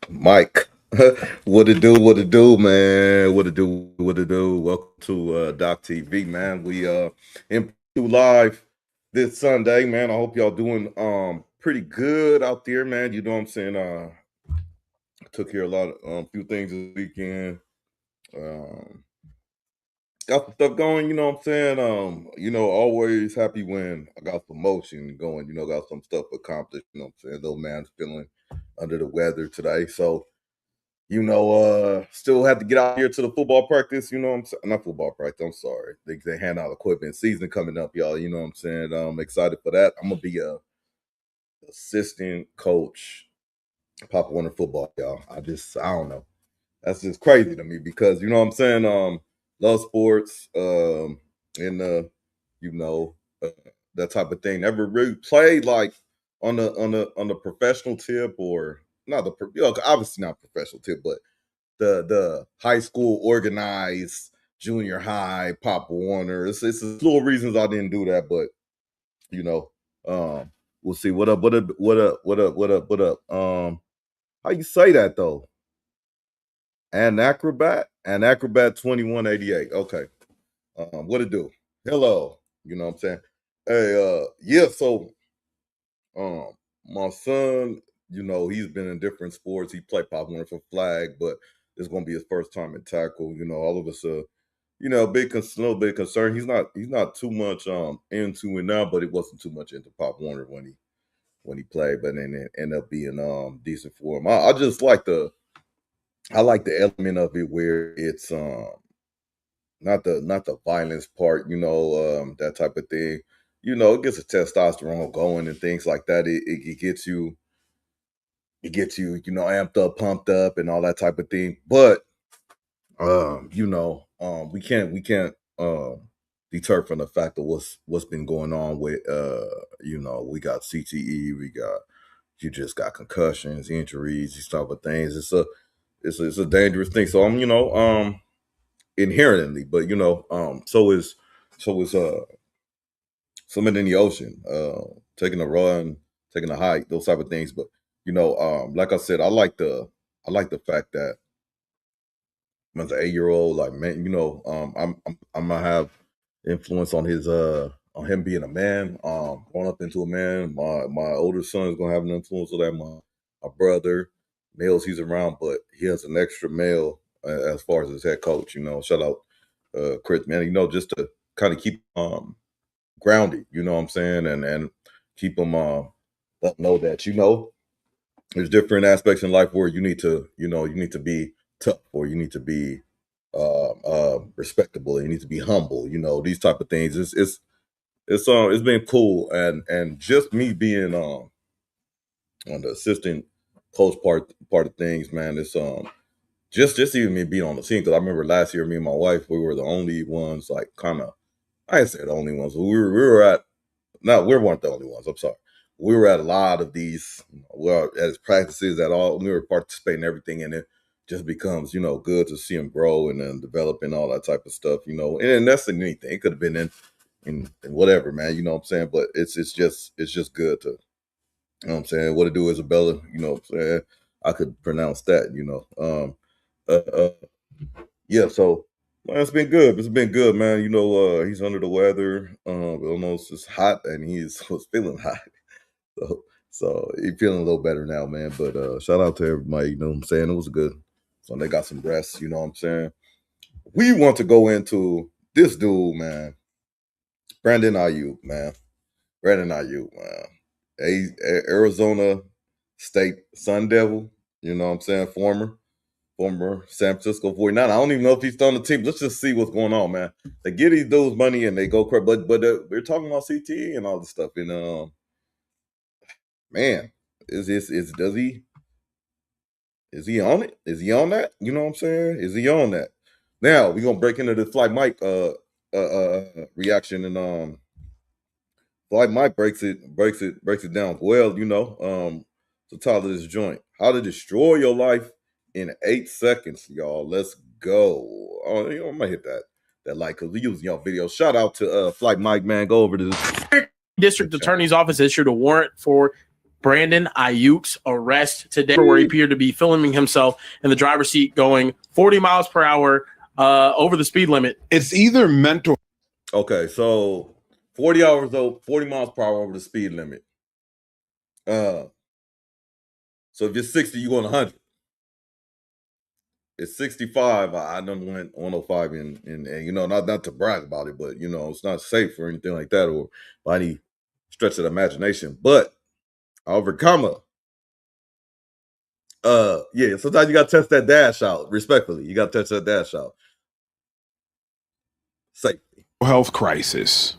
Mike, what it do? What it do, man? What it do? What it do? Welcome to Doc TV, man. We in live this Sunday, man. I hope y'all doing pretty good out there, man. You know what I'm saying? Took care of a lot of few things this weekend. Um, got some stuff going. You know what I'm saying? Always happy when I got some motion going. Got some stuff accomplished. You know what I'm saying? Though, man's feeling under the weather today, so. Still have to get out here to the football practice. You know what I'm saying? Not football practice. I'm sorry. They hand out equipment. Season coming up, y'all. You know what I'm saying? I'm excited for that. I'm gonna be a assistant coach, Pop Warner football, y'all. I don't know. That's just crazy to me because you know what I'm saying. Love sports. And you know, uh, that type of thing. Never really played like on the professional tip or not obviously not professional tip, but the high school organized junior high Pop Warner. It's little reasons I didn't do that, but you know, um, we'll see. What up? What up? What up? What up? What up? What up? How you say that though? An acrobat 2188. Okay. What it do? Hello. You know what I'm saying? Hey, yeah. So, um, my son, he's been in different sports. He played Pop Warner for flag, but it's gonna be his first time in tackle. All of us little bit concerned. He's not too much into it now, but it wasn't too much into Pop Warner when he played, but then it ended up being decent for him. I like the element of it where it's not the violence part, that type of thing. It gets the testosterone going and things like that. It gets you, amped up, pumped up, and all that type of thing. But we can't deter from the fact of what's been going on with we got CTE, you just got concussions, injuries, these type of things. It's a dangerous thing. So I'm inherently, but so is swimming in the ocean, taking a run, taking a hike, those type of things. But like I said, I like the fact that as an 8-year old, like man, I'm gonna have influence on him being a man, growing up into a man. My older son is gonna have an influence on that. My brother, males he's around, but he has an extra male as far as his head coach. Shout out Chris, man. Just to kind of keep grounded. You know what I'm saying, and keep him let 'em know that there's different aspects in life where you need to be tough or you need to be respectable. You need to be humble. These type of things. It's been cool, and just me being on the assistant coach part of things, man. It's just even me being on the team because I remember last year, me and my wife, we were the only ones like kind of. I didn't say the only ones, but we were at no, we weren't the only ones. I'm sorry. We were at a lot of these, well, as practices at all. We were participating in everything, and it just becomes, good to see them grow and then develop and all that type of stuff, And that's the neat thing. It could have been in whatever, man. You know what I'm saying? But it's just good to, what I'm saying. What to do, Isabella? You know what I'm saying? I could pronounce that, uh, yeah, so man, it's been good. It's been good, man. He's under the weather. Almost it's hot, and he's was feeling hot. So he's feeling a little better now, man. But shout out to everybody. You know what I'm saying? It was good. So they got some rest. You know what I'm saying? We want to go into this dude, man. Brandon Aiyuk, man. Brandon Aiyuk, man. Arizona State Sun Devil. You know what I'm saying? Former San Francisco 49. I don't even know if he's on the team. Let's just see what's going on, man. They give these dudes money and they go crazy. But we're talking about CTE and all this stuff. And man, is he on it? Is he on that? You know what I'm saying? Is he on that? Now we're gonna break into the Flight Mike reaction, and Flight Mike breaks it down well. The title of this joint: How to Destroy Your Life in 8 seconds, y'all. Let's go. Oh, I'm gonna hit that like because we using y'all video. Shout out to Flight Mike, man. Go over to this District Attorney's Office issued a warrant for Brandon Aiyuk's arrest today, where he appeared to be filming himself in the driver's seat going 40 miles per hour over the speed limit. It's either mental. Okay, so 40 miles per hour over the speed limit. So if you're 60, you're going 100. It's 65. I done went 105 and you know, not to brag about it, but you know, it's not safe or anything like that or by any stretch of the imagination. But overcome yeah, sometimes you gotta test that dash out. Respectfully, you gotta test that dash out. Safety. Health crisis.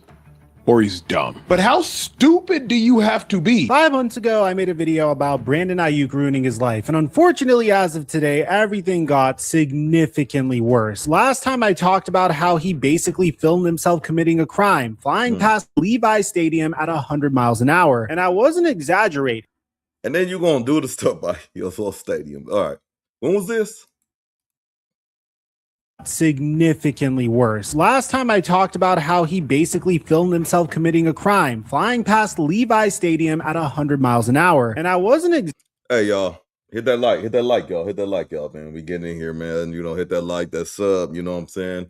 Or he's dumb. But how stupid do you have to be? 5 months ago, I made a video about Brandon Aiyuk ruining his life. And unfortunately, as of today, everything got significantly worse. Last time I talked about how he basically filmed himself committing a crime, flying past Levi Stadium at 100 miles an hour. And I wasn't exaggerating. And then you're going to do the stuff by your stadium. All right. When was this? Significantly worse. Last time I talked about how he basically filmed himself committing a crime, flying past Levi Stadium at 100 miles an hour. And I wasn't Hey, y'all. Hit that like, y'all. Hit that like, y'all, man. We getting in here, man. You know, hit that like, that sub, you know what I'm saying?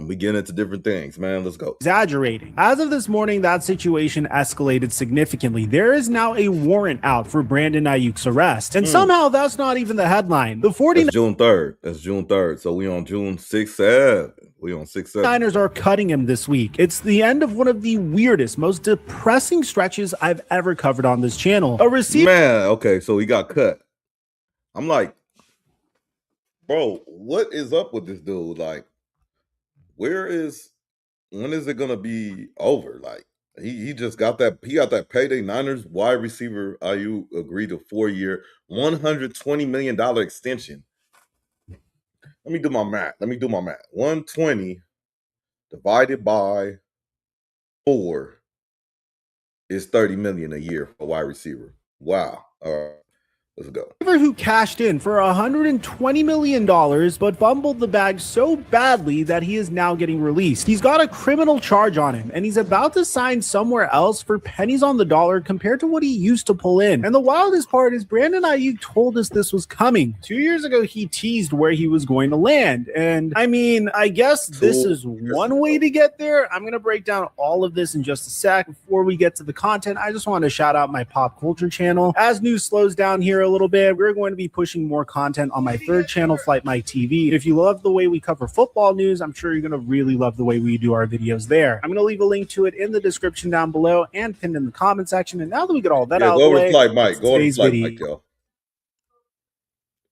We get into different things, man. Let's go. Exaggerating. As of this morning, that situation escalated significantly. There is now a warrant out for Brandon Aiyuk's arrest. And somehow that's not even the headline. The 49ers June 3rd. That's June 3rd. So we on June 6th, 7th. We on 6th, 7th. Niners are cutting him this week. It's the end of one of the weirdest, most depressing stretches I've ever covered on this channel. A receiver. Man, okay, so he got cut. I'm like, bro, what is up with this dude? Like, when is it gonna be over? Like he just got that payday. Niners wide receiver Aiyuk agreed to 4-year, $120 million extension. Let me do my math. 120 divided by 4 is $30 million a year for a wide receiver. Wow. All right. Let's go. Who cashed in for $120 million, but fumbled the bag so badly that he is now getting released. He's got a criminal charge on him, and he's about to sign somewhere else for pennies on the dollar compared to what he used to pull in. And the wildest part is Brandon Aiyuk told us this was coming. 2 years ago, he teased where he was going to land. And I mean, I guess this is one way to get there. I'm going to break down all of this in just a sec. Before we get to the content, I just want to shout out my pop culture channel. As news slows down here a little bit, we're going to be pushing more content on my third channel, Flight Mike TV. If you love the way we cover football news, I'm sure you're going to really love the way we do our videos there. I'm going to leave a link to it in the description down below and pinned in the comment section. And now that we get all that out of the way, Flight Mike. Go over to Flight Mike, y'all.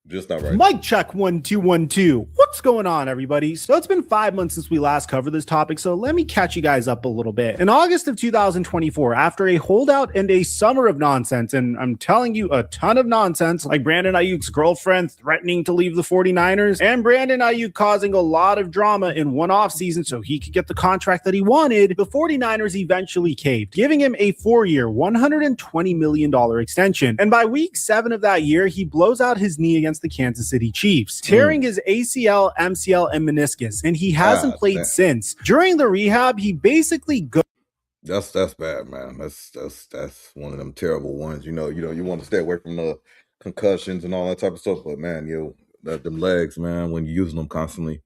Just not right. Mic check 1 2 1 2. What's going on, everybody? So it's been 5 months since we last covered this topic, so let me catch you guys up a little bit. In August of 2024, after a holdout and a summer of nonsense, and I'm telling you a ton of nonsense, like Brandon Aiyuk's girlfriend threatening to leave the 49ers, and Brandon Aiyuk causing a lot of drama in one offseason so he could get the contract that he wanted, the 49ers eventually caved, giving him a 4-year, $120 million extension. And by week 7 of that year, he blows out his knee against the Kansas City Chiefs, tearing his ACL, MCL, and meniscus, and he hasn't played since. During the rehab, he basically That's bad, man. That's one of them terrible ones. You want to stay away from the concussions and all that type of stuff, but man, them legs, man, when you're using them constantly,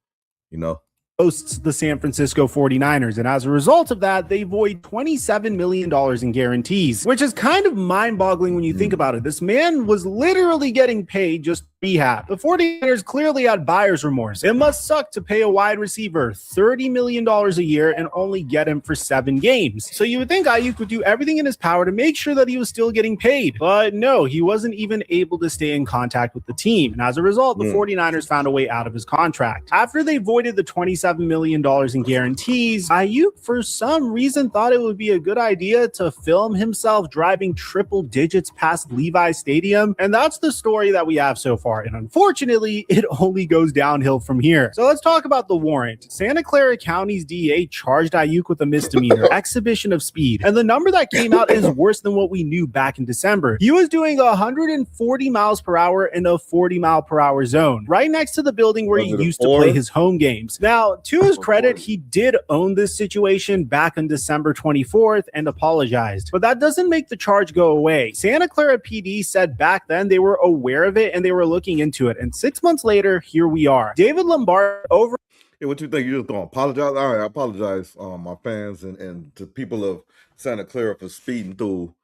hosts the San Francisco 49ers, and as a result of that, they void $27 million in guarantees, which is kind of mind-boggling when you think about it. This man was literally getting paid just rehab. The 49ers clearly had buyer's remorse. It must suck to pay a wide receiver $30 million a year and only get him for 7 games. So you would think Aiyuk would do everything in his power to make sure that he was still getting paid, but no, he wasn't even able to stay in contact with the team, and as a result, the 49ers found a way out of his contract. After they voided the $27 million in guarantees, Aiyuk, for some reason, thought it would be a good idea to film himself driving triple digits past Levi Stadium, and that's the story that we have so far. far, and unfortunately, it only goes downhill from here. So let's talk about the warrant. Santa Clara County's DA charged Aiyuk with a misdemeanor, exhibition of speed, and the number that came out is worse than what we knew back in December. He was doing 140 miles per hour in a 40-mile-per-hour zone, right next to the building where he used to play his home games. Now, to his credit, he did own this situation back on December 24th and apologized, but that doesn't make the charge go away. Santa Clara PD said back then they were aware of it and they were looking into it, and 6 months later, here we are. David Lombard over. Hey, what you think? You just gonna apologize? All right, I apologize, my fans and to people of Santa Clara for speeding through.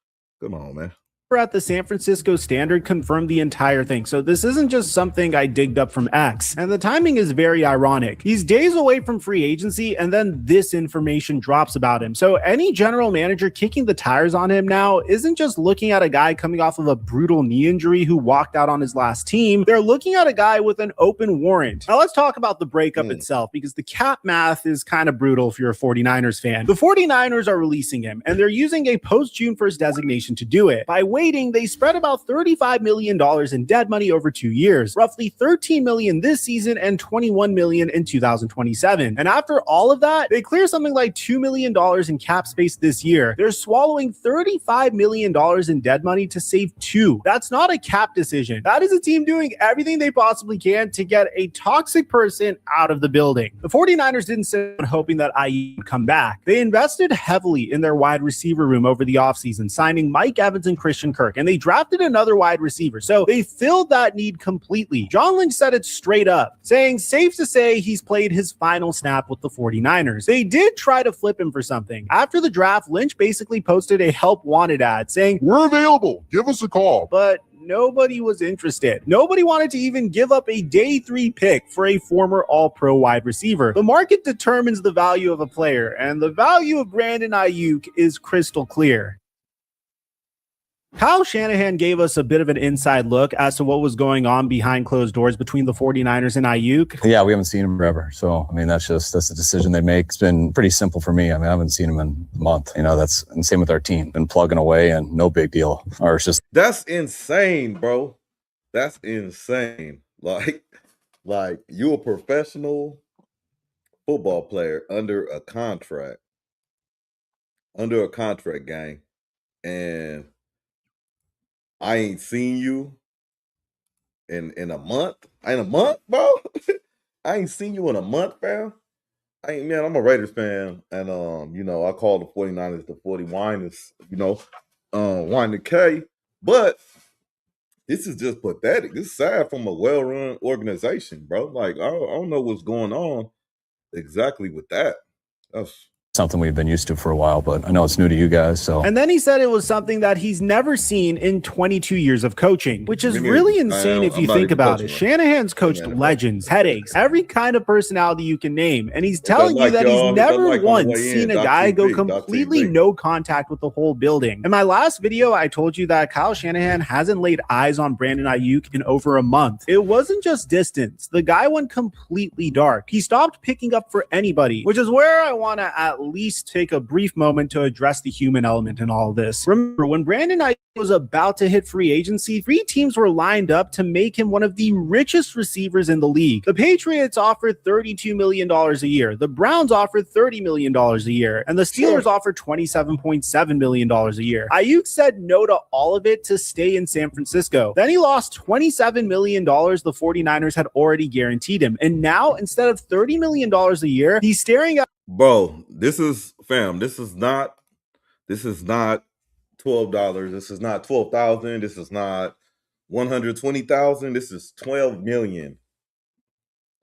Come on, man. At the San Francisco Standard confirmed the entire thing. So this isn't just something I digged up from X. And the timing is very ironic. He's days away from free agency and then this information drops about him. So any general manager kicking the tires on him now isn't just looking at a guy coming off of a brutal knee injury who walked out on his last team. They're looking at a guy with an open warrant. Now let's talk about the breakup itself, because the cap math is kind of brutal if you're a 49ers fan. The 49ers are releasing him and they're using a post-June 1st designation to do it. By they spread about $35 million in dead money over 2 years, roughly $13 million this season and $21 million in 2027. And after all of that, they clear something like $2 million in cap space this year. They're swallowing $35 million in dead money to save 2. That's not a cap decision. That is a team doing everything they possibly can to get a toxic person out of the building. The 49ers didn't sit on hoping that Aiyuk would come back. They invested heavily in their wide receiver room over the offseason, signing Mike Evans and Christian Kirk, and they drafted another wide receiver. So they filled that need completely. John Lynch said it straight up, saying safe to say he's played his final snap with the 49ers. They did try to flip him for something. After the draft, Lynch basically posted a help wanted ad saying, "We're available. Give us a call." But nobody was interested. Nobody wanted to even give up a day 3 pick for a former all-pro wide receiver. The market determines the value of a player, and the value of Brandon Aiyuk is crystal clear. Kyle Shanahan gave us a bit of an inside look as to what was going on behind closed doors between the 49ers and Aiyuk. Yeah, we haven't seen him forever. So, I mean, that's a decision they make. It's been pretty simple for me. I mean, I haven't seen him in a month. You know, that's and same with our team. Been plugging away and no big deal. Or it's just. That's insane, bro. That's insane. Like you a professional football player under a contract, gang. And I ain't seen you in a month. In a month, bro? I ain't seen you in a month, bro. Man, I'm a Raiders fan. And you know, I call the 49ers the 40 whiners, you know, wine the K. But this is just pathetic. This is sad from a well-run organization, bro. Like, I don't know what's going on exactly with that. That's something we've been used to for a while, but I know it's new to you guys. So, and then he said it was something that he's never seen in 22 years of coaching, which is really insane if you think about it. Shanahan's coached legends, headaches, every kind of personality you can name, and he's telling you that he's never once seen a guy go completely no contact with the whole building. In my last video, I told you that Kyle Shanahan hasn't laid eyes on Brandon Aiyuk in over a month. It wasn't just distance. The guy went completely dark. He stopped picking up for anybody, which is where I want to at least take a brief moment to address the human element in all this. Remember, when Brandon Aiyuk was about to hit free agency, 3 teams were lined up to make him one of the richest receivers in the league. The Patriots offered $32 million a year. The Browns offered $30 million a year. And the Steelers offered $27.7 million a year. Aiyuk said no to all of it to stay in San Francisco. Then he lost $27 million the 49ers had already guaranteed him. And now, instead of $30 million a year, he's staring at. Bro, this is not $12. This is not $12,000. This is not $120,000. This is $12 million.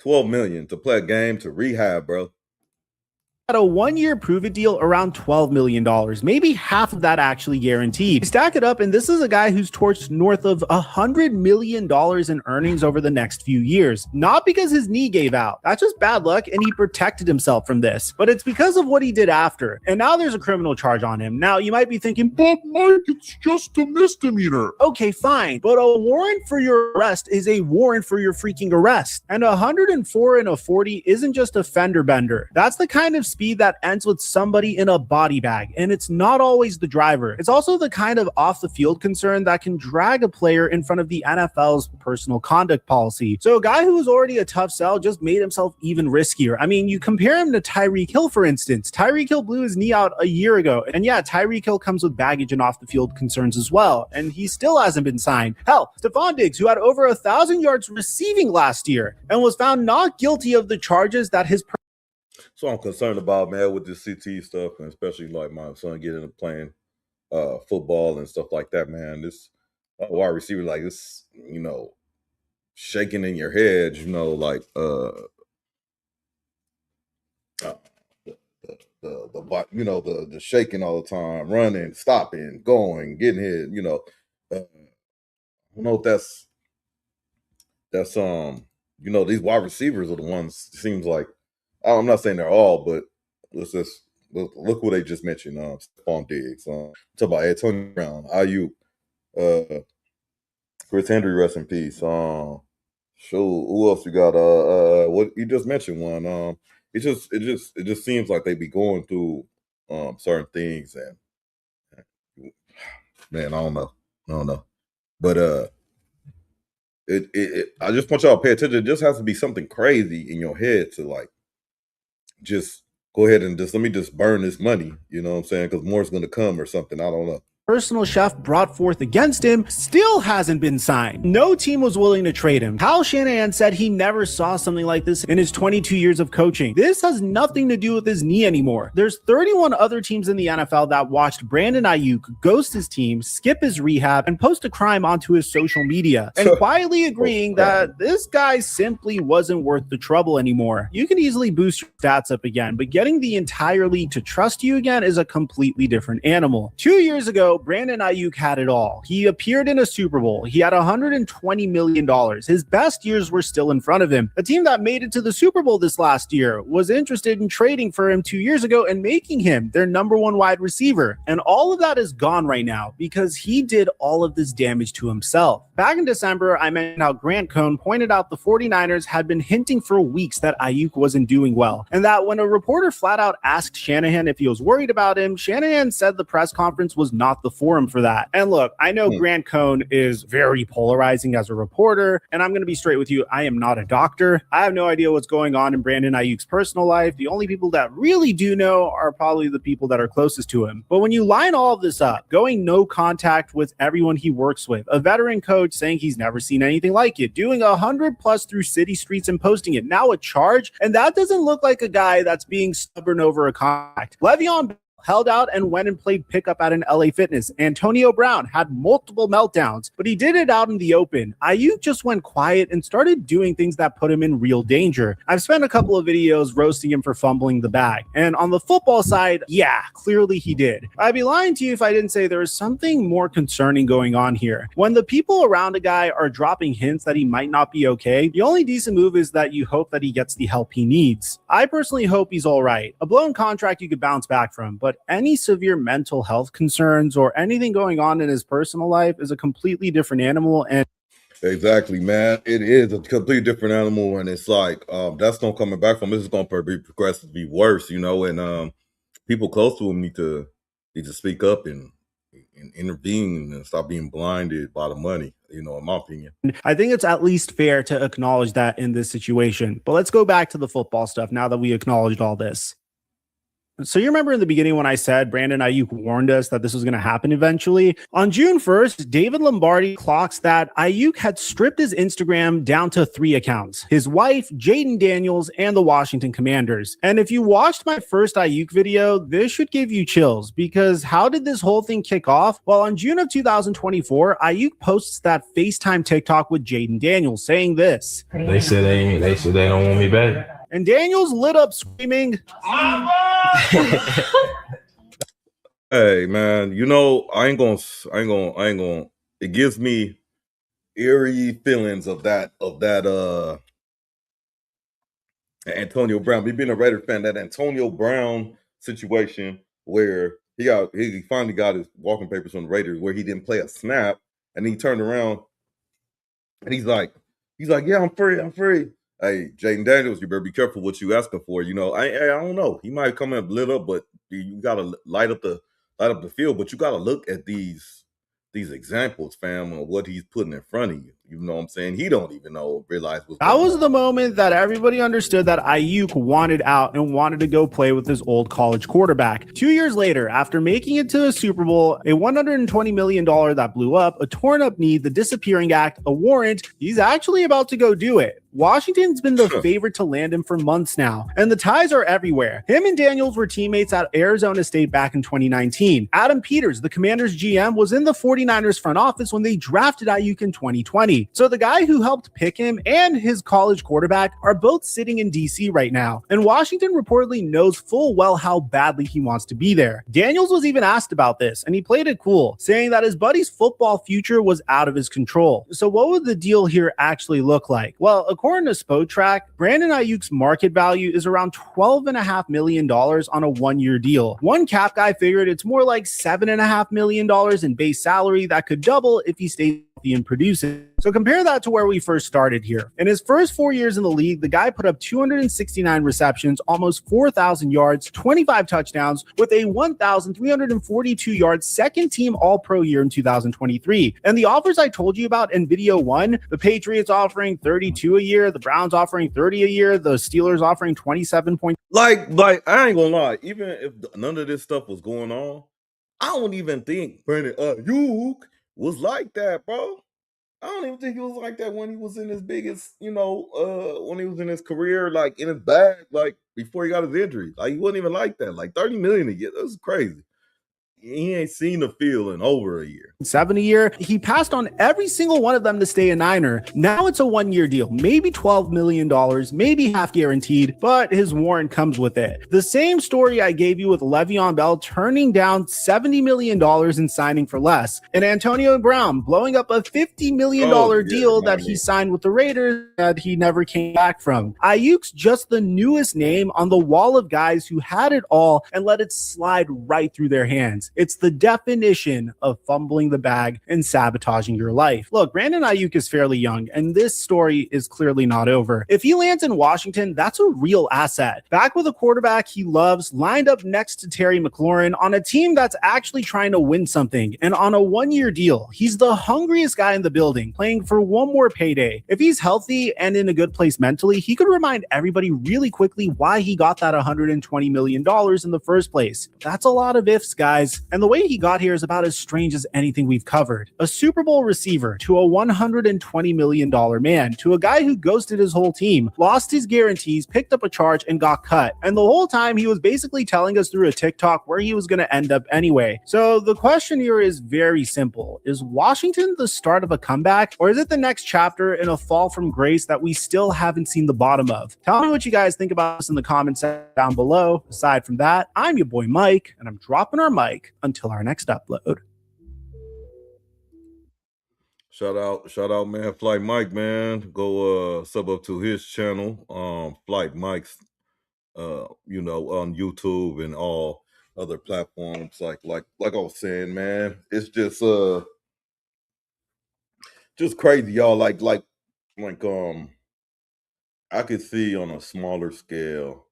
$12 million to play a game to rehab, bro. At a 1-year prove-it deal around $12 million, maybe half of that actually guaranteed. Stack it up, and this is a guy who's torched north of $100 million in earnings over the next few years. Not because his knee gave out. That's just bad luck, and he protected himself from this. But it's because of what he did after. And now there's a criminal charge on him. Now, you might be thinking, "But Mike, it's just a misdemeanor." Okay, fine. But a warrant for your arrest is a warrant for your freaking arrest. And 104 and a 40 isn't just a fender bender. That's the kind of speed speed that ends with somebody in a body bag, and it's not always the driver. It's also the kind of off-the-field concern that can drag a player in front of the NFL's personal conduct policy. So a guy who was already a tough sell just made himself even riskier. I mean, you compare him to Tyreek Hill, for instance. Tyreek Hill blew his knee out a year ago, and yeah, Tyreek Hill comes with baggage and off-the-field concerns as well, and he still hasn't been signed. Hell, Stephon Diggs, who had over 1,000 yards receiving last year and was found not guilty of the charges that his So I'm concerned about, man, with this CT stuff, and especially like my son getting into playing football and stuff like that, man. This wide receiver, like this, shaking in your head, like the shaking all the time, running, stopping, going, getting hit. I don't know if that's these wide receivers are the ones. It seems like I'm not saying they're all, but let's just look what they just mentioned. Stephon Diggs. Talk about Antonio Brown, Aiyuk, Chris Henry, rest in peace. Who else you got? What you just mentioned one. It just seems like they be going through certain things, and man, I don't know, but I just want y'all to pay attention. It just has to be something crazy in your head to like just go ahead and let me just burn this money. You know what I'm saying? Because more is going to come or something. I don't know. Personal chef brought forth against him still hasn't been signed. No team was willing to trade him. Kyle Shanahan said he never saw something like this in his 22 years of coaching. This has nothing to do with his knee anymore. There's 31 other teams in the NFL that watched Brandon Aiyuk ghost his team, skip his rehab, and post a crime onto his social media, and quietly agreeing that this guy simply wasn't worth the trouble anymore. You can easily boost your stats up again, but getting the entire league to trust you again is a completely different animal. 2 years ago, Brandon Aiyuk had it all. He appeared in a Super Bowl. He had $120 million. His best years were still in front of him. A team that made it to the Super Bowl this last year was interested in trading for him 2 years ago and making him their number one wide receiver. And all of that is gone right now because he did all of this damage to himself. Back in December, I mentioned how Grant Cohn pointed out the 49ers had been hinting for weeks that Aiyuk wasn't doing well, and that when a reporter flat out asked Shanahan if he was worried about him, Shanahan said the press conference was not the forum for that. And look, I know Grant Cohn is very polarizing as a reporter, and I'm going to be straight with you. I am not a doctor. I have no idea what's going on in Brandon Aiyuk's personal life. The only people that really do know are probably the people that are closest to him. But when you line all of this up, going no contact with everyone he works with, a veteran coach saying he's never seen anything like it, doing 100+ through city streets and posting it, now a charge, and that doesn't look like a guy that's being stubborn over a contract. Le'Veon held out and went and played pickup at an LA Fitness. Antonio Brown had multiple meltdowns, but he did it out in the open. Aiyuk just went quiet and started doing things that put him in real danger. I've spent a couple of videos roasting him for fumbling the bag. And on the football side, yeah, clearly he did. I'd be lying to you if I didn't say there is something more concerning going on here. When the people around a guy are dropping hints that he might not be okay, the only decent move is that you hope that he gets the help he needs. I personally hope he's all right. A blown contract you could bounce back from, but any severe mental health concerns or anything going on in his personal life is a completely different animal. And exactly, man, it is a completely different animal, and it's like that's not coming back from. This is going to be progressively worse, and people close to him need to speak up and intervene and stop being blinded by the money. In my opinion, I think it's at least fair to acknowledge that in this situation. But let's go back to the football stuff now that we acknowledged all this. So you remember in the beginning when I said Brandon Aiyuk warned us that this was going to happen eventually? On June 1st, David Lombardi clocks that Aiyuk had stripped his Instagram down to 3 accounts: his wife, Jaden Daniels, and the Washington Commanders. And if you watched my first Aiyuk video, this should give you chills, because how did this whole thing kick off? Well, on June of 2024, Aiyuk posts that FaceTime TikTok with Jaden Daniels saying this. They said they don't want me back. And Daniels lit up screaming, hey man, I ain't gonna. It gives me eerie feelings of that Antonio Brown. Me being a Raider fan, that Antonio Brown situation where he finally got his walking papers from the Raiders, where he didn't play a snap, and he turned around and he's like, yeah, I'm free. hey, Jaden Daniels, you better be careful what you asking for. You know, I don't know. He might come in lit up, but you gotta light up the field. But you gotta look at these examples, fam, of what he's putting in front of you. You know what I'm saying? He don't even realize what's That going was on. the moment that everybody understood that Aiyuk wanted out and wanted to go play with his old college quarterback. 2 years later, after making it to a Super Bowl, a $120 million that blew up, a torn up knee, the disappearing act, a warrant, he's actually about to go do it. Washington's been the favorite to land him for months now, and the ties are everywhere. Him and Daniels were teammates at Arizona State back in 2019. Adam Peters, the Commanders GM, was in the 49ers front office when they drafted Aiyuk in 2020. So the guy who helped pick him and his college quarterback are both sitting in DC right now, and Washington reportedly knows full well how badly he wants to be there. Daniels was even asked about this, and he played it cool, saying that his buddy's football future was out of his control. So what would the deal here actually look like? Well, according to Spotrac, Brandon Aiyuk's market value is around $12.5 million on a one-year deal. One cap guy figured it's more like $7.5 million in base salary that could double if he stays healthy and produces. So compare that to where we first started here. In his first 4 years in the league, the guy put up 269 receptions, almost 4,000 yards, 25 touchdowns, with a 1,342 yard second team All-Pro year in 2023. And the offers I told you about in video 1, the Patriots offering 32 a year, the Browns offering 30 a year, the Steelers offering 27 points. Like I ain't gonna lie, even if none of this stuff was going on, I don't even think Brandon Aiyuk was like that, bro. I don't even think he was like that when he was in his biggest, when he was in his career, like in his bag, like before he got his injury. Like he wasn't even like that. Like 30 million a year. That's crazy. He ain't seen the field in over a year. 7 a year. He passed on every single one of them to stay a Niner. Now it's a one-year deal, maybe $12 million, maybe half guaranteed, but his warrant comes with it. The same story I gave you with Le'Veon Bell turning down $70 million and signing for less, and Antonio Brown blowing up a $50 million deal that he signed with the Raiders that he never came back from. Aiyuk's just the newest name on the wall of guys who had it all and let it slide right through their hands. It's the definition of fumbling the bag and sabotaging your life. Look, Brandon Aiyuk is fairly young, and this story is clearly not over. If he lands in Washington, that's a real asset. Back with a quarterback he loves, lined up next to Terry McLaurin on a team that's actually trying to win something, and on a one-year deal. He's the hungriest guy in the building, playing for one more payday. If he's healthy and in a good place mentally, he could remind everybody really quickly why he got that $120 million in the first place. That's a lot of ifs, guys. And the way he got here is about as strange as anything we've covered. A Super Bowl receiver to a $120 million man, to a guy who ghosted his whole team, lost his guarantees, picked up a charge, and got cut. And the whole time he was basically telling us through a TikTok where he was going to end up anyway. So the question here is very simple. Is Washington the start of a comeback, or is it the next chapter in a fall from grace that we still haven't seen the bottom of? Tell me what you guys think about this in the comments down below. Aside from that, I'm your boy Mike, and I'm dropping our mic until our next upload. Shout out, man, Flight Mike, man. Go sub up to his channel, Flight Mike's, on YouTube and all other platforms. Like I was saying, man, it's just crazy, y'all. Like I could see on a smaller scale,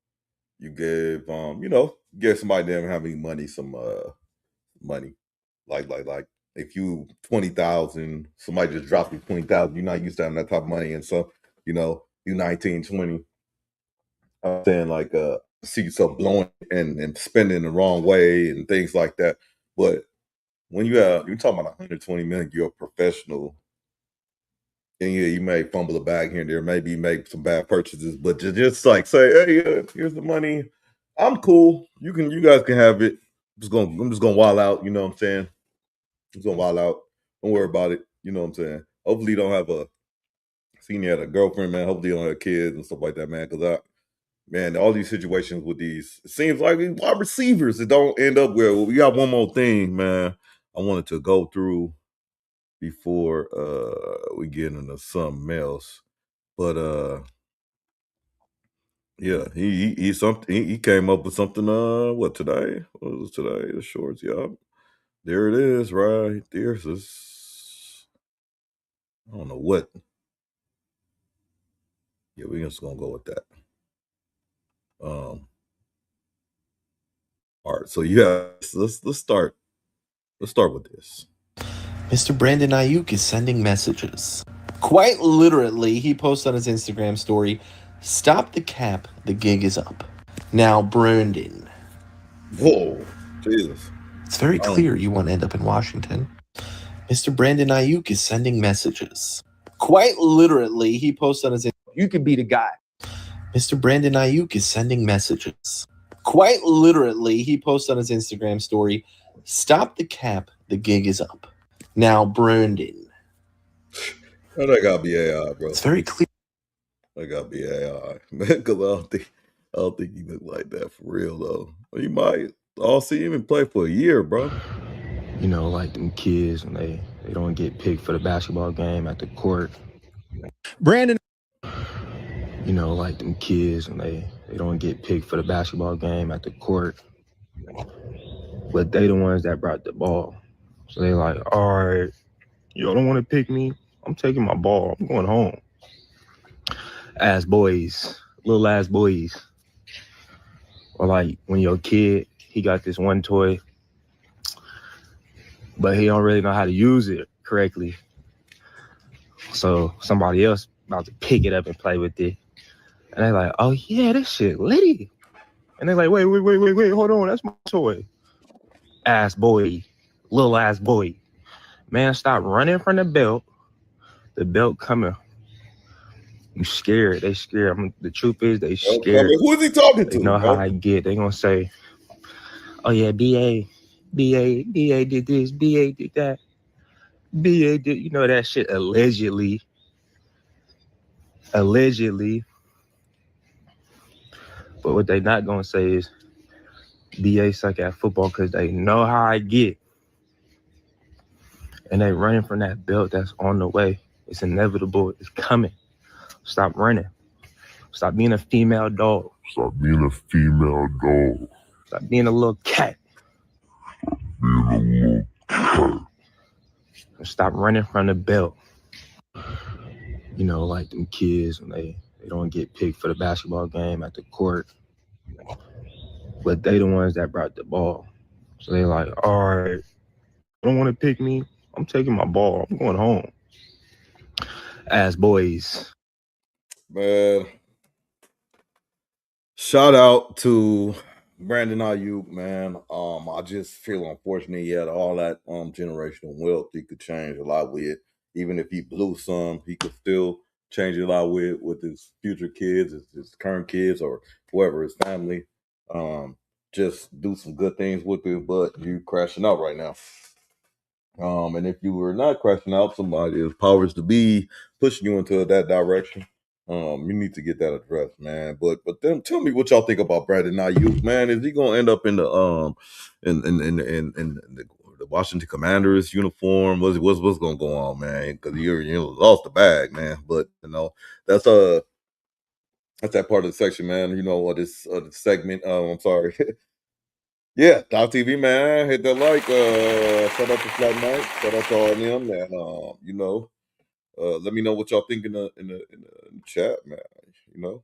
you gave get somebody that having money some money. Like if you 20,000, somebody just dropped you 20,000, you're not used to having that type of money. And so, you 19, 20. I'm saying like see yourself blowing and spending the wrong way and things like that. But when you're talking about 120 million, you're a professional. And yeah, you may fumble a bag here and there, maybe make some bad purchases, but just like say, hey, here's the money. I'm cool. You guys can have it. I'm just gonna wild out, you know what I'm saying? I'm gonna wild out. Don't worry about it. You know what I'm saying? Hopefully you don't have seen you had a girlfriend, man. Hopefully you don't have kids and stuff like that, man. Cause all these situations with these, it seems like wide receivers that don't end up well. We got one more thing, man. I wanted to go through before we get into something else. But yeah, he came up with something what today? What was today? The shorts, yeah. There it is, right? There's this. I don't know what. Yeah, we're just gonna go with that. All right, so let's start with this. Mr. Brandon Aiyuk is sending messages. Quite literally, he posted on his Instagram story, "Stop the cap, the gig is up." Now, Brandon, Whoa, Jesus! it's very clear you want to end up in Washington. Mr. Brandon Aiyuk is sending messages. Quite literally, he posted on his You could be the guy. Mr. Brandon Aiyuk is sending messages. Quite literally, he posted on his Instagram story, "Stop the cap, the gig is up." Now, Brandon, That gotta be AI, bro. it's very clear. That gotta be AI, man. Because I don't think he look like that for real though. He might. I'll see him play for a year, bro. You know, like them kids when they don't get picked for the basketball game at the court. Brandon, You know, like them kids when they don't get picked for the basketball game at the court. But they the ones that brought the ball. So they like, all right, y'all don't want to pick me. I'm taking my ball. I'm going home. Ass boys, little ass boys. Or like when your kid, he got this one toy, but he don't really know how to use it correctly. So somebody else about to pick it up and play with it. And they're like, oh yeah, this shit litty. And they're like, wait, hold on, that's my toy. Ass boy, little ass boy. Man, stop running from the belt. The belt coming. You scared. They scared. The truth is they scared. Who is he talking They to? know how Bro? I get. They gonna say, oh yeah, BA did this, BA did that. BA did, you know, that shit allegedly. But what they not gonna say is BA suck at football because they know how I get. And they running from that belt that's on the way. It's inevitable. It's coming. Stop running. Stop being a female dog. Stop being a female dog. Stop being a little cat. Stop running from the belt. You know, like them kids when they don't get picked for the basketball game at the court. But they the ones that brought the ball. So they like, all right, don't want to pick me. I'm taking my ball. I'm going home. Ass boys. Man, shout out to Brandon Aiyuk, man. I just feel unfortunate he had all that generational wealth he could change a lot with. Even if he blew some, he could still change a lot with his future kids, his current kids, or whoever his family. Just do some good things with it, but you crashing out right now. And if you were not crashing out, somebody is powers to be pushing you into that direction. You need to get that addressed, man. But then tell me what y'all think about Brandon Aiyuk, man. Is he gonna end up in the the Washington Commanders uniform? What's gonna go on, man? Because you lost the bag, man. But that's that part of the section, man. This segment. I'm sorry. Yeah, Dive TV, man. Hit that like. Shout out to Flat Night. Shout out to all of them. And let me know what y'all think in the chat, man. You know.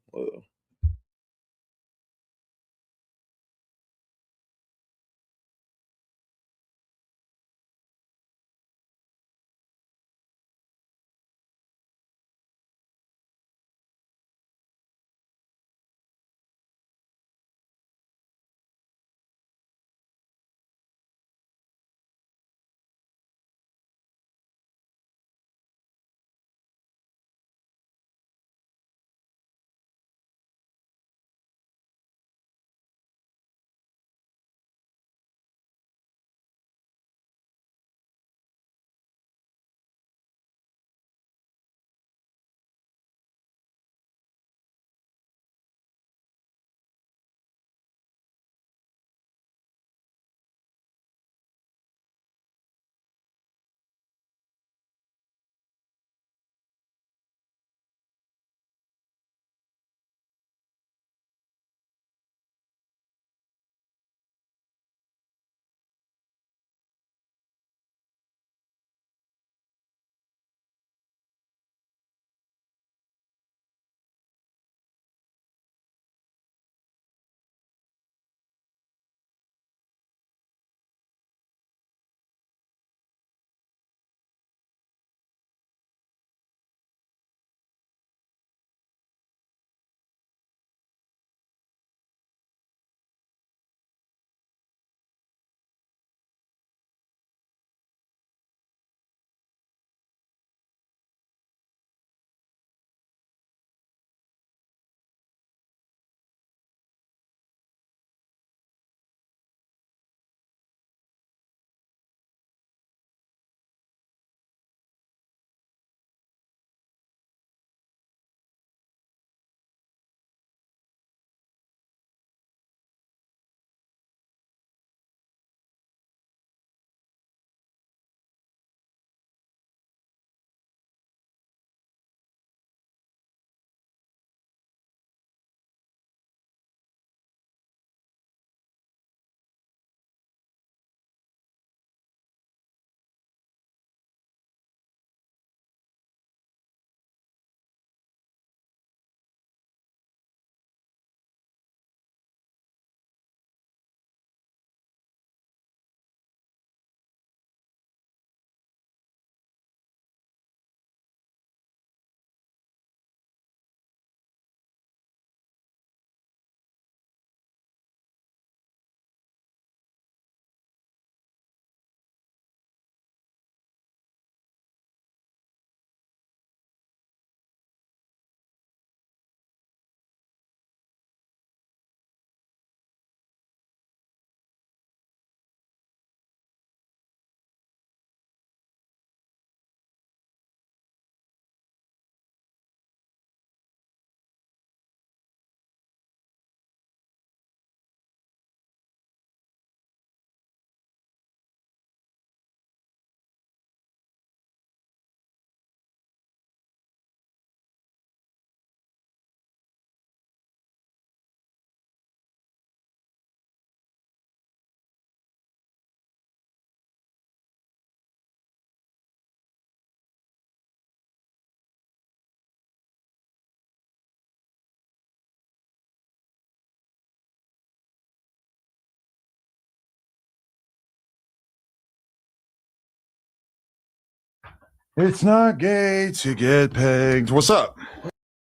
It's not gay to get pegged. What's up?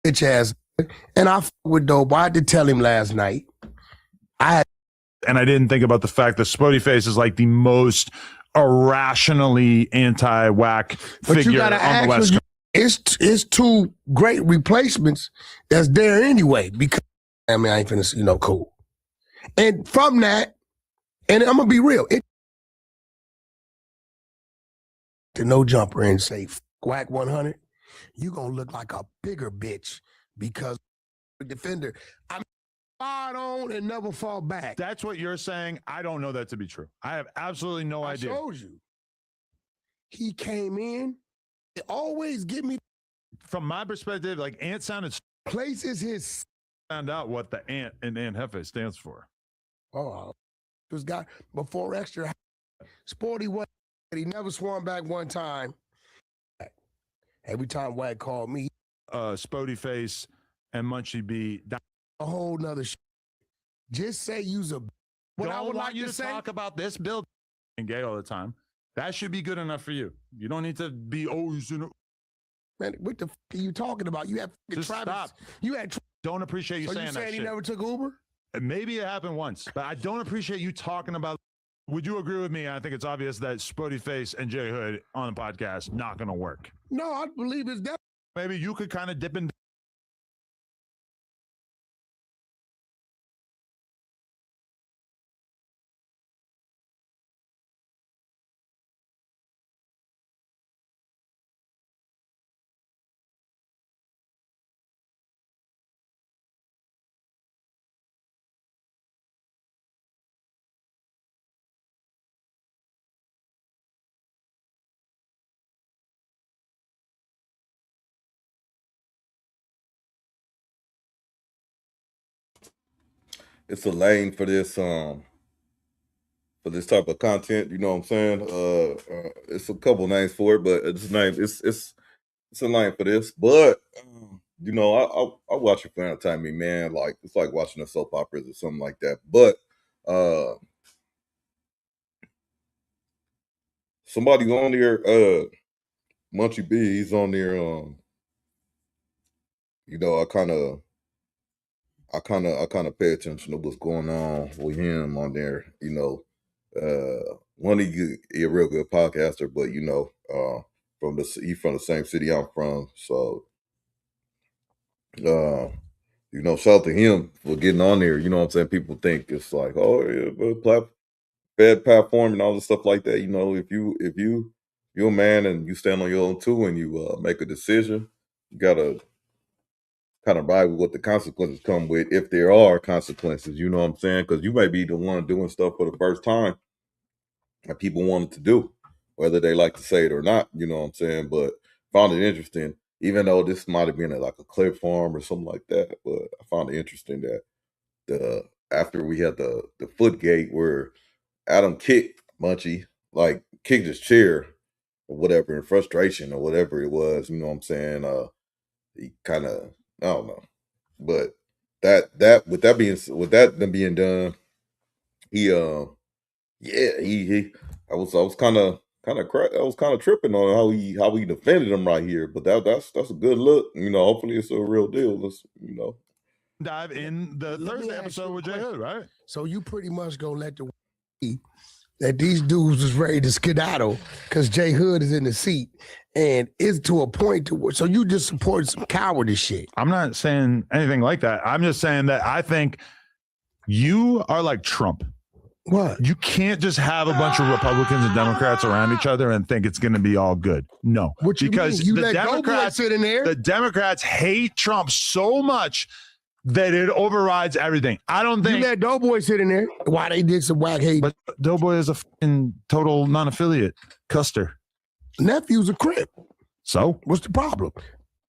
Bitch ass. And I with dope. I had to tell him last night. And I didn't think about the fact that Spody Face is like the most irrationally anti-whack figure on the West Coast. It's two great replacements that's there anyway. Because I mean, I ain't finna, cool. And from that, and I'm gonna be real, to no jumper and say whack 100, you gonna look like a bigger bitch because the defender. I'm spot on and never fall back. That's what you're saying. I don't know that to be true. I have absolutely no idea. I told you. He came in. It always give me. From my perspective, like Ant sounded. Places his. Found out what the Ant in Ant Hefe stands for. Oh, this guy before extra. Sporty was. He never swung back one time. Every time Wack called me. Spody Face and Munchie B. A whole nother just say use a what don't I would want like you to say. Talk about this bill and gay all the time. That should be good enough for you. You don't need to be man, what the are you talking about? You have just Travis. Stop. You had don't appreciate you so saying you that saying shit. He never took Uber? Maybe it happened once, but I don't appreciate you talking about. Would you agree with me? I think it's obvious that Spody Face and Jay Hood on the podcast not going to work. No, I believe it's that. Maybe you could kind of dip in. It's a lane for this type of content. You know what I'm saying? It's a couple names for it, but it's a lane for this. But I watch it for entertainment, man. Like it's like watching a soap opera or something like that. But somebody on there, Munchie B, he's on there. I kind of pay attention to what's going on with him on there. One he's a real good podcaster, but he's from the same city I'm from, so shout out to him for getting on there. You know what I'm saying? People think it's like, oh yeah, bad platform and all this stuff like that. If you're a man and you stand on your own too, and you make a decision, you gotta kind of ride with what the consequences come with, if there are consequences, you know what I'm saying? Because you may be the one doing stuff for the first time that people wanted to do, whether they like to say it or not, you know what I'm saying? But found it interesting, even though this might have been like a clip farm or something like that, but I found it interesting that after we had the Footgate where Adam kicked Munchie, like kicked his chair or whatever in frustration or whatever it was, you know what I'm saying? He kind of, I don't know, but that with that being done, he I was kind of tripping on how he defended him right here, but that's a good look, hopefully it's a real deal. Let's dive in the Thursday episode with Jay Hood, right? So you pretty much gonna let that these dudes was ready to skedaddle because Jay Hood is in the seat, and it's to a point to where, so you just support some cowardice shit. I'm not saying anything like that. I'm just saying that I think you are like Trump. What? You can't just have a bunch of Republicans and Democrats around each other and think it's going to be all good. No, what you because mean? You the let Democrats sit in there. The Democrats hate Trump so much that it overrides everything. I don't think you let Doughboy sit in there. Why they did some whack hate? But Doughboy is a fucking total non-affiliate. Custer nephew's a Crip. So what's the problem?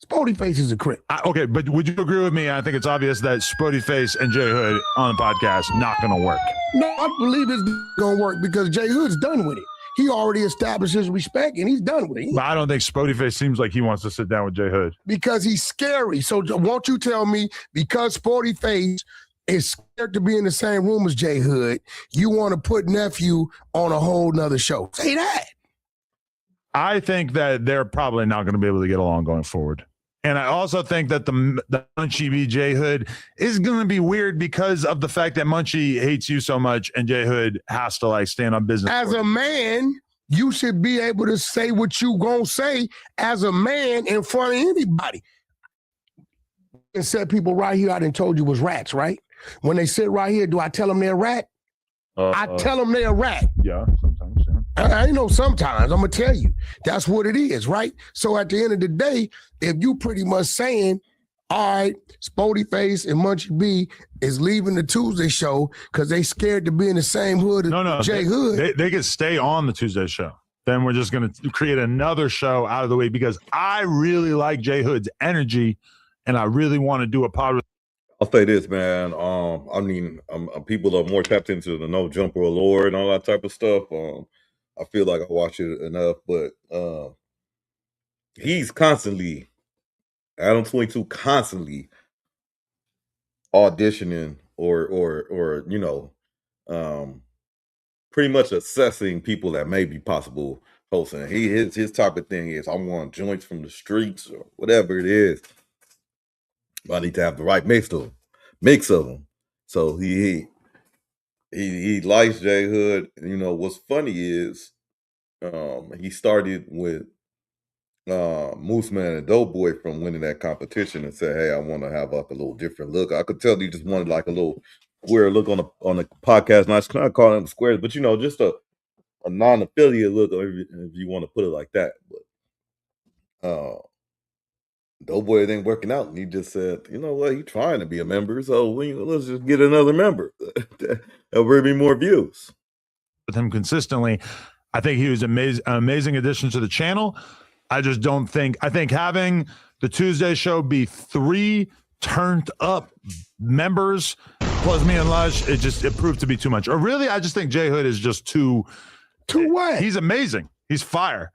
Spody Face is a Crip. Okay, but would you agree with me? I think it's obvious that Spody Face and Jay Hood on the podcast not going to work. No, I believe it's going to work because Jay Hood's done with it. He already established his respect and he's done with it. But I don't think Spody Face seems like he wants to sit down with Jay Hood. Because he's scary. So won't you tell me, because Spody Face is scared to be in the same room as Jay Hood, you want to put nephew on a whole nother show? Say that. I think that they're probably not going to be able to get along going forward. And I also think that the Munchie v. J Hood is going to be weird because of the fact that Munchie hates you so much and J Hood has to like stand on business. As a man, you should be able to say what you gonna say as a man in front of anybody. And said people right here I done told you was rats, right? When they sit right here, do I tell them they're a rat? I tell them they're a rat. Yeah, sometimes. Yeah. I know sometimes. I'm going to tell you. That's what it is, right? So at the end of the day, if you pretty much saying, all right, Spody Face and Munchie B is leaving the Tuesday show because they scared to be in the same hood as J Hood. They could stay on the Tuesday show. Then we're just going to create another show out of the way because I really like J Hood's energy and I really want to do a pod with. I'll say this, man. I mean, people are more tapped into the No Jumper Allure and all that type of stuff. I feel like I watch it enough, but he's constantly, Adam 22 constantly auditioning or you know, pretty much assessing people that may be possible hosting. His type of thing is I want joints from the streets or whatever it is. But I need to have the right mix of them. So he likes J Hood. You know what's funny is he started with Moose Man and Doughboy from winning that competition and said, "Hey, I want to have like a little different look." I could tell he just wanted like a little square look on the podcast. Not calling them squares, but you know, just a non-affiliate look, if you want to put it like that. But Doughboy ain't working out, and he just said, "You know what? He's trying to be a member, so let's just get another member. That'll bring me more views." With him consistently, I think he was an amazing addition to the channel. I just don't think. I think having the Tuesday show be 3 turned up members plus me and Lush, it proved to be too much. Or really, I just think J Hood is just too what? He's amazing. He's fire.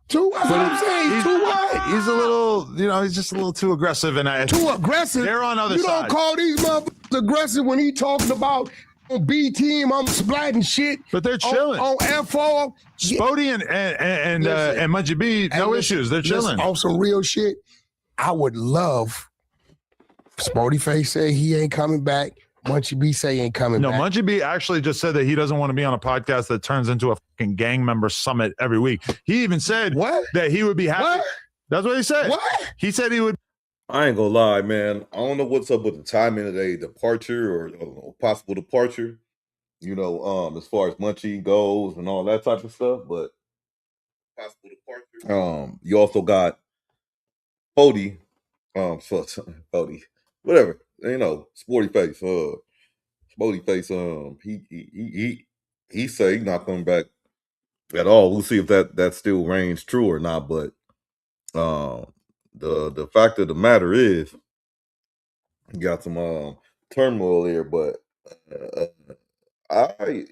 Too what? I'm saying too what? He's a little, he's just a little too aggressive. And too aggressive? They're on other sides. You side. don't call these motherfuckers aggressive when he talking about on B team, I'm splatting shit. But they're chilling. On F4. Spody and Munchie B, no issues. They're chilling. On some real shit, I would love Spody Face say he ain't coming back. Munchie B say he ain't coming back. No, Munchie B actually just said that he doesn't want to be on a podcast that turns into a fucking gang member summit every week. He even said that he would be happy. What? That's what he said. What? He said he would. I ain't gonna lie, man. I don't know what's up with the timing of a departure or possible departure. You know, as far as Munchie goes and all that type of stuff, but possible departure. You also got Spody, Spody, whatever. You know, Sporty Face, Spody Face. He say he's not coming back at all. We'll see if that still reigns true or not. But the fact of the matter is, you got some turmoil here. But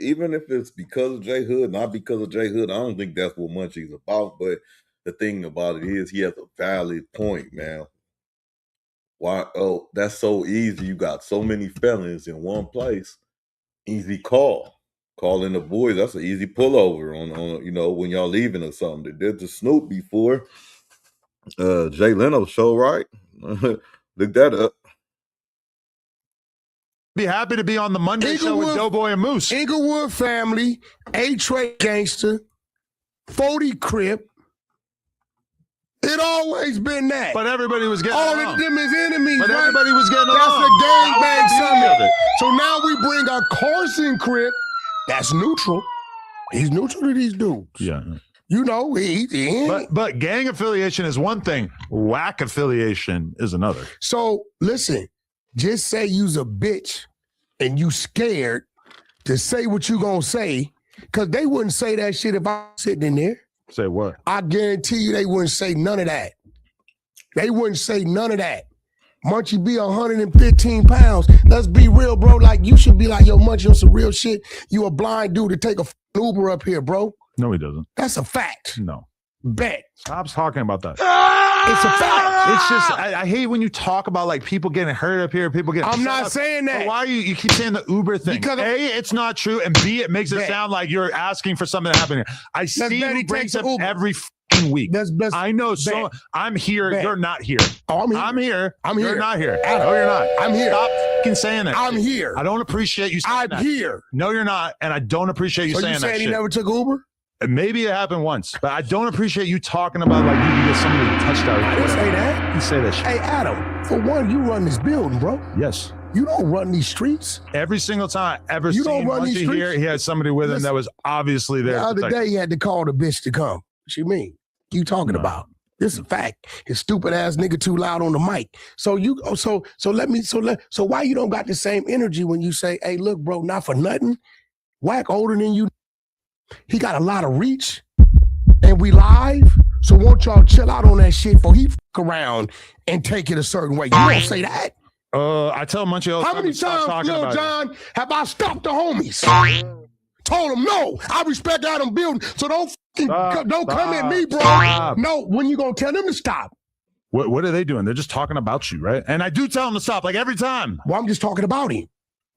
even if it's because of J Hood, not because of J Hood, I don't think that's what Munchie's about. But the thing about it is, he has a valid point, man. Why? Oh, that's so easy. You got so many felons in one place. Easy call. Calling the boys, that's an easy pullover on when y'all leaving or something. They did the Snoop before Jay Leno's show, right? Look that up. Be happy to be on the Monday show with Doughboy and Moose. Inglewood family, A-Trade Gangster, 40 Crip. It always been that. But everybody was getting all along. of them is enemies, but right? everybody was getting That's along. a gangbang summit. So now we bring a Carson Crip that's neutral. He's neutral to these dudes. Yeah. You know, but gang affiliation is one thing. Whack affiliation is another. So listen, just say you's a bitch and you scared to say what you gonna say, because they wouldn't say that shit if I was sitting in there. Say what? I guarantee you they wouldn't say none of that. They wouldn't say none of that. Munchie be 115 pounds. Let's be real, bro. Like, you should be like, yo, Munchie on some real shit. You a blind dude to take a Uber up here, bro. No, he doesn't. That's a fact. No. Bet. Stop talking about that. It's a fact. It's just I hate when you talk about like people getting hurt up here, people getting. I'm not saying that. But why are you keep saying the Uber thing? Because A, it's not true, and B, it makes it sound like you're asking for something to happen here. I see you brings up every week. I know. So I'm here. You're not here. Oh, I'm here. You're not here. No, you're not. I'm here. Stop fucking saying that. I'm here. I don't appreciate you saying that. I'm here. No, you're not, and I don't appreciate you saying that. So you saying shit. he never took Uber? Maybe it happened once, but I don't appreciate you talking about like you can get somebody touched out. I didn't say that. You say that shit. Hey, Adam, for one, you run this building, bro. Yes. You don't run these streets. Every single time I ever You seen don't run these Munchie streets? here, he had somebody with him that was obviously there. The other day, he had to call the bitch to come. What you mean? You talking about? This is a fact. His stupid ass nigga too loud on the mic. So why you don't got the same energy when you say, hey, look, bro, not for nothing. Whack older than you. He got a lot of reach. And we live, so won't y'all chill out on that shit before he fuck around and take it a certain way. You don't say that. I tell Munchie all the How time many to stop times, talking Lil about John, have I stopped the homies? Told them, no, I respect Adam building, so don't come at me, bro. Stop. No, when you gonna tell them to stop? What are they doing? They're just talking about you, right? And I do tell them to stop, like every time. Well, I'm just talking about him.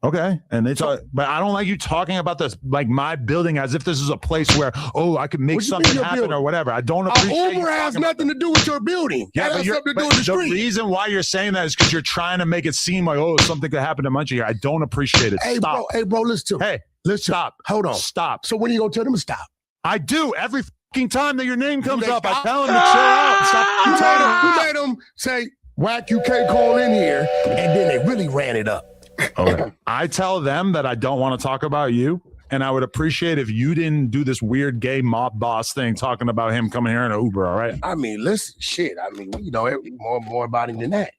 Okay, and they talk, but I don't like you talking about this, like my building, as if this is a place where, I could make something happen or whatever. I don't appreciate. Uber has nothing to do with your building. Yeah, that but has something to do with the street. The reason why you're saying that is because you're trying to make it seem like, something could happen to Munchie here. I don't appreciate it. Hey, stop. Bro, listen to me. Hey, listen. Stop. Hold on. Stop. So when are you gonna tell them to stop? I do every fucking time that your name comes up. I tell them to chill out. Stop. You made them say, whack, you can't call in here, and then they really ran it up. Okay. I tell them that I don't want to talk about you, and I would appreciate if you didn't do this weird gay mob boss thing talking about him coming here in an Uber, all right? I mean, listen, shit. I mean, you know more about him than that.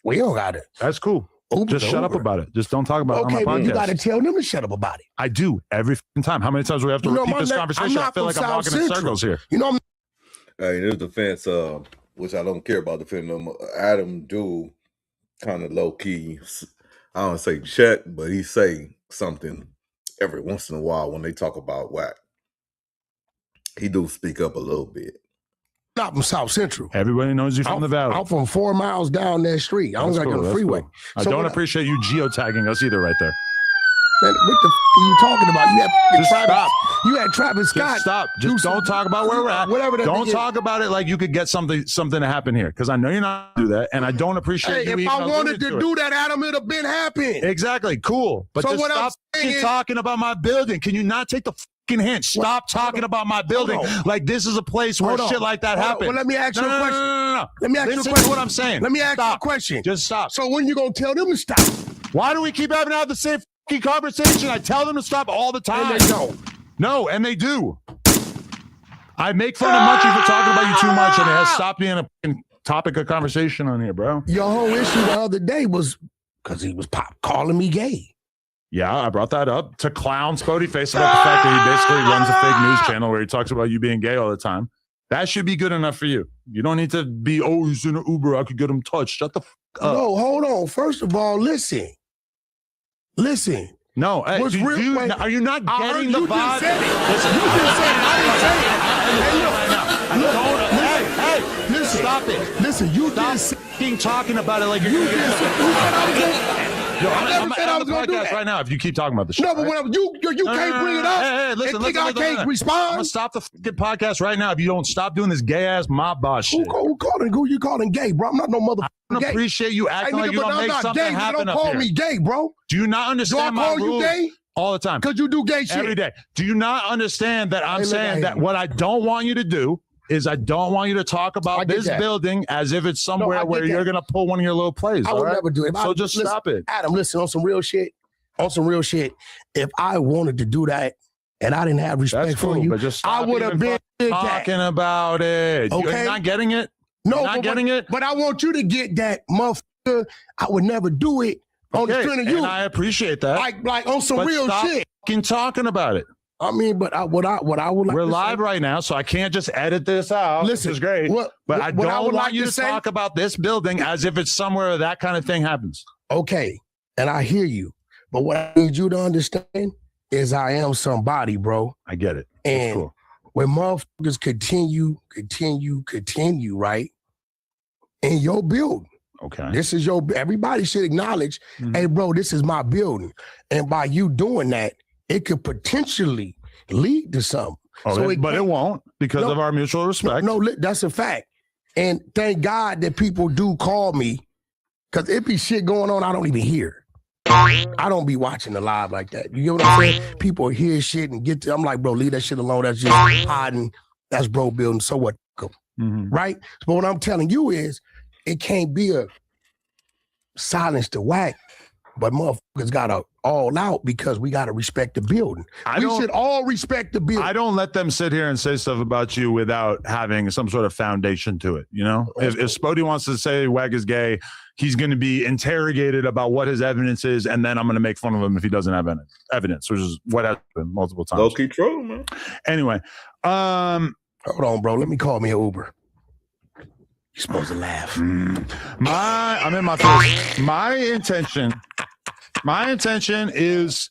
We don't got it. That's cool. Just shut up about it. Just don't talk about it on my podcast. You got to tell them to shut up about it. I do every fucking time. How many times do we have to repeat this conversation? I feel like I'm walking in circles here. You know, in his defense, which I don't care about defending him, Adam do kind of low key. I don't say check, but he say something every once in a while when they talk about whack. He do speak up a little bit. Not from South Central. Everybody knows you from the Valley. I'm from 4 miles down that street. I don't got to go to the freeway. Cool. I don't appreciate you geotagging us either right there. Man, what the are you talking about? You had Travis Scott. Just stop. Just don't talk about where we're at. Whatever. Don't talk about it like you could get something to happen here, because I know you're not going to do that, and I don't appreciate you. If I wanted to do that, Adam, it'd have been happening. Exactly. Cool. But just stop talking about my building. Can you not take the fucking hint? Stop talking about my building like this is a place where shit like that happens. Well, let me ask you a question. No. Let me ask you a question. Listen to what I'm saying. Let me ask you a question. Just stop. So when you gonna tell them to stop? Why do we keep having to have the same conversation? I tell them to stop all the time. And they don't. No, and they do. I make fun of Munchie for talking about you too much, and it has stopped being a topic of conversation on here, bro. Your whole issue the other day was because he was calling me gay. Yeah, I brought that up to clown Spody Face about the fact that he basically runs a fake news channel where he talks about you being gay all the time. That should be good enough for you. You don't need to be, he's in an Uber, I could get him touched. Shut the fuck up. No, hold on. First of all, listen. No, are you not getting the vibe? Listen, you just said it. I didn't say it. Hey, listen. Stop it. Listen, you stop talking about it like you're going to get I'm on the podcast right now if you keep talking about the shit. No, but when you can't bring it up. Hey, listen, I can't respond. I'm going to stop the fucking podcast right now if you don't stop doing this gay-ass mob boss shit. Who you calling gay, bro? I'm not no motherfucker. I don't appreciate you acting like you're going to make something happen up here. Don't call me gay, bro. Do you not understand my rules? Do I call you gay? All the time. Because you do gay shit. Every day. Do you not understand that I'm saying that what I don't want you to do is I don't want you to talk about this building as if it's somewhere where you're going to pull one of your little plays. I would never do it. So just stop it. Adam, listen, on some real shit, if I wanted to do that and I didn't have respect for you, I would have been talking about it. Okay? You're not getting it? No, not getting it? But I want you to get that, motherfucker. I would never do it on the strength of you. And I appreciate that. Like on some real shit. Fucking talking about it. I mean, but what I would like We're to live say, right now, so I can't just edit this out. Listen, this is great. But I don't want you to talk about this building as if it's somewhere where that kind of thing happens. Okay, and I hear you. But what I need you to understand is I am somebody, bro. I get it. And cool. when motherfuckers continue, right? in your building. Okay. This is everybody should acknowledge, hey, bro, this is my building. And by you doing that, it could potentially lead to something. Okay, but it won't because of our mutual respect. No, that's a fact. And thank God that people do call me because it be shit going on I don't even hear. I don't be watching the live like that. You get what I'm saying? People hear shit and I'm like, bro, leave that shit alone. That's just hiding. That's bro building. So what? Right? But what I'm telling you is it can't be a silence to whack, but motherfuckers got to all out because we got to respect the building. We should all respect the building. I don't let them sit here and say stuff about you without having some sort of foundation to it. You know, if Spody wants to say Wag is gay, he's going to be interrogated about what his evidence is, and then I'm going to make fun of him if he doesn't have evidence, which is what happened multiple times. Low-key true, man. Anyway, hold on, bro. Let me call me an Uber. You're supposed to laugh. I'm in my face. My intention is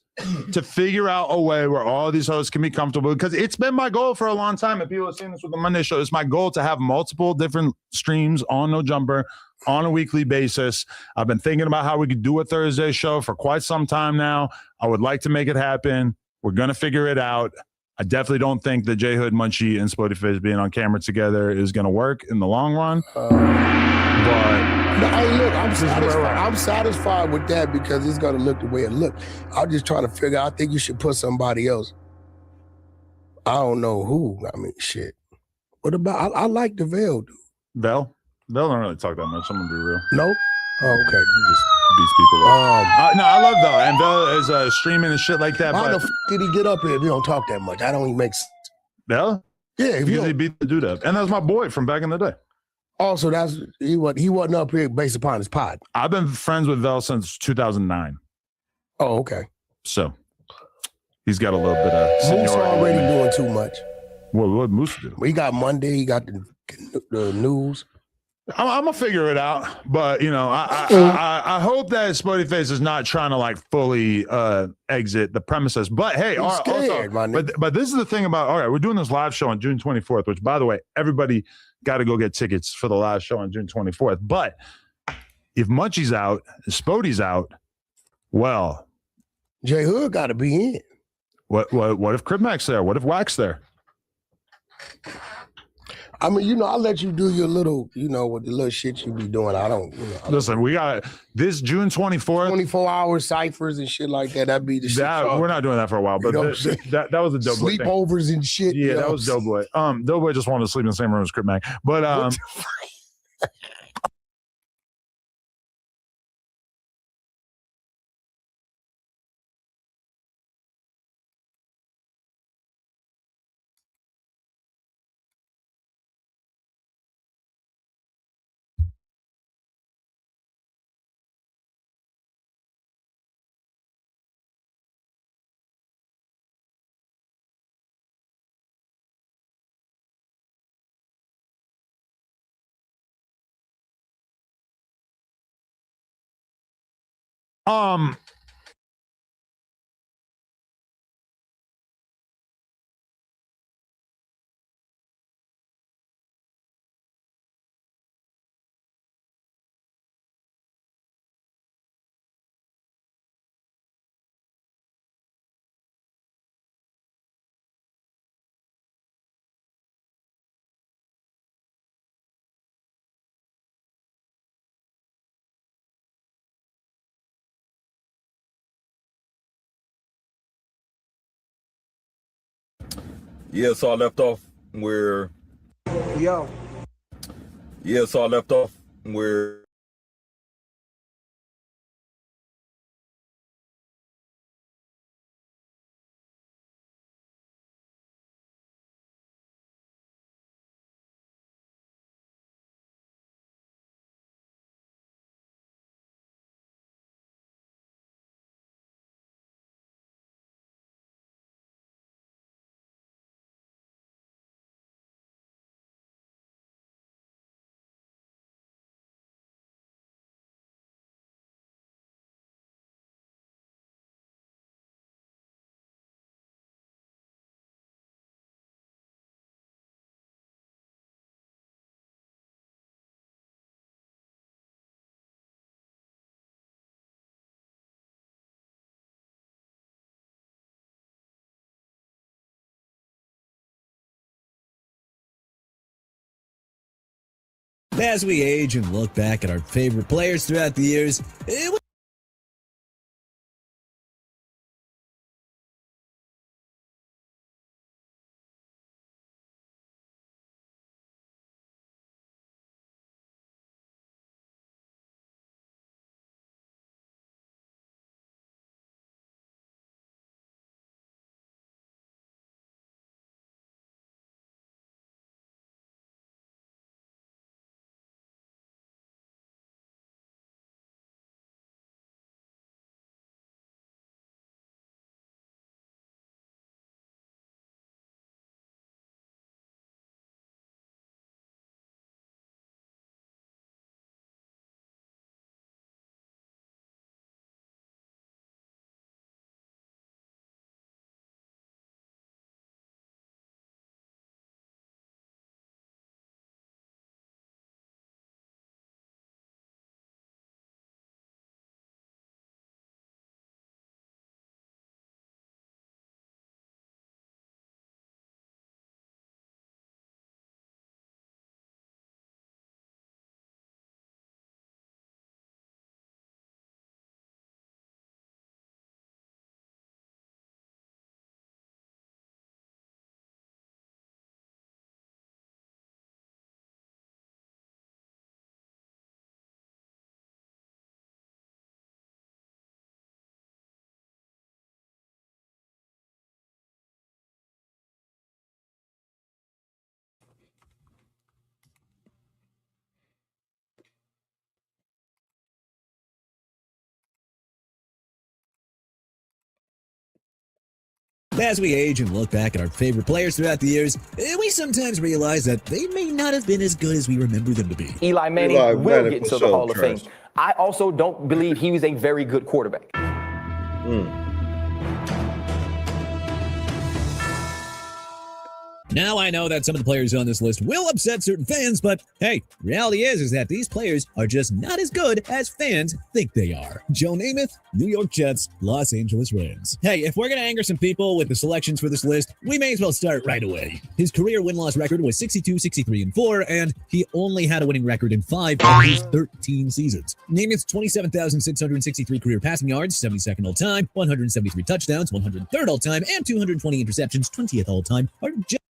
to figure out a way where all these hosts can be comfortable, because it's been my goal for a long time. If people are seeing this with the Monday show, it's my goal to have multiple different streams on No Jumper on a weekly basis. I've been thinking about how we could do a Thursday show for quite some time now. I would like to make it happen. We're going to figure it out. I definitely don't think that J Hood, Munchie, and Spotify being on camera together is going to work in the long run. But hey, look, I'm satisfied. I'm satisfied with that because it's going to look the way it looked. I'm just trying to figure out. I think you should put somebody else. I don't know who. I mean, shit. What about? I like the Veil dude. Veil don't really talk that much. I'm gonna be real. Nope. Oh, okay. He just beats people up. No, I love Veil, and Veil is streaming and shit like that. How but the did he get up here if he don't talk that much? I don't even make sense. Veil? Yeah, because he beat the dude up, and that's my boy from back in the day. Also, he wasn't up here based upon his pod. I've been friends with Veil since 2009. Oh, okay. So he's got a little bit of Moose already doing too much. What Moose do? We got Monday. He got the news. I'm gonna figure it out, but you know, I hope that Spody Face is not trying to like fully exit the premises. But hey, scared, but this is the thing about we're doing this live show on June 24th, which by the way, everybody got to go get tickets for the live show on June 24th. But if Munchie's out, if Spody's out, well, J Hood got to be in. What if Crib Mac's there? What if Wax there? I mean, I'll let you do your little, with the little shit you be doing. I don't, Listen, we got this June 24th. 24-hour ciphers and shit like that. That'd be the shit. We're not doing that for a while, but that was a dope boy thing. Sleepovers and shit. Yeah, that was dope boy. Dope boy just wanted to sleep in the same room as Crib Mac. But Yeah, so I left off where. Yo. Yeah, so I left off where. As we age and look back at our favorite players throughout the years, as we age and look back at our favorite players throughout the years, we sometimes realize that they may not have been as good as we remember them to be. Eli Manning Eli will Manning get for into the sure, Hall of trash. Fame. I also don't believe he was a very good quarterback. Now I know that some of the players on this list will upset certain fans, but hey, reality is that these players are just not as good as fans think they are. Joe Namath, New York Jets, Los Angeles Rams. Hey, if we're gonna anger some people with the selections for this list, we may as well start right away. His career win-loss record was 62, 63, and 4, and he only had a winning record in 5 of his 13 seasons. Namath's 27,663 career passing yards, 72nd all-time, 173 touchdowns, 103rd all-time, and 220 interceptions, 20th all-time, are just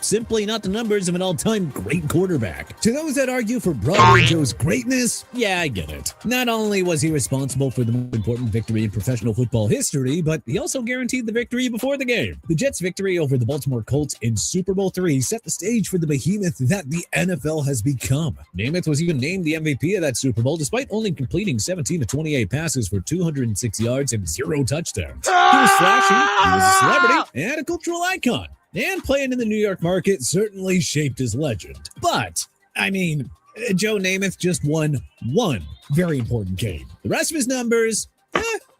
simply not the numbers of an all-time great quarterback. To those that argue for Broadway Joe's greatness, yeah, I get it. Not only was he responsible for the most important victory in professional football history, but he also guaranteed the victory before the game. The Jets' victory over the Baltimore Colts in Super Bowl III set the stage for the behemoth that the NFL has become. Namath was even named the MVP of that Super Bowl despite only completing 17 of 28 passes for 206 yards and 0 touchdowns. He was flashy, he was a celebrity, and a cultural icon. And playing in the New York market certainly shaped his legend. But, I mean, Joe Namath just won one very important game. The rest of his numbers,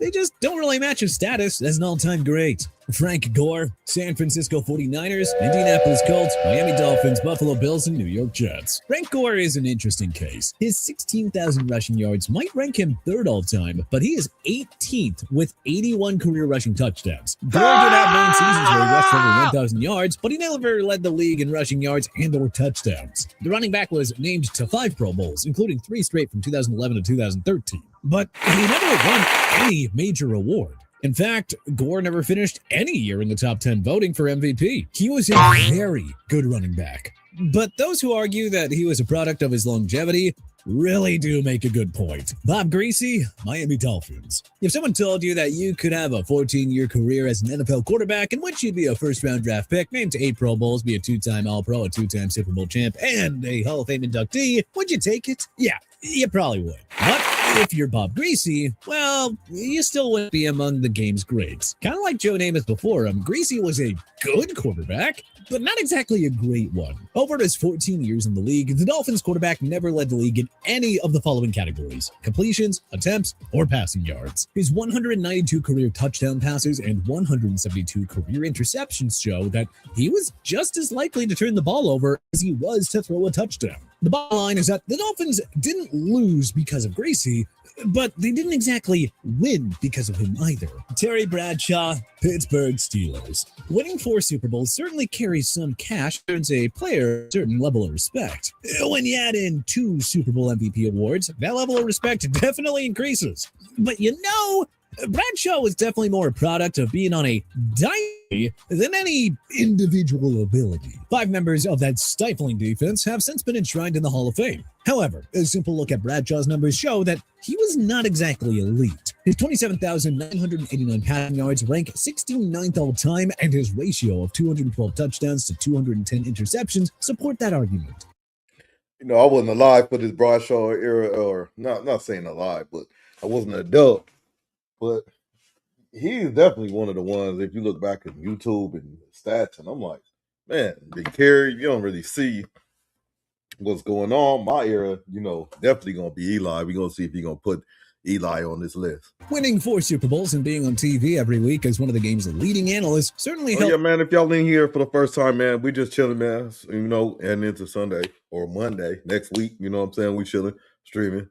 they just don't really match his status as an all-time great. Frank Gore, San Francisco 49ers, Indianapolis Colts, Miami Dolphins, Buffalo Bills, and New York Jets. Frank Gore is an interesting case. His 16,000 rushing yards might rank him 3rd all-time, but he is 18th with 81 career rushing touchdowns. Gore did have 9 seasons where he rushed for over 1,000 yards, but he never led the league in rushing yards and/or touchdowns. The running back was named to 5 Pro Bowls, including 3 straight from 2011 to 2013. But he never won any major award. In fact, Gore never finished any year in the top 10 voting for MVP. He was a very good running back. But those who argue that he was a product of his longevity really do make a good point. Bob Greasy, Miami Dolphins. If someone told you that you could have a 14-year career as an NFL quarterback in which you'd be a first-round draft pick, named to 8 Pro Bowls, be a 2-time All-Pro, a 2-time Super Bowl champ, and a Hall of Fame inductee, would you take it? Yeah, you probably would. But if you're Bob Greasy, well, you still wouldn't be among the game's greats. Kind of like Joe Namath before him, Greasy was a good quarterback, but not exactly a great one. Over his 14 years in the league, the Dolphins quarterback never led the league in any of the following categories: completions, attempts, or passing yards. His 192 career touchdown passes and 172 career interceptions show that he was just as likely to turn the ball over as he was to throw a touchdown. The bottom line is that the Dolphins didn't lose because of Gracie, but they didn't exactly win because of him either. Terry Bradshaw, Pittsburgh Steelers. Winning 4 Super Bowls certainly carries some cash and earns a player a certain level of respect. When you add in 2 Super Bowl MVP awards, that level of respect definitely increases. But Bradshaw was definitely more a product of being on a dynasty than any individual ability. 5 members of that stifling defense have since been enshrined in the Hall of Fame. However, a simple look at Bradshaw's numbers show that he was not exactly elite. His 27,989 passing yards rank 69th all-time, and his ratio of 212 touchdowns to 210 interceptions support that argument. You know, I wasn't alive for this Bradshaw era, or not saying alive, but I wasn't an adult. But he's definitely one of the ones, if you look back at YouTube and stats, and I'm like, man, big carry, you don't really see what's going on. My era, definitely going to be Eli. We're going to see if he's going to put Eli on this list. Winning 4 Super Bowls and being on TV every week as one of the game's leading analysts certainly helped. Yeah, man, if y'all in here for the first time, man, we just chilling, man, and into Sunday or Monday next week, you know what I'm saying? We chilling, streaming.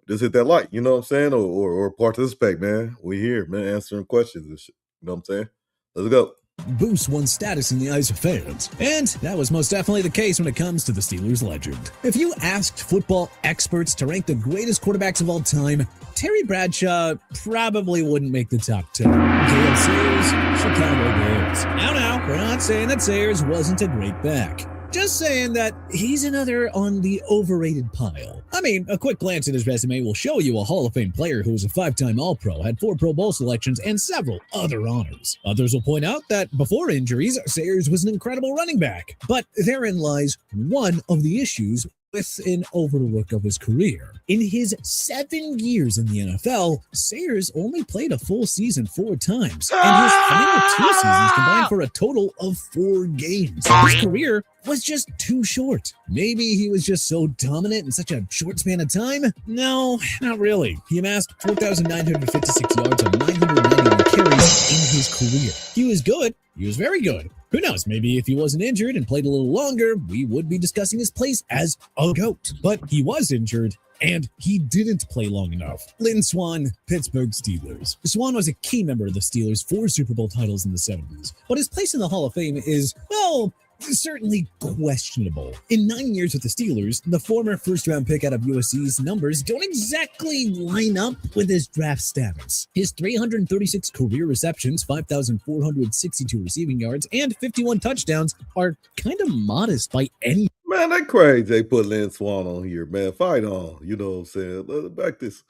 Just hit that like, you know what I'm saying? Or participate, man. We here, man, answering questions and shit. You know what I'm saying? Let's go. Boost one's status in the eyes of fans. And that was most definitely the case when it comes to the Steelers legend. If you asked football experts to rank the greatest quarterbacks of all time, Terry Bradshaw probably wouldn't make the top 10. Gale Sayers, Chicago Bears. Now, we're not saying that Sayers wasn't a great back. Just saying that he's another on the overrated pile. I mean, a quick glance at his resume will show you a Hall of Fame player who was a 5-time All-Pro, had 4 Pro Bowl selections, and several other honors. Others will point out that before injuries, Sayers was an incredible running back. But therein lies one of the issues with an overlook of his career. In his 7 years in the NFL, Sayers only played a full season 4 times, and his final 2 seasons combined for a total of 4 games. His career was just too short. Maybe he was just so dominant in such a short span of time? No, not really. He amassed 4,956 yards on 991 carries in his career. He was good. He was very good. Who knows, maybe if he wasn't injured and played a little longer, we would be discussing his place as a GOAT. But he was injured, and he didn't play long enough. Lynn Swann, Pittsburgh Steelers. Swann was a key member of the Steelers' 4 Super Bowl titles in the 70s, but his place in the Hall of Fame is, well, certainly questionable. In 9 years with the Steelers, the former first-round pick out of USC's numbers don't exactly line up with his draft status. His 336 career receptions, 5,462 receiving yards, and 51 touchdowns are kind of modest by any. Man, that crazy they put Lynn Swann on here, man. Fight on, you know what I'm saying? Let's back this.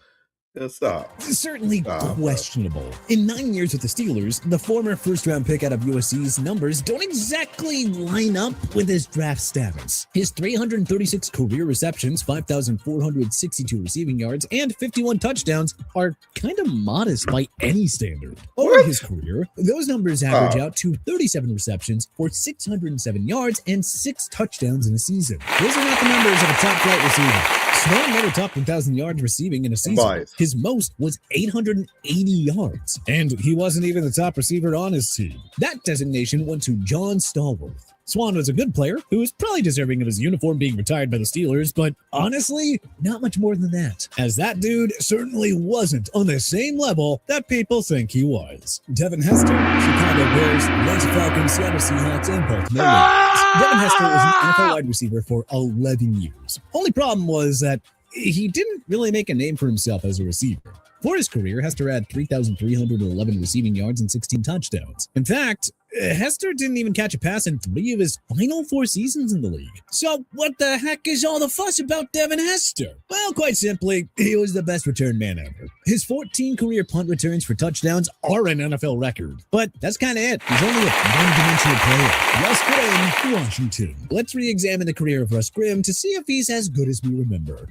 Yeah, stop. Certainly questionable. In 9 years with the Steelers, the former first-round pick out of USC's numbers don't exactly line up with his draft status. His 336 career receptions, 5,462 receiving yards, and 51 touchdowns are kind of modest by any standard. Over his career, those numbers average out to 37 receptions for 607 yards and 6 touchdowns in a season. Those are not the numbers of a top-flight receiver. Swann never topped 1,000 yards receiving in a season. His most was 880 yards, and he wasn't even the top receiver on his team. That designation went to John Stallworth. Swann was a good player who was probably deserving of his uniform being retired by the Steelers, but honestly, not much more than that, as that dude certainly wasn't on the same level that people think he was. Devin Hester, Chicago Bears, Atlanta Falcons, Seattle Seahawks, and Baltimore Ravens. Devin Hester was an NFL wide receiver for 11 years. Only problem was that he didn't really make a name for himself as a receiver. For his career, Hester had 3,311 receiving yards and 16 touchdowns. In fact, Hester didn't even catch a pass in 3 of his final 4 seasons in the league. So what the heck is all the fuss about Devin Hester? Well, quite simply, he was the best return man ever. His 14 career punt returns for touchdowns are an NFL record. But that's kind of it. He's only a one-dimensional player. Russ Grimm, Washington. Let's re-examine the career of Russ Grimm to see if he's as good as we remember.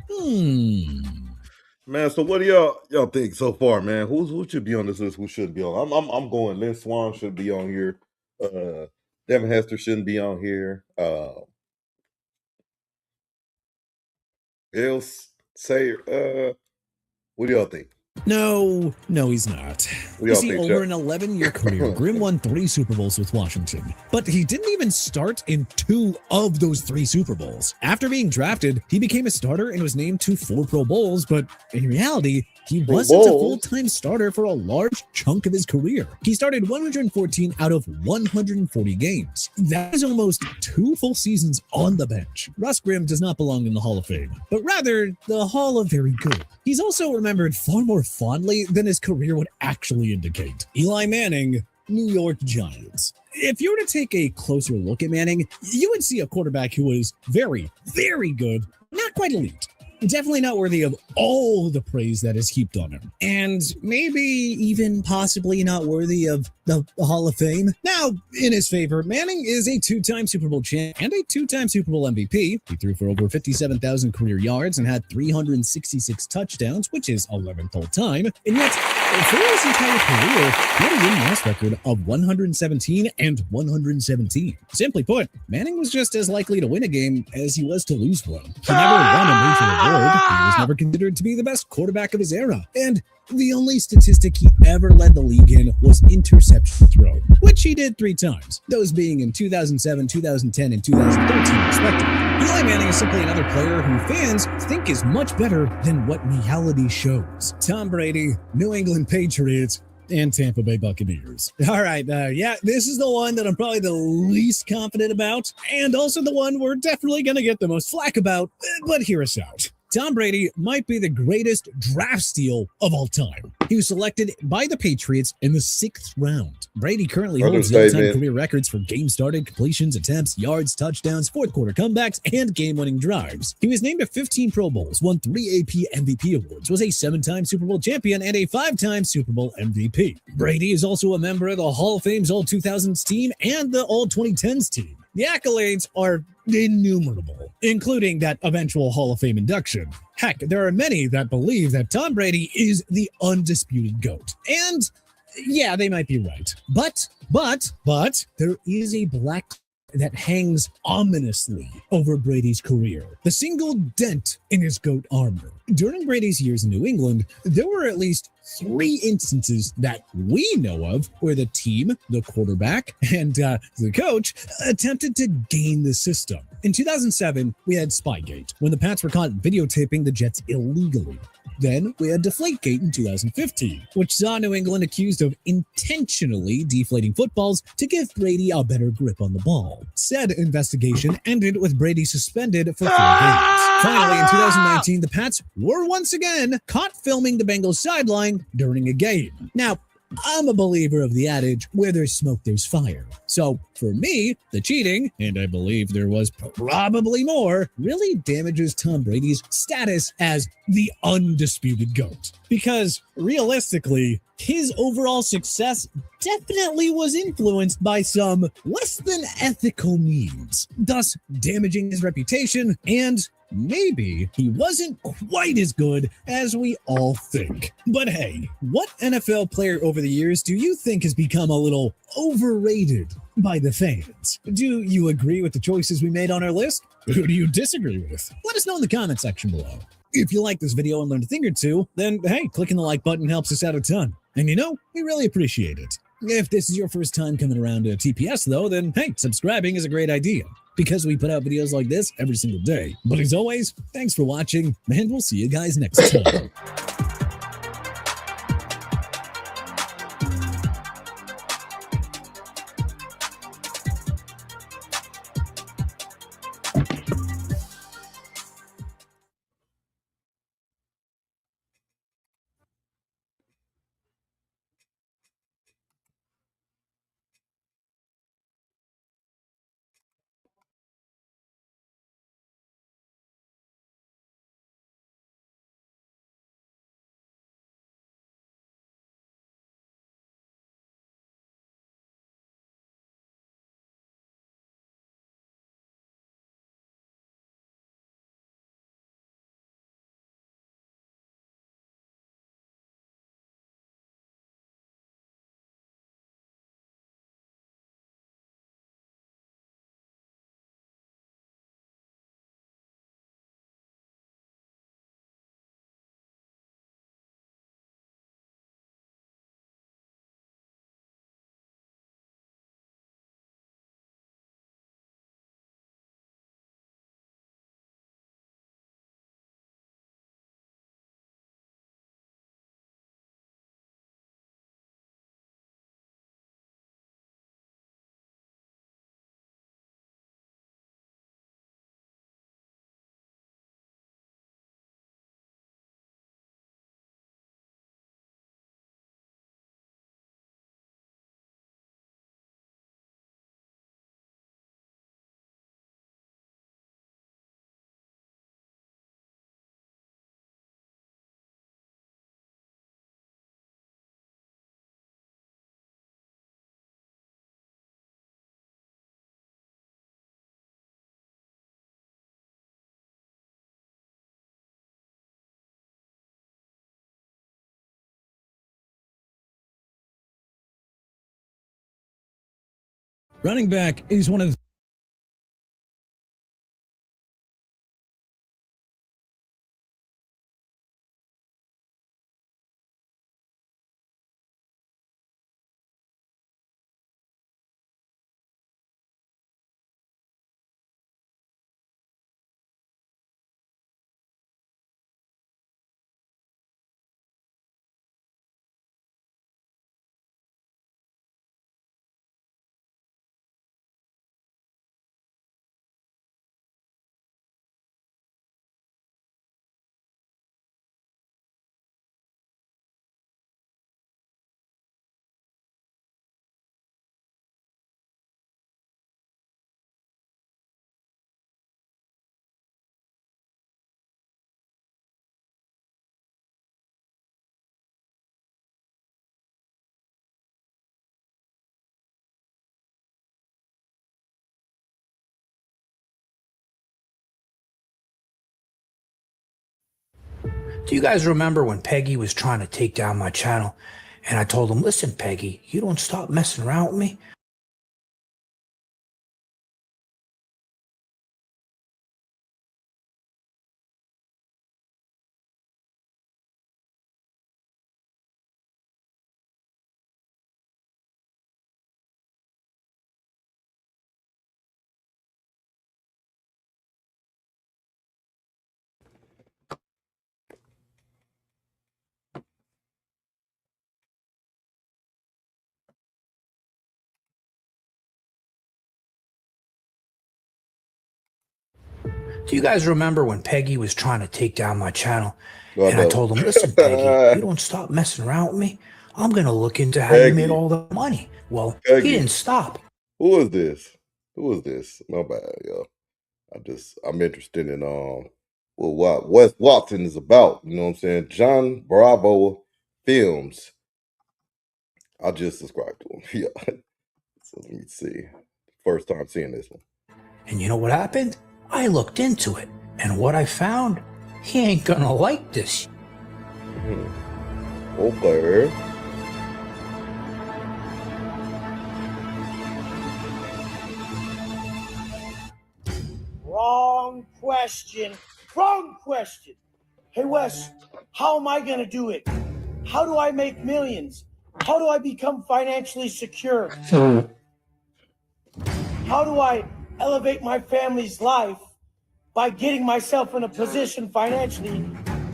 Man, so what do y'all think so far, man? Who should be on this list? Who should be on? I'm going. Lynn Swann should be on here. Devin Hester shouldn't be on here. Else say, what do y'all think? No, he's not. What do You y'all see, think, over Chuck? an 11-year career, Grimm won 3 Super Bowls with Washington, but he didn't even start in 2 of those 3 Super Bowls. After being drafted, he became a starter and was named to 4 Pro Bowls, but in reality, he wasn't a full-time starter for a large chunk of his career. He started 114 out of 140 games. That is almost 2 full seasons on the bench. Russ Grimm does not belong in the Hall of Fame, but rather the Hall of Very Good. He's also remembered far more fondly than his career would actually indicate. Eli Manning, New York Giants. If you were to take a closer look at Manning, you would see a quarterback who was very, very good, not quite elite. Definitely not worthy of all the praise that is heaped on him. And maybe even possibly not worthy of the Hall of Fame. Now, in his favor, Manning is a 2-time Super Bowl champ and a 2-time Super Bowl MVP. He threw for over 57,000 career yards and had 366 touchdowns, which is 11th all time. And yet, for his entire career, he had a win-loss record of 117 and 117. Simply put, Manning was just as likely to win a game as he was to lose one. He never won a major award. He was never considered to be the best quarterback of his era. And the only statistic he ever led the league in was interception thrown, which he did 3 times, those being in 2007, 2010, and 2013, respectively. Eli Manning is simply another player who fans think is much better than what reality shows. Tom Brady, New England Patriots, and Tampa Bay Buccaneers. All right, this is the one that I'm probably the least confident about, and also the one we're definitely going to get the most flack about, but hear us out. Tom Brady might be the greatest draft steal of all time. He was selected by the Patriots in the 6th round. Brady currently holds the all-time career records for games started, completions, attempts, yards, touchdowns, fourth-quarter comebacks, and game-winning drives. He was named to 15 Pro Bowls, won 3 AP MVP awards, was a 7-time Super Bowl champion, and a 5-time Super Bowl MVP. Brady is also a member of the Hall of Fame's All-2000s team and the All-2010s team. The accolades are innumerable, including that eventual Hall of Fame induction. Heck, there are many that believe that Tom Brady is the undisputed GOAT. And yeah, they might be right. But there is a black that hangs ominously over Brady's career. The single dent in his GOAT armor. During Brady's years in New England, there were at least 3 instances that we know of where the team, the quarterback, and the coach attempted to game the system. In 2007, we had Spygate, when the Pats were caught videotaping the Jets illegally. Then we had Deflategate in 2015, which saw New England accused of intentionally deflating footballs to give Brady a better grip on the ball. Said investigation ended with Brady suspended for 4 games. Finally, in 2019, the Pats were once again caught filming the Bengals sideline during a game. Now, I'm a believer of the adage, where there's smoke, there's fire. So, for me, the cheating, and I believe there was probably more, really damages Tom Brady's status as the undisputed GOAT. Because, realistically, his overall success definitely was influenced by some less than ethical means, thus damaging his reputation, and maybe he wasn't quite as good as we all think. But hey, what NFL player over the years do you think has become a little overrated by the fans? Do you agree with the choices we made on our list? Who do you disagree with? Let us know in the comment section below. If you like this video and learned a thing or two, then hey, clicking the like button helps us out a ton. And you know, we really appreciate it. If this is your first time coming around to TPS though, then hey, subscribing is a great idea, because we put out videos like this every single day. But as always, thanks for watching, and we'll see you guys next time. Running back is one of the Do you guys remember when Peggy was trying to take down my channel? And I told him, listen, Peggy, you don't stop messing around with me. Do you guys remember when Peggy was trying to take down my channel? And I told him, listen, Peggy, you don't stop messing around with me. I'm going to look into how you made all the money. Well, he didn't stop. Who is this? Who is this? My bad, yo. I'm interested in what Wes Watson is about. You know what I'm saying? John Bravo Films. I just subscribed to him. Yeah. So let me see. First time seeing this one. And you know what happened? I looked into it. And what I found, he ain't gonna like this. Okay. Wrong question. Wrong question. Hey, Wes, how am I going to do it? How do I make millions? How do I become financially secure? How do I elevate my family's life by getting myself in a position financially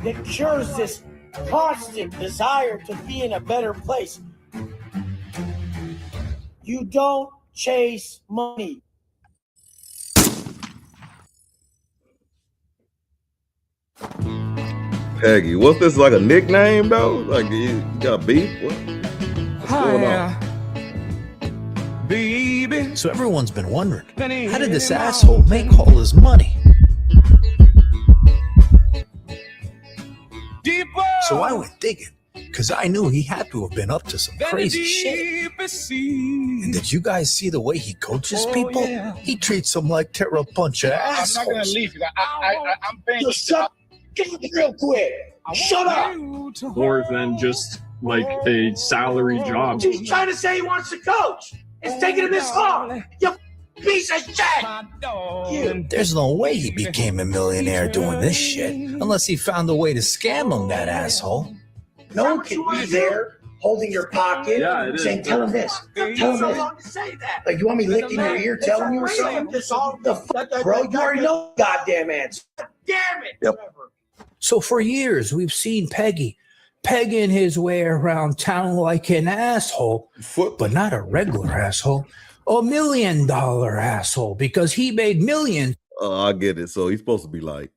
that cures this constant desire to be in a better place? You don't chase money. Peggy, what's this, like a nickname though? Like you got beef? What's going on? Baby. So everyone's been wondering, how did this asshole make all his money? So I went digging, because I knew he had to have been up to some crazy shit. And did you guys see the way he coaches people? Yeah. He treats them like they're a bunch of assholes. I'm not going to leave you. I'm paying you. Shut up real quick. Shut up. More than just like a salary job. He's trying to say he wants to coach. It's taking him this long. You piece of shit. There's no way he became a millionaire doing this shit unless he found a way to scam him, that asshole. No one can be there holding your pocket saying, tell him this. Tell him this. Like, you want me licking your ear telling you or something? The fuck, bro? You already know the goddamn answer. Damn it. Yep. So for years, we've seen Peggy pegging his way around town like an asshole, but not a regular asshole, $1 million asshole, because he made millions. I get it. So he's supposed to be like,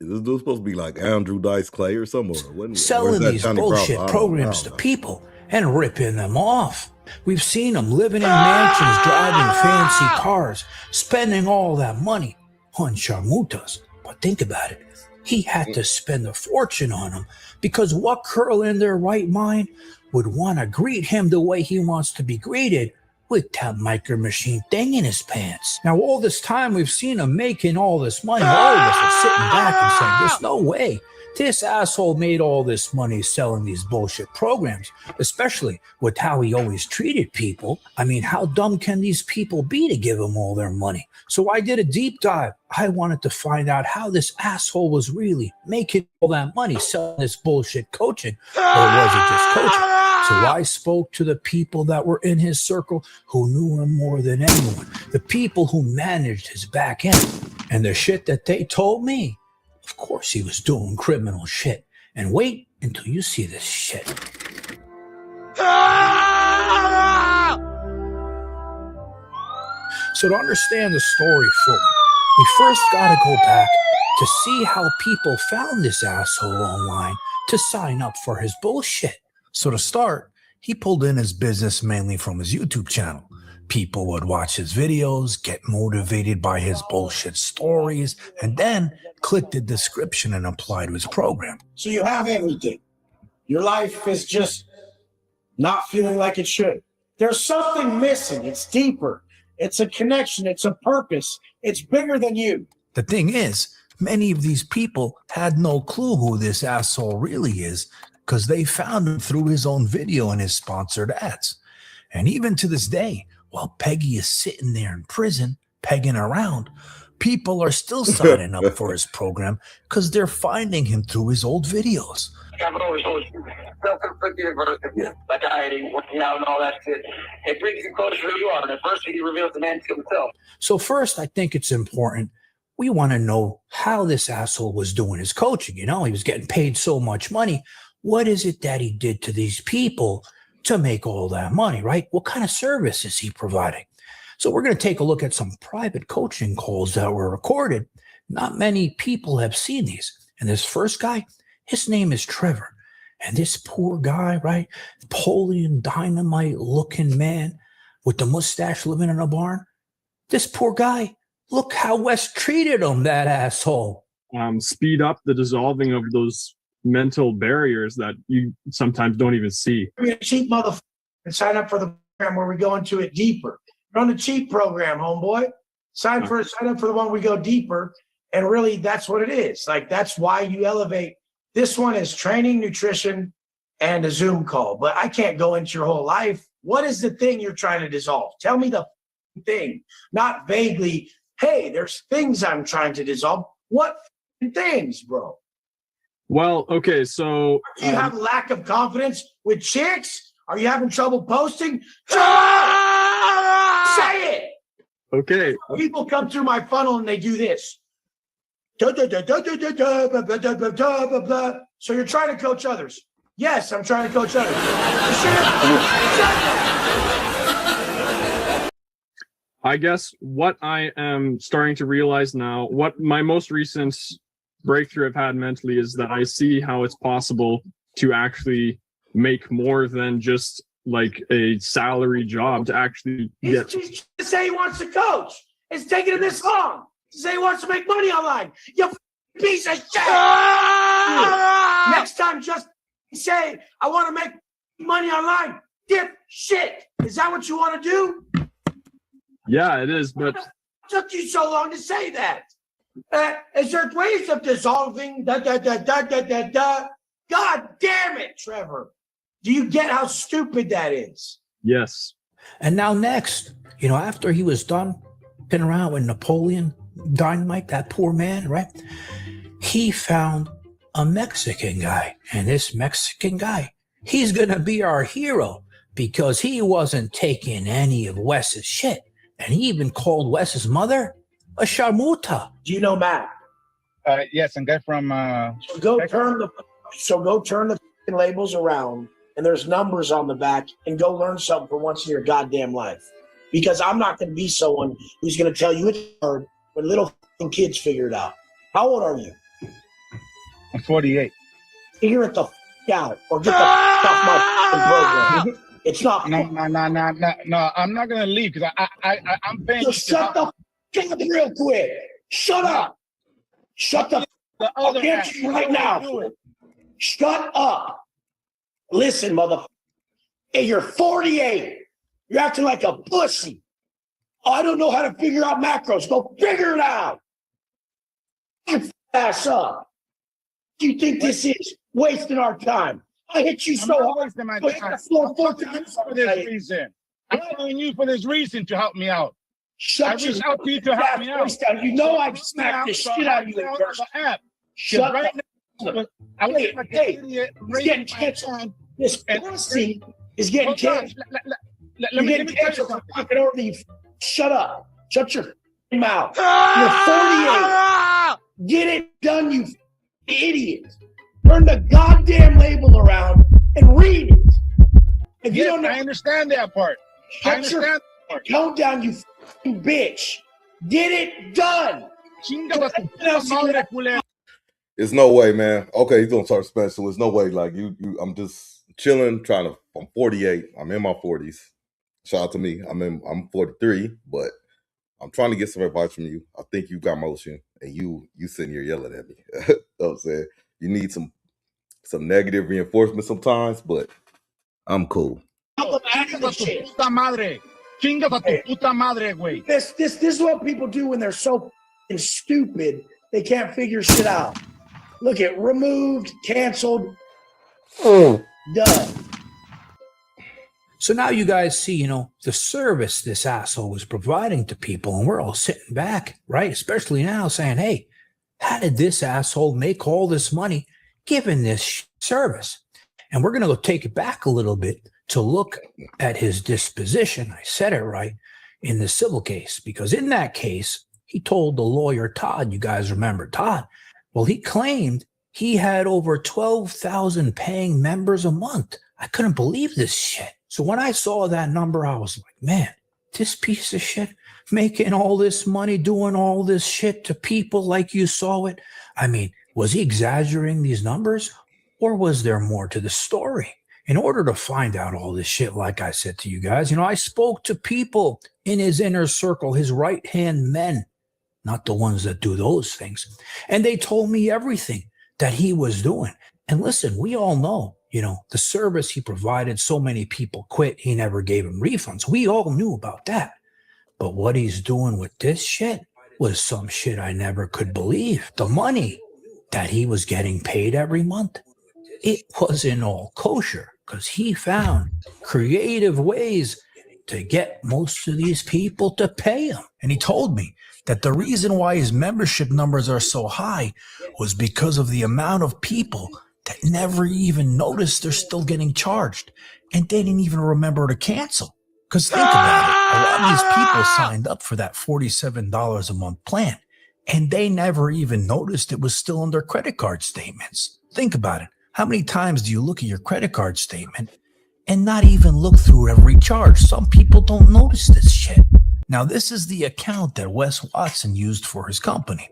is this dude supposed to be like Andrew Dice Clay or something? Selling these bullshit programs to people and ripping them off. We've seen him living in mansions, driving fancy cars, spending all that money on charmutas. But think about it. He had to spend a fortune on them, because what girl in their right mind would want to greet him the way he wants to be greeted, with that micro machine thing in his pants? Now, all this time we've seen him making all this money. All of us are sitting back and saying, there's no way This asshole made all this money selling these bullshit programs, especially with how he always treated people. I mean, how dumb can these people be to give him all their money? So I did a deep dive. I wanted to find out how this asshole was really making all that money selling this bullshit coaching, or was it just coaching? So I spoke to the people that were in his circle who knew him more than anyone, the people who managed his back end. And the shit that they told me, of course he was doing criminal shit. And wait until you see this shit. So to understand the story fully, we first gotta go back to see how people found this asshole online to sign up for his bullshit. So to start, he pulled in his business mainly from his YouTube channel. People would watch his videos, get motivated by his bullshit stories, and then click the description and apply to his program. So you have everything. Your life is just not feeling like it should. There's something missing. It's deeper. It's a connection. It's a purpose. It's bigger than you. The thing is, many of these people had no clue who this asshole really is because they found him through his own video and his sponsored ads. And even to this day, while Peggy is sitting there in prison, pegging around, people are still signing up for his program because they're finding him through his old videos. Self-inflicted adversity, like hiding, working out, and all that shit. It brings you closer to who you are, and adversity reveals the man to himself. So first, I think it's important. We want to know how this asshole was doing his coaching. You know, he was getting paid so much money. What is it that he did to these people to make all that money, right? What kind of service is he providing? So we're going to take a look at some private coaching calls that were recorded. Not many people have seen these. And this first guy, his name is Trevor. And this poor guy, right? Napoleon Dynamite looking man with the mustache living in a barn. This poor guy, look how Wes treated him, that asshole. Speed up the dissolving of those mental barriers that you sometimes don't even see. Be a cheap motherfucker and sign up for the program where we go into it deeper. Run the cheap program, homeboy. Sign up for the one we go deeper. And really, that's what it is. Like, that's why you elevate. This one is training, nutrition, and a Zoom call. But I can't go into your whole life. What is the thing you're trying to dissolve? Tell me the thing, not vaguely, hey, there's things I'm trying to dissolve. What things, bro? Well, okay, so... Do you have lack of confidence with chicks? Are you having trouble posting? Say it! Okay. People come through my funnel and they do this. So you're trying to coach others. Yes, I'm trying to coach others. I guess what I am starting to realize now, what my most recent breakthrough I've had mentally is that I see how it's possible to actually make more than just like a salary job to actually get. He's to say he wants to coach. It's taking him this long to say he wants to make money online. You piece of shit. Next time, just say, I want to make money online. Dip shit. Is that what you want to do? Yeah, it is, but it took you so long to say that. Is there ways of dissolving? God damn it, Trevor. Do you get how stupid that is? Yes. And now next, you know, after he was done picking around with Napoleon Dynamite, that poor man, right? He found a Mexican guy. And this Mexican guy, he's going to be our hero because he wasn't taking any of Wes's shit. And he even called Wes's mother a sharmuta. Do you know Matt? Yes, and guy from go turn the labels around, and there's numbers on the back, and go learn something for once in your goddamn life. Because I'm not going to be someone who's going to tell you it's hard when little kids figure it out. How old are you? I'm 48. Figure it the out, or get the off my program. It's not. No. I'm not gonna leave because I'm paying. So shut the up real quick. Shut up. Shut the. I'll get you right now. Shut up. Listen, motherfucker. Hey, you're 48. You're acting like a pussy. I don't know how to figure out macros. Go figure it out. Ass up. you think this is wasting our time? I hit you so hard. Wasting my You hit time. the floor I'm 4 calling you times. for this reason. I'm calling you for this reason to help me out. I reached out to you to help me out. You know I've smacked the shit out of you in person. Shut right up. now, I was like an idiot, He's getting canceled. This pussy is getting canceled. You're getting canceled for fucking over the. Shut up. Shut your mouth. You're 48. Get it done, you idiot. Turn the goddamn label around and read it. If you don't know, I understand that part. I understand that part. Tone down, you bitch. Get it done. It's no way, man. Okay, he's gonna start special. There's no way. Like you. I'm just chilling, I'm 48. I'm in my 40s. Shout out to me. I'm 43, but I'm trying to get some advice from you. I think you got motion, and you sitting here yelling at me. You know what I'm saying? You need some negative reinforcement sometimes, but I'm cool. This is what people do when they're so stupid they can't figure shit out. Look at removed, canceled, done. So now you guys see, the service this asshole was providing to people, and we're all sitting back, right? Especially now saying, hey, how did this asshole make all this money given this service? And we're going to go take it back a little bit to look at his disposition. I said it right, in the civil case, because in that case, he told the lawyer, Todd, you guys remember Todd? Well, he claimed he had over 12,000 paying members a month. I couldn't believe this shit. So when I saw that number, I was like, man, this piece of shit making all this money, doing all this shit to people like you saw it. I mean, was he exaggerating these numbers, or was there more to the story? In order to find out all this shit, like I said to you guys, I spoke to people in his inner circle, his right-hand men, not the ones that do those things. And they told me everything that he was doing. And listen, we all know, the service he provided, so many people quit. He never gave them refunds. We all knew about that. But what he's doing with this shit was some shit I never could believe. The money that he was getting paid every month, it wasn't all kosher, because he found creative ways to get most of these people to pay him. And he told me that the reason why his membership numbers are so high was because of the amount of people that never even noticed they're still getting charged, and they didn't even remember to cancel. Because think about it, a lot of these people signed up for that $47 a month plan, and they never even noticed it was still on their credit card statements. Think about it. How many times do you look at your credit card statement and not even look through every charge? Some people don't notice this shit. Now, this is the account that Wes Watson used for his company.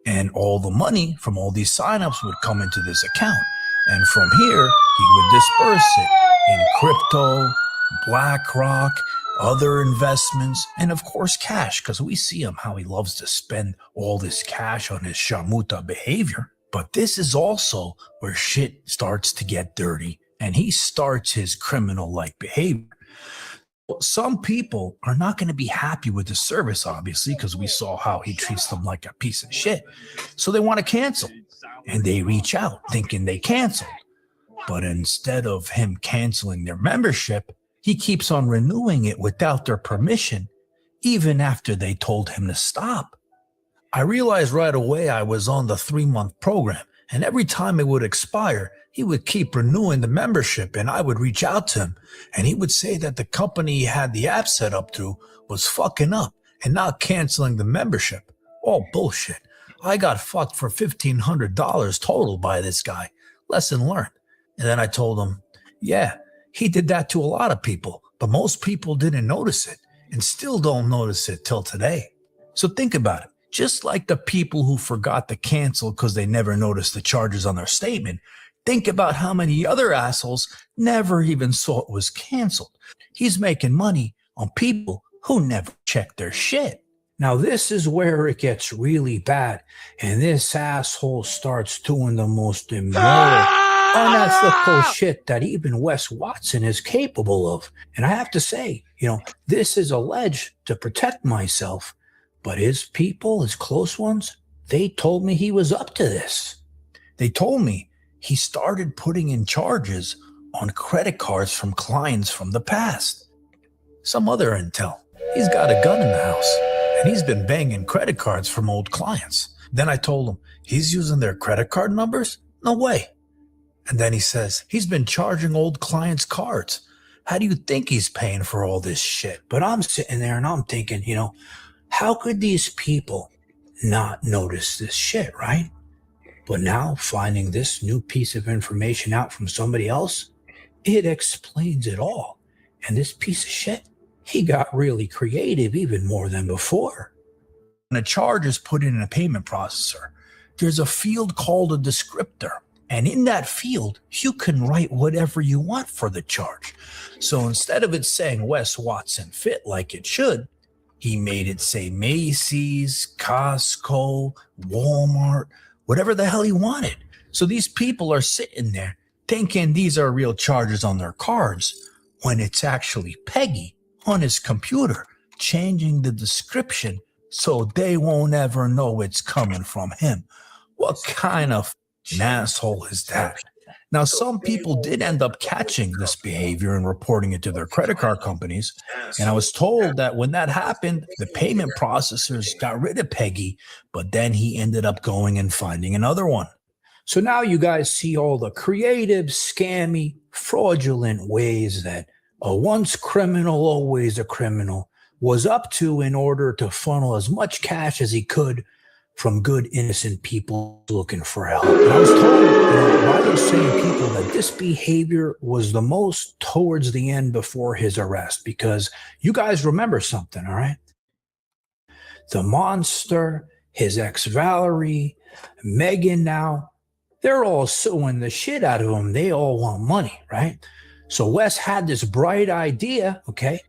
And all the money from all these signups would come into this account. And from here, he would disperse it in crypto, BlackRock, other investments, and of course cash, because we see him how he loves to spend all this cash on his shamuta behavior. But this is also where shit starts to get dirty, and he starts his criminal-like behavior. Some people are not going to be happy with the service, obviously, because we saw how he treats them like a piece of shit. So they want to cancel, and they reach out thinking they canceled. But instead of him canceling their membership, he keeps on renewing it without their permission, even after they told him to stop. I realized right away I was on the 3-month program, and every time it would expire, he would keep renewing the membership, and I would reach out to him, and he would say that the company he had the app set up through was fucking up and not canceling the membership. All bullshit. I got fucked for $1,500 total by this guy. Lesson learned. And then I told him, yeah, he did that to a lot of people, but most people didn't notice it and still don't notice it till today. So think about it. Just like the people who forgot to cancel because they never noticed the charges on their statement, think about how many other assholes never even saw it was canceled. He's making money on people who never checked their shit. Now, this is where it gets really bad, and this asshole starts doing the most immoral, unethical shit that even Wes Watson is capable of. And I have to say, this is alleged to protect myself, but his people, his close ones, they told me he was up to this. They told me he started putting in charges on credit cards from clients from the past. Some other intel. He's got a gun in the house, and he's been banging credit cards from old clients. Then I told him, he's using their credit card numbers? No way. And then he says, he's been charging old clients' cards. How do you think he's paying for all this shit? But I'm sitting there and I'm thinking, how could these people not notice this shit, right? But now finding this new piece of information out from somebody else, it explains it all. And this piece of shit, he got really creative even more than before. When a charge is put in a payment processor, there's a field called a descriptor. And in that field, you can write whatever you want for the charge. So instead of it saying Wes Watson Fit like it should, he made it say Macy's, Costco, Walmart, whatever the hell he wanted. So these people are sitting there thinking these are real charges on their cards when it's actually Peggy on his computer changing the description so they won't ever know it's coming from him. What kind of an asshole is that? Now, some people did end up catching this behavior and reporting it to their credit card companies. And I was told that when that happened, the payment processors got rid of Peggy, but then he ended up going and finding another one. So now you guys see all the creative, scammy, fraudulent ways that a once criminal, always a criminal was up to in order to funnel as much cash as he could from good, innocent people looking for help. And I was told by those same people that this behavior was the most towards the end before his arrest, because you guys remember something, all right? The monster, his ex Valerie, Megan now, they're all suing the shit out of him. They all want money, right? So Wes had this bright idea, okay,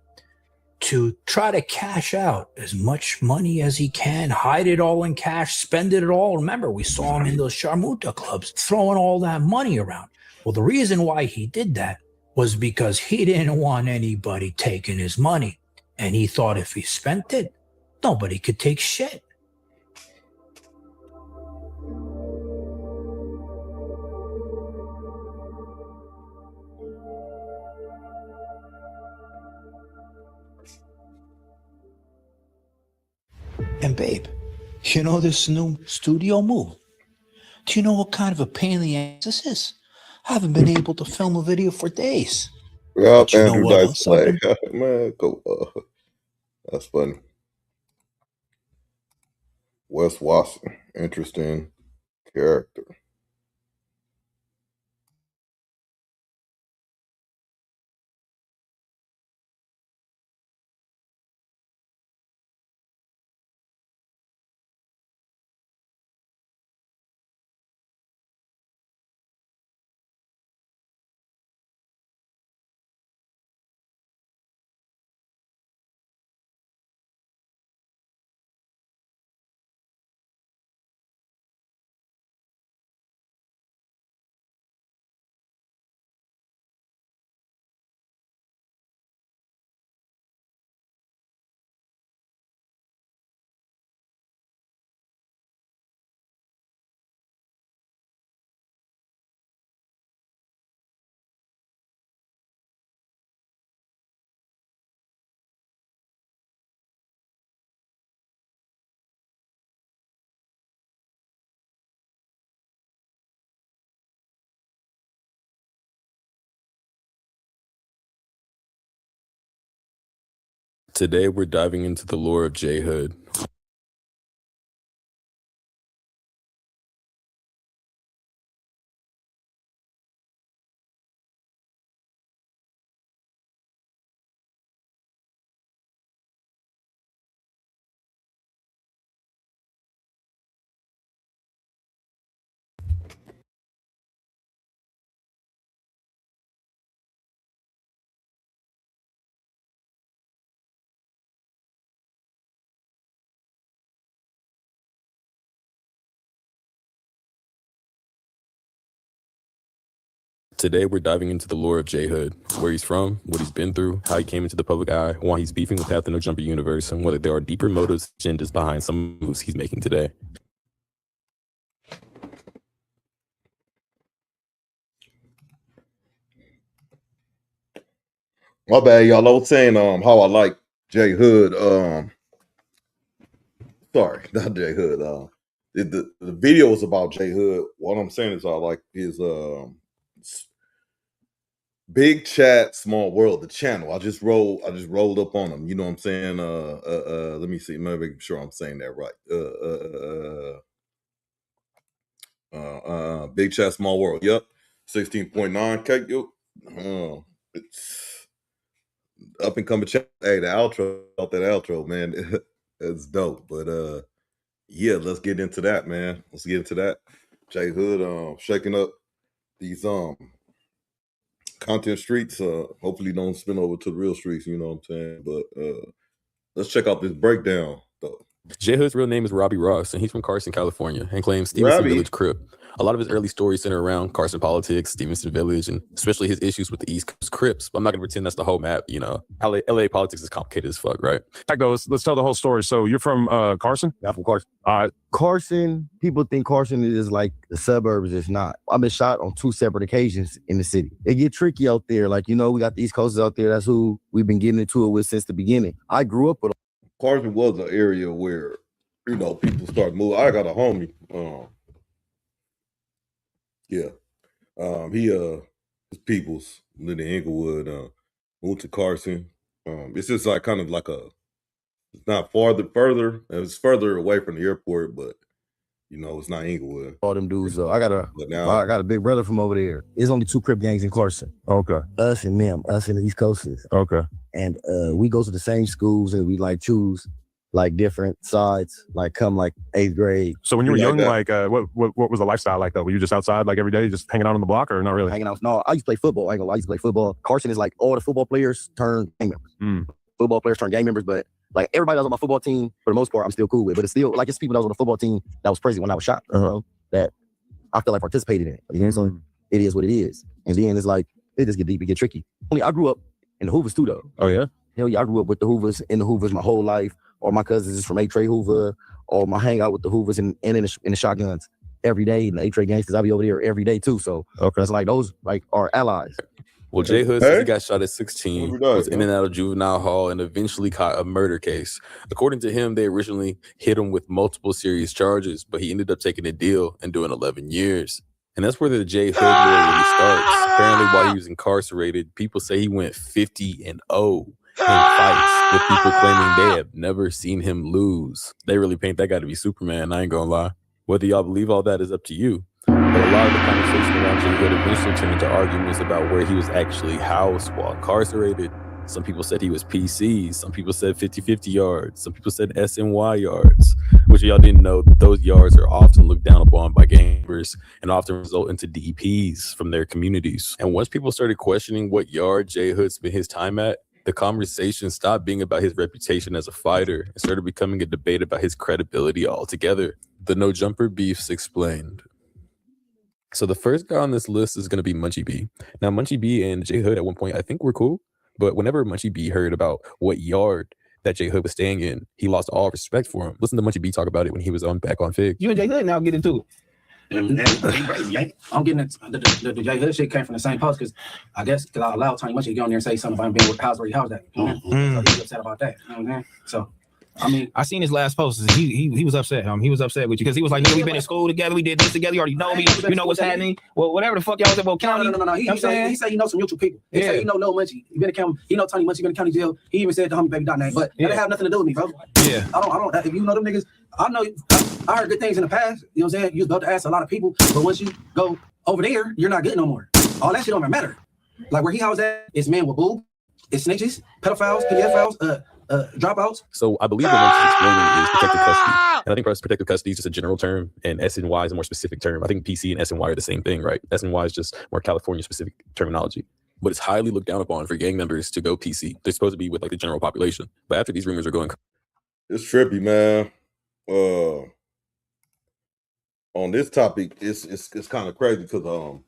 to try to cash out as much money as he can, hide it all in cash, spend it all. Remember, we saw him in those Sharmuta clubs throwing all that money around. Well, the reason why he did that was because he didn't want anybody taking his money. And he thought if he spent it, nobody could take shit. And babe, you know this new studio move? Do you know what kind of a pain in the ass this is? I haven't been able to film a video for days. Yeah, Andrew Dice Play. Man, go. That's funny. Wes Watson, interesting character. Today, we're diving into the lore of J Hood. Today, we're diving into the lore of J Hood, where he's from, what he's been through, how he came into the public eye, why he's beefing with Path No Jumper Universe, and whether there are deeper motives, agendas behind some moves he's making today. My bad, y'all. I was saying how I like Jay Hood. Sorry, not Jay Hood. The video was about Jay Hood. What I'm saying is I like his Big Chat, Small World, the channel. I just rolled up on him. You know what I'm saying? Let me see. Let me make sure I'm saying that right. Big Chat, Small World. Yep. 16.9K. It's up and coming chat. Hey, the outro, man. It's dope. But yeah, let's get into that, man. Let's get into that. Jay Hood shaking up these content streets. Hopefully don't spin over to the real streets, you know what I'm saying? But let's check out this breakdown though. Jay Hood's real name is Robbie Ross, and he's from Carson, California, and claims Stevenson Village Crip. A lot of his early stories center around Carson politics, Stevenson Village, and especially his issues with the East Coast Crips. But I'm not going to pretend that's the whole map. You know, LA politics is complicated as fuck, right? That goes. Let's tell the whole story. So you're from Carson? Yeah, I'm from Carson. Carson, people think Carson is like the suburbs. It's not. I've been shot on 2 separate occasions in the city. It get tricky out there. Like, you know, we got the East Coasters out there. That's who we've been getting into it with since the beginning. I grew up with Carson was an area where, you know, people start moving. I got a homie. His peoples lived in Inglewood, moved to Carson. It's just like kind of like it's not further. It's further away from the airport, but you know, it's not Inglewood. all them dudes though. I got a big brother from over there. There's only 2 Crip gangs in Carson. Okay. Us and them, us and the East Coasters. Okay. And we go to the same schools and we like choose like different sides, like come like 8th grade. So when you were young, like what was the lifestyle like though? Were you just outside like every day, just hanging out on the block, or not really? Hanging out. No, I used to play football. I ain't gonna lie, I used to play football. Carson is like all the football players turn gang members. Football players turn gang members, but like everybody that was on my football team, for the most part, I'm still cool with. But it's still like it's people that was on the football team that was present when I was shot, you know, that I feel like participated in it. You know, so it is what it is. And then it's like it just get deep, it get tricky. I grew up in the Hoovers too, though. Oh yeah. Hell yeah, I grew up with the Hoovers in the Hoovers my whole life. Or my cousins is from A-Tray Hoover, or my hangout with the Hoovers and in the shotguns every day. And the A-Tray gangsters, I be over there every day too. So that's like those like are allies. Well, Jay Hood says he got shot at 16, was in and out of juvenile hall, and eventually caught a murder case. According to him, they originally hit him with multiple serious charges, but he ended up taking a deal and doing 11 years. And that's where the Jay Hood lore really starts. Apparently, while he was incarcerated, people say he went 50-0 in fights with people claiming they have never seen him lose. They really paint that guy to be Superman, I ain't gonna lie. Whether y'all believe all that is up to you. But a lot of the conversation around Jay Hood eventually turned into arguments about where he was actually housed while incarcerated. Some people said he was PC, some people said 50-50 yards, some people said SNY yards, which y'all didn't know, those yards are often looked down upon by gang members and often result into DPs from their communities. And once people started questioning what yard Jay Hood spent his time at, the conversation stopped being about his reputation as a fighter and started becoming a debate about his credibility altogether. The No Jumper Beefs explained. So the first guy on this list is going to be Munchie B. Now, Munchie B and Jay Hood at one point, I think were cool. But whenever Munchie B heard about what yard that Jay Hood was staying in, he lost all respect for him. Listen to Munchie B talk about it when he was back on Fig. You and Jay Hood now get into it. I'm getting it. The Jay Hood shit came from the same post because I guess because I allowed Tony Munchie to go in there and say something about being with house where he housed at. So he was upset about that. You know what I'm saying? So I mean, I seen his last post. He was upset. He was upset with you because he was like, "Nigga, we been in school together. We did this together. You already know me. You know what's happening. Well, whatever the fuck y'all said. Well, county. No. He said he know some mutual people. He said he know Lil Munchie. He been in county. He know Tony Munchie. Been in county jail. He even said the homie baby dot name. But that have nothing to do with me, bro. Yeah. I don't. If you know them niggas, I know. I heard good things in the past. You know what I'm saying? You was about to ask a lot of people, but once you go over there, you're not good no more. All that shit don't even matter. Like where he housed at, it's men with boob, it's snitches, pedophiles, pedophiles, dropouts. So I believe what Munchie's explaining is protective custody. And I think protective custody is just a general term, and SNY is a more specific term. I think PC and SNY are the same thing, right? SNY is just more California-specific terminology. But it's highly looked down upon for gang members to go PC. They're supposed to be with like the general population. But after these rumors are going... It's trippy, man. On this topic, it's kind of crazy because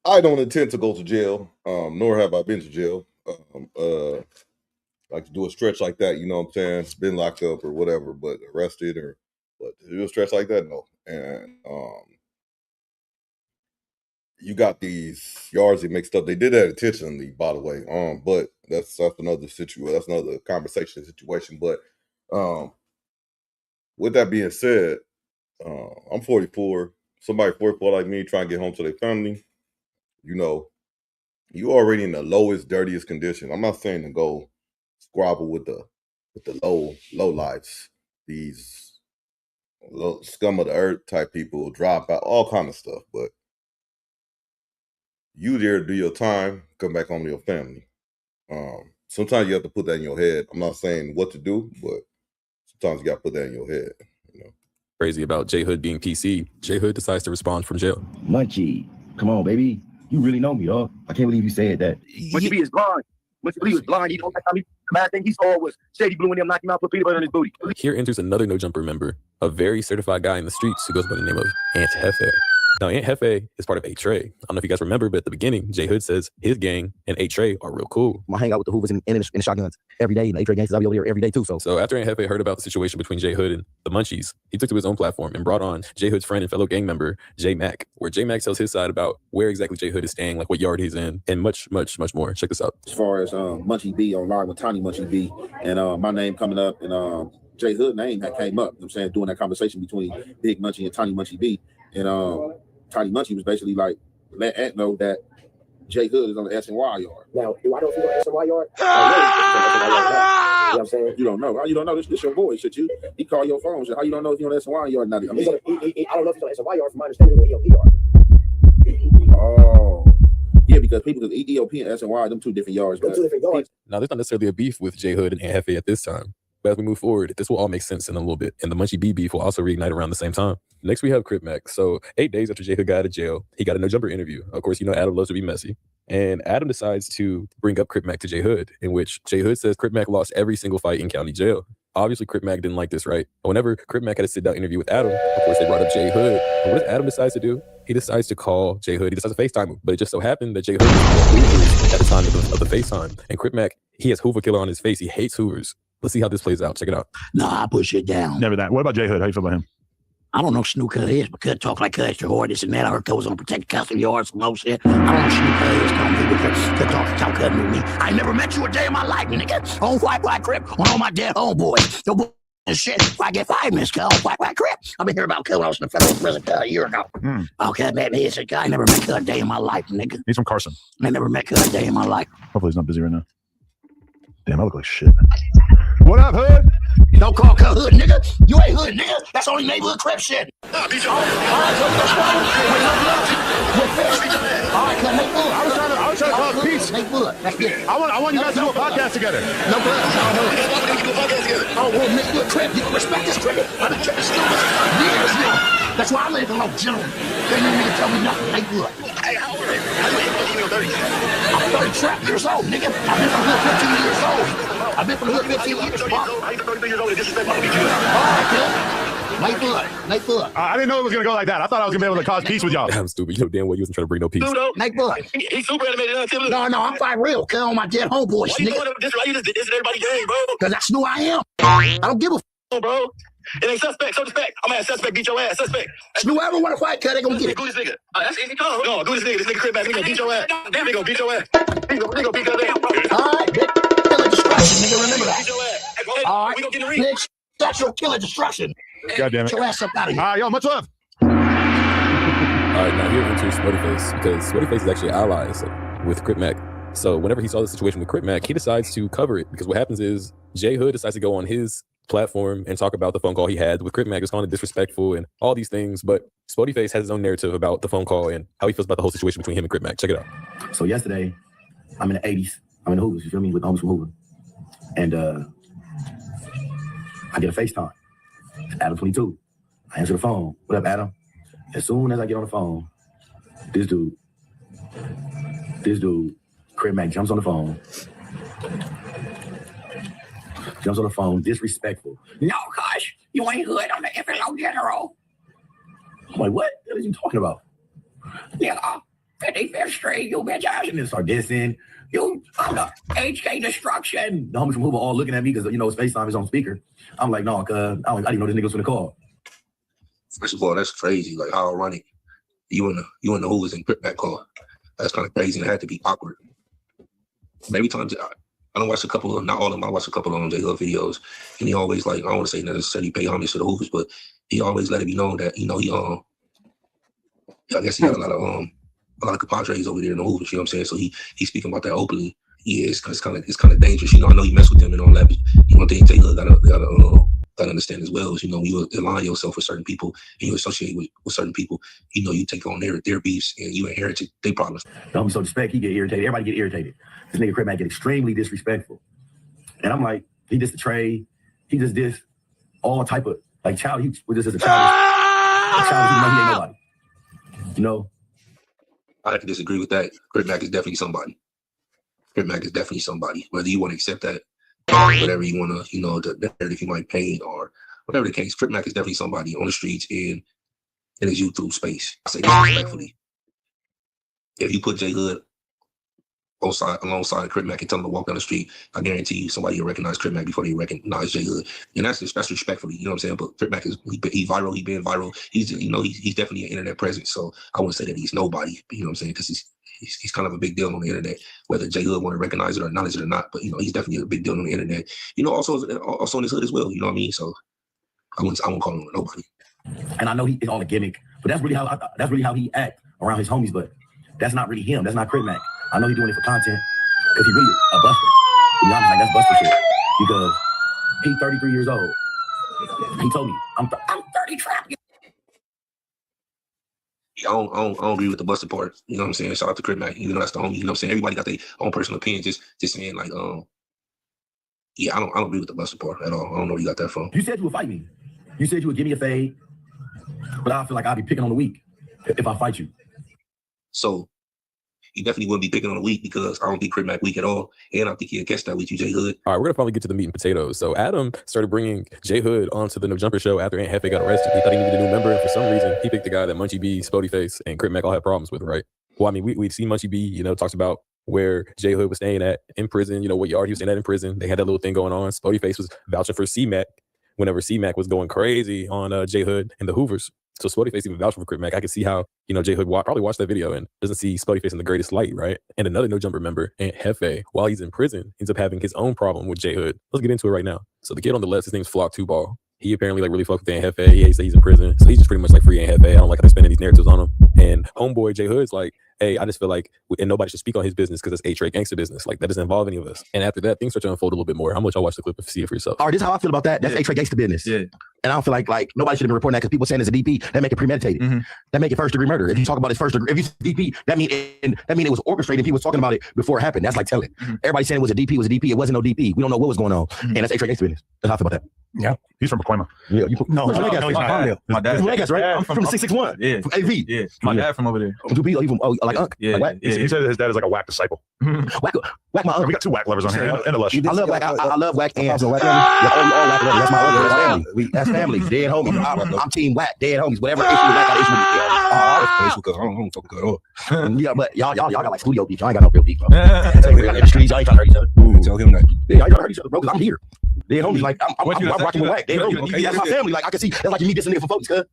I don't intend to go to jail, nor have I been to jail. Like to do a stretch like that, you know what I'm saying? It's been locked up or whatever, but arrested but to do a stretch like that, no. And you got these yards that make stuff. They did that intentionally, by the way. But that's another situation. That's another conversation situation. But with that being said, I'm 44. Somebody 44 like me trying to get home to their family. You know, you already in the lowest, dirtiest condition. I'm not saying to go squabble with the low lives, these low, scum of the earth type people, drop out, all kind of stuff. But you there to do your time, come back home to your family. Sometimes you have to put that in your head. I'm not saying what to do, but sometimes you got to put that in your head. You know, crazy about J Hood being PC. J Hood decides to respond from jail. Munchie, come on, baby. You really know me, dog. I can't believe you said that. Munchie B is blind. Munchie B is blind. He don't like the bad thing he saw was Shady Blue and him knocking him out, put peanut butter on his booty. Here enters another No Jumper member, a very certified guy in the streets who goes by the name of Aunt Hefe. Now, Aunt Hefe is part of A-Tray. I don't know if you guys remember, but at the beginning, J Hood says his gang and A-Tray are real cool. I hang out with the Hoovers and the Shotguns every day. And the A-Tray gangs, I'll be over here every day too. So after Aunt Hefe heard about the situation between J Hood and the Munchies, he took to his own platform and brought on J Hood's friend and fellow gang member, J Mac, where J Mac tells his side about where exactly J Hood is staying, like what yard he's in, and much, much, much more. Check this out. As far as Munchie B online with Tiny Munchie B, and my name coming up, and J Hood name that came up, you know what I'm saying, doing that conversation between Big Munchie and Tiny Munchie B. And Tiny Munchie was basically like, let Ant know that J Hood is on the S&Y yard. Now, do I know if he's on the S&Y yard? You know what I'm saying? You don't know. How you don't know? This your boy, should you? He call your phone. How you don't know if he's on the S&Y yard? I mean, I don't know if he's on the S&Y yard. From my understanding, he's on the EOP yard. Oh. Yeah, because people, because EOP and S&Y, them two different yards. Them two different yards. Now, there's not necessarily a beef with J Hood and Aunt Hefe at this time. But as we move forward, this will all make sense in a little bit. And the Munchie B beef will also reignite around the same time. Next, we have Crip Mac. So 8 days after J Hood got out of jail, he got a No Jumper interview. Of course, you know Adam loves to be messy. And Adam decides to bring up Crip Mac to J Hood, in which J Hood says Crip Mac lost every single fight in county jail. Obviously, Crip Mac didn't like this, right? Whenever Crip Mac had a sit-down interview with Adam, of course, they brought up J Hood. And what does Adam decide to do? He decides to call J Hood. He decides to FaceTime him. But it just so happened that J Hood was at the time of the FaceTime. And Crip Mac, he has Hoover Killer on his face. He hates Hoovers. Let's see how this plays out. Check it out. Nah, I push it down. Never that. What about J Hood? How you feel about him? I don't know who Snoop Cud is, but Cud talk like Cud extra hard, this and that. I heard Cud was on protected custody yards, some more shit. I don't know who Snoop Cud is. Don't people Cud talk Cud knew me. I never met you a day in my life, nigga. On white Crip, on all my dead homeboys. Your boy and shit. If I get 5 minutes, Cud, on white Crip. I've been hearing about Cud when I was in the federal prison a year ago. Oh, Cud met me. It's a guy. I never met Cud a day in my life, nigga. He's from Carson. I never met Cud a day in my life. Hopefully he's not busy right now. Damn, I look like shit. What up, Hood? Don't call Cud Hood, nigga. You ain't Hood, nigga. That's only neighborhood Crip shit. All right, Cud, make good. I was trying to call peace. Make good. That's good. I want you guys to do a podcast together. No blood. Oh, well, make good Crip. You can respect this Crip. I've been tripping stupid years now. That's why I live alone, gentlemen. They didn't even tell me nothing. Make good. Hey, how old are you? I'm 30 years old, nigga. I've been from the hood 15 years old. I've been from the hood 15 years old. How you 33 years old and disrespect my people? All right, kid. Make good. I didn't know it was going to go like that. I thought I was going to be able to cause peace with y'all. I'm stupid. You know damn well you wasn't trying to bring no peace. Make good. He's super animated, huh? No, I'm fight real. Kill on my dead homeboys, Why you nigga. doing this? Why you just dissing everybody game, bro? Because that's who I am. I don't give a Bro. It ain't suspect. Suspect. I'm gonna have suspect beat your ass. Suspect. Whoever want to fight, Cud, they gonna get it. Go this nigga. That's easy. No, go this nigga. This nigga Crip back. He gonna beat your ass. Damn, he gonna beat your ass. He gonna beat your ass. All right, bitch. Killer destruction, nigga. Remember that. Beat your ass. All right, we gonna get in the ring. bitch. That's your killer destruction. God damn it. Get your ass up out of here. Yo, much love. All right, now here enters Sweaty Face, because Sweaty Face is actually allies with Crip Mac. So whenever he saw the situation with Crip Mac, he decides to cover it, because what happens is J Hood decides to go on his platform and talk about the phone call he had with Crip Mac, just calling it disrespectful and all these things. But Spotty Face has his own narrative about the phone call and how he feels about the whole situation between him and Crip Mac. Check it out. So yesterday, I'm in the 80s. I'm in the Hoovers, you feel me? With the homies from Hoover. And I get a FaceTime. It's Adam 22. I answer the phone. What up, Adam? As soon as I get on the phone, this dude, Crip Mac jumps on the phone. Disrespectful. No, gosh, you ain't Hood. I'm the FLO general. I'm like, what are you talking about? Nigga, 55th Street, you bitch ass. And then start dissing. You, I'm the HK destruction. The homies from Hoover all looking at me because, you know, his FaceTime is on speaker. I'm like, no, cuz I didn't know this nigga was gonna call. First of all, that's crazy. Like how ironic. You and the Hoovers and Crip Mac call. That's kind of crazy and it had to be awkward. Maybe times I don't watch a couple of, not all of them, I watch a couple of J Hood videos, and he always like, I don't want to say necessarily pay homage to the Hoovers, but he always let it be known that, you know, he I guess he got a lot of compadres over there in the Hoovers, you know what I'm saying? So he's speaking about that openly. Yeah, it's kind of dangerous. You know, I know you mess with them and all that, but one thing J Hood gotta understand as well is, you know, when you align yourself with certain people and you associate with certain people, you know, you take on their beefs and you inherit their problems. Don't be so disrespect. He get irritated. Everybody get irritated. This nigga Crip Mac get extremely disrespectful. And I'm like, he just a trade. He just did all type of like child. He was just as a child. He ain't nobody. You know. I have to disagree with that. Crip Mac is definitely somebody. Crip Mac is definitely somebody. Whether you want to accept that, whatever you want to, you know, the narrative you might paint or whatever the case, Crip Mac is definitely somebody on the streets in his YouTube space. I say this respectfully. If you put J Hood alongside Crip Mac and tell him to walk down the street, I guarantee you somebody will recognize Crip Mac before they recognize J Hood. And that's respectfully, you know what I'm saying? But Crip Mac is he viral, he been viral. He's, you know, he's definitely an internet presence. So I wouldn't say that he's nobody, you know what I'm saying? Because he's kind of a big deal on the internet, whether J Hood want to recognize it or acknowledge it or not. But you know, he's definitely a big deal on the internet. You know, also in his hood as well. You know what I mean? So I won't call him nobody. And I know he's all a gimmick, but that's really how he act around his homies. But that's not really him. That's not Crip Mac. I know he's doing it for content because he really a buster. To be honest, like that's buster shit. Because he's 33 years old. He told me, I'm 30 trap. I don't agree with the busted part. You know what I'm saying? Shout out to Crip Mac. You know, that's the homie. You know what I'm saying? Everybody got their own personal opinion. Just saying like, yeah, I don't agree with the busted part at all. I don't know where you got that from. You said you would fight me. You said you would give me a fade, but I feel like I'll be picking on the weak if I fight you. So you definitely wouldn't be picking on the weak because I don't think Crip Mac weak at all, and I think he'll catch that with you, J Hood. All right, we're gonna finally get to the meat and potatoes. So Adam started bringing J Hood onto the No Jumper show after Aunt Hefe got arrested. He thought he needed a new member, and for some reason, he picked the guy that Munchie B, Spody Face, and Crip Mac all had problems with, right? Well, I mean, we'd seen Munchie B, you know, talks about where J Hood was staying at in prison, you know, what yard he was staying at in prison. They had that little thing going on. Spody Face was vouching for C-Mac whenever C-Mac was going crazy on J Hood and the Hoovers. So Spody Face even vouched for Crip Mac. I can see how, you know, J Hood probably watched that video and doesn't see Spody Face in the greatest light, right? And another No Jumper member, Aunt Hefe, while he's in prison, ends up having his own problem with J Hood. Let's get into it right now. So the kid on the left, his name's Flock Two Ball. He apparently like really fucked with Aunt Hefe. He hates that he's in prison. So he's just pretty much like free Aunt Hefe. I don't like how they're spinning these narratives on him. And homeboy J Hood's like, hey, I just feel like, and nobody should speak on his business because it's A-Trade gangster business. Like, that doesn't involve any of us. And after that, things start to unfold a little bit more. I'm gonna let y'all watch the clip and see it for yourself. All right, this is how I feel about that. That's A-Trade gangster business. Yeah. And I don't feel like nobody should have been reporting that because people saying it's a DP, that make it premeditated. Mm-hmm. That make it first degree murder. If you talk about his first degree, if you DP, that mean it was orchestrated. People was talking about it before it happened. That's like telling. Mm-hmm. Everybody saying it was a DP, it wasn't no DP. We don't know what was going on. Mm-hmm. And that's A-Trade gangster business. That's how I feel about that. Yeah. He's from Pacoima. Yeah. No, he's not. My dad. From Vegas, right? I'm from 661. Yeah. From AV. Yeah. My dad from over there. From 2P, even like Unc. Yeah. Like he said his dad is like a whack disciple. Whack my uncle. We got two whack lovers on here and a lush. I love whack. I love whack and all whack lovers. That's my other. That's family. That's family. Dead homies. I'm team whack. Dead homies. Whatever issue with whack, got issue with. I don't talk at all. Yeah, but y'all got like studio beef. Y'all ain't got no real beef, bro. In the streets, y'all ain't trying to hurt each other. Tell him that. Yeah, y'all ain't trying to hurt each other, bro. Because I'm here. Dead homies, like I'm rocking with whack. Dead homies. That's my family. Like I can see. That's like you meet this nigga from folks, cuz.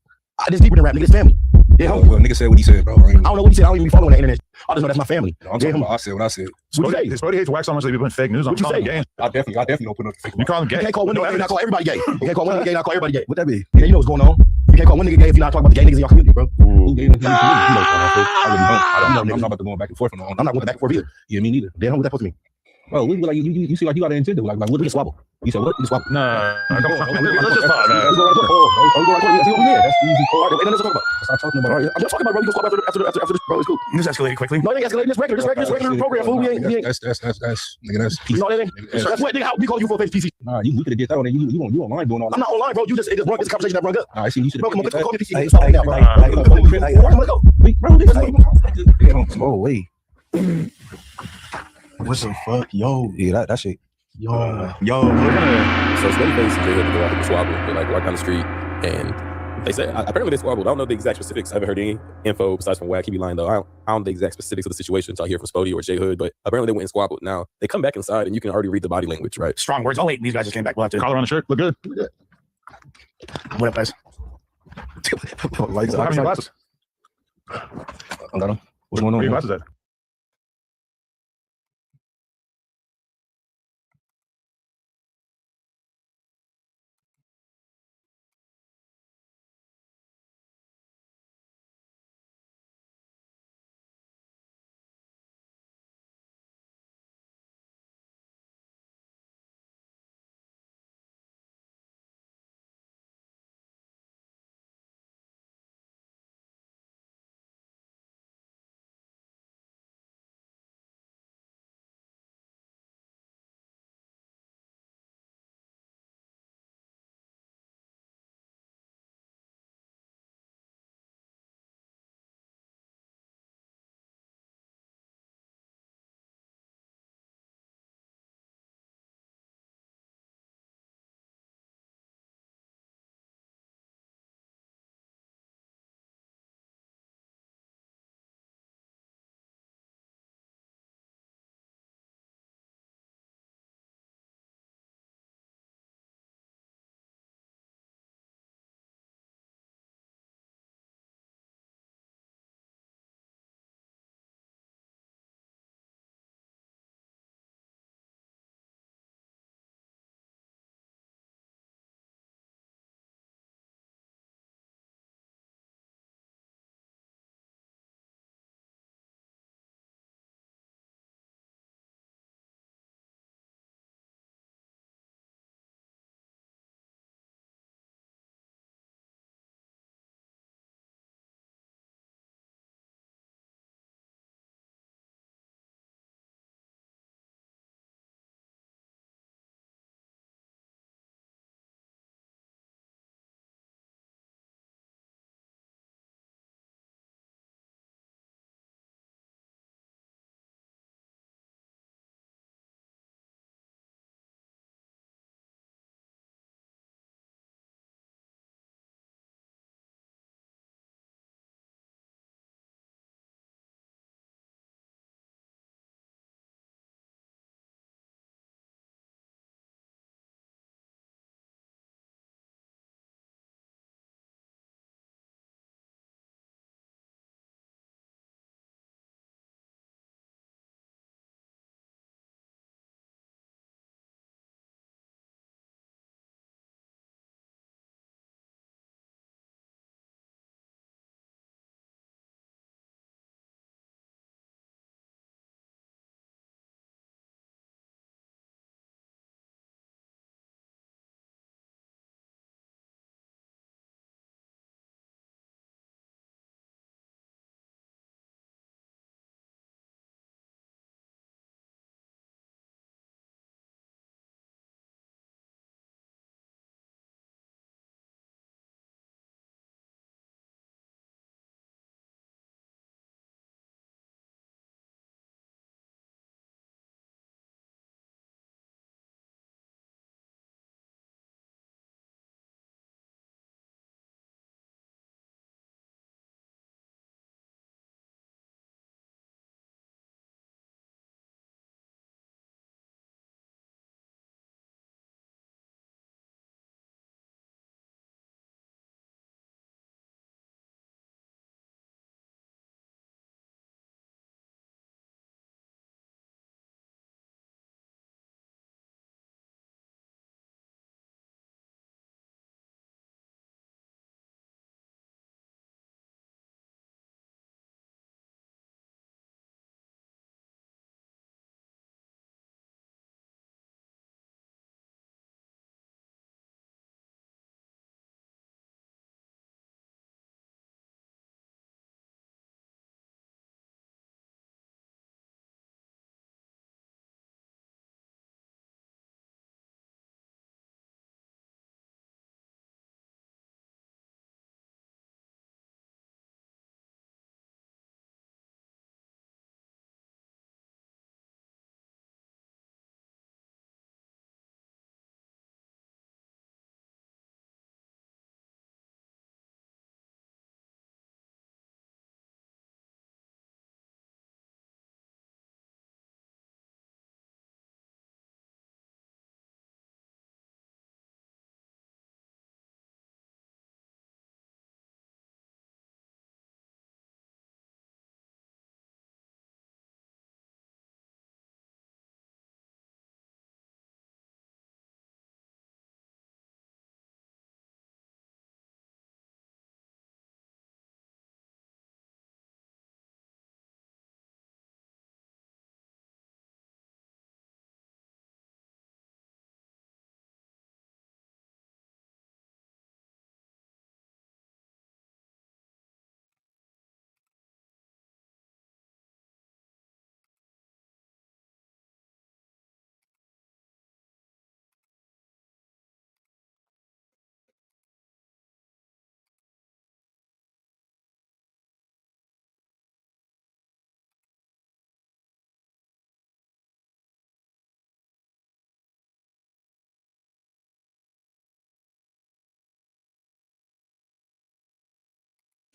This deeper than rap, nigga. It's family. Well, nigga said what he said, bro. I don't know what he said. I don't even be following the internet. I just know that's my family. No, I'm talking about I said what I said. Spody hates wax so much that he putting fake news on. What you say? I definitely don't put no fake. You call him gay. You can't call one nigga gay, not call everybody gay. You can't call one nigga gay, not call everybody gay. What that be? Yeah, you know what's going on. You can't call one nigga gay if you're not talking about the gay niggas in your community, bro. Who gay in your community? I'm not about to go back and forth on that. I'm not going back and forth either. Yeah, me neither. Damn, what that supposed to mean? Bro, like you see like you got an intent like what? You squabble. You said what? You squabble. No. Let's just talk. That's easy. Let's talk about. Stop talking about. I'm just talking about, bro. You can squabble after this, bro. It's cool. Just escalate quickly. No, it ain't escalating. Just regular program. Fool. That's nigga. That's PC. You know that ain't. That's what nigga. How we call you for a face PC? Nah, you could have did that on you online doing all that. I'm not online, bro. You just it brought this conversation that brought up. I see. You should. Bro, come on, call me PC. Bro. Oh wait. What the fuck? Yo. Yeah, that shit. Yo. So Spody Face and J Hood go out with the squabble. They like walk down the street and they say apparently they squabbled. I don't know the exact specifics. I haven't heard any info besides from Wack. He be lying though. I don't know the exact specifics of the situation until I hear from Spody or J Hood, but apparently they went and squabbled. Now they come back inside and you can already read the body language, right? Strong words. Oh wait, these guys just came back. We'll have to collar on the shirt. Look good. What up, guys? How many glasses? I got them. What's going on? Where your glasses at?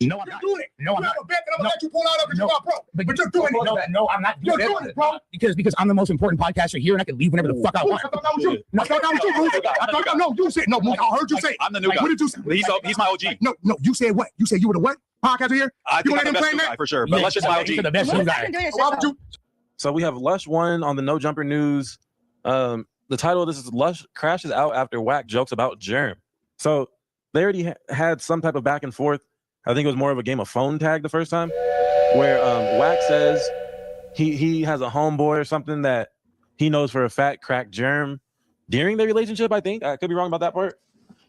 No, I'm not doing it. No, I'm not. Bet that I'm gonna let you pull out of it. You're pro. But you're doing it. No, I'm not. You're doing it, bro. Because I'm the most important podcaster here, and I can leave whenever the fuck I want. I thought that was you. No, I thought that was you, Moose. I thought no, you said no. Moose, I heard you say. I'm the new guy. What did you say? He's my OG. No, you said what? You said you were the what? Podcaster here. I think I'm the best new guy for sure. But Lush is my OG. The best new guy. Why would you? So we have Lush 1 on the No Jumper News. The title of this is Lush crashes out after Wack jokes about Germ. So they already had some type of back and forth. I think it was more of a game of phone tag the first time, where Wack says he has a homeboy or something that he knows for a fact cracked Germ during their relationship. I think I could be wrong about that part.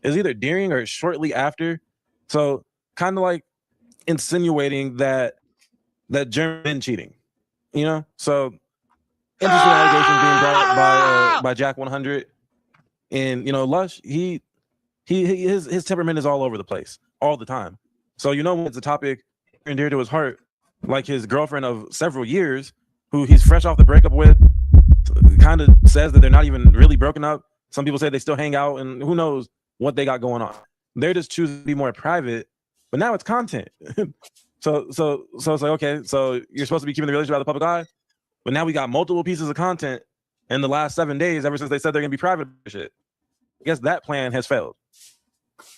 It's either during or shortly after. So kind of like insinuating that Germ been cheating, you know. So interesting allegations being brought up by Jack 100, and you know, Lush his temperament is all over the place all the time. So you know, when it's a topic near and dear to his heart, like his girlfriend of several years, who he's fresh off the breakup with, kind of says that they're not even really broken up. Some people say they still hang out, and who knows what they got going on. They're just choosing to be more private, but now it's content. so it's like, okay, so you're supposed to be keeping the relationship out of the public eye, but now we got multiple pieces of content in the last 7 days ever since they said they're gonna be private shit. I guess that plan has failed.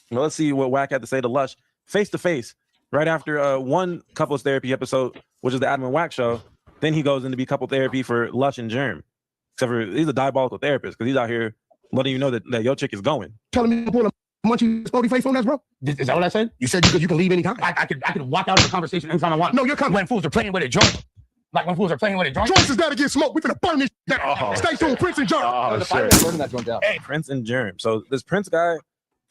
Well, let's see what Wack had to say to Lush face to face right after one couples therapy episode, which is the Adam and Wack show. Then he goes into be couple therapy for Lush and Germ. Except for he's a diabolical therapist because he's out here letting you know that your chick is going. Telling me to pull a munchy spotty face on us, bro? Is that what I said? You said you can leave anytime. I could walk out of the conversation anytime I want. No, you're coming when fools are playing with a joint. Like when fools are playing with a joint. Joints is gotta get smoked. We finna burn this down. Stay tuned, Prince and Germ. Hey, Prince and Germ. So this Prince guy,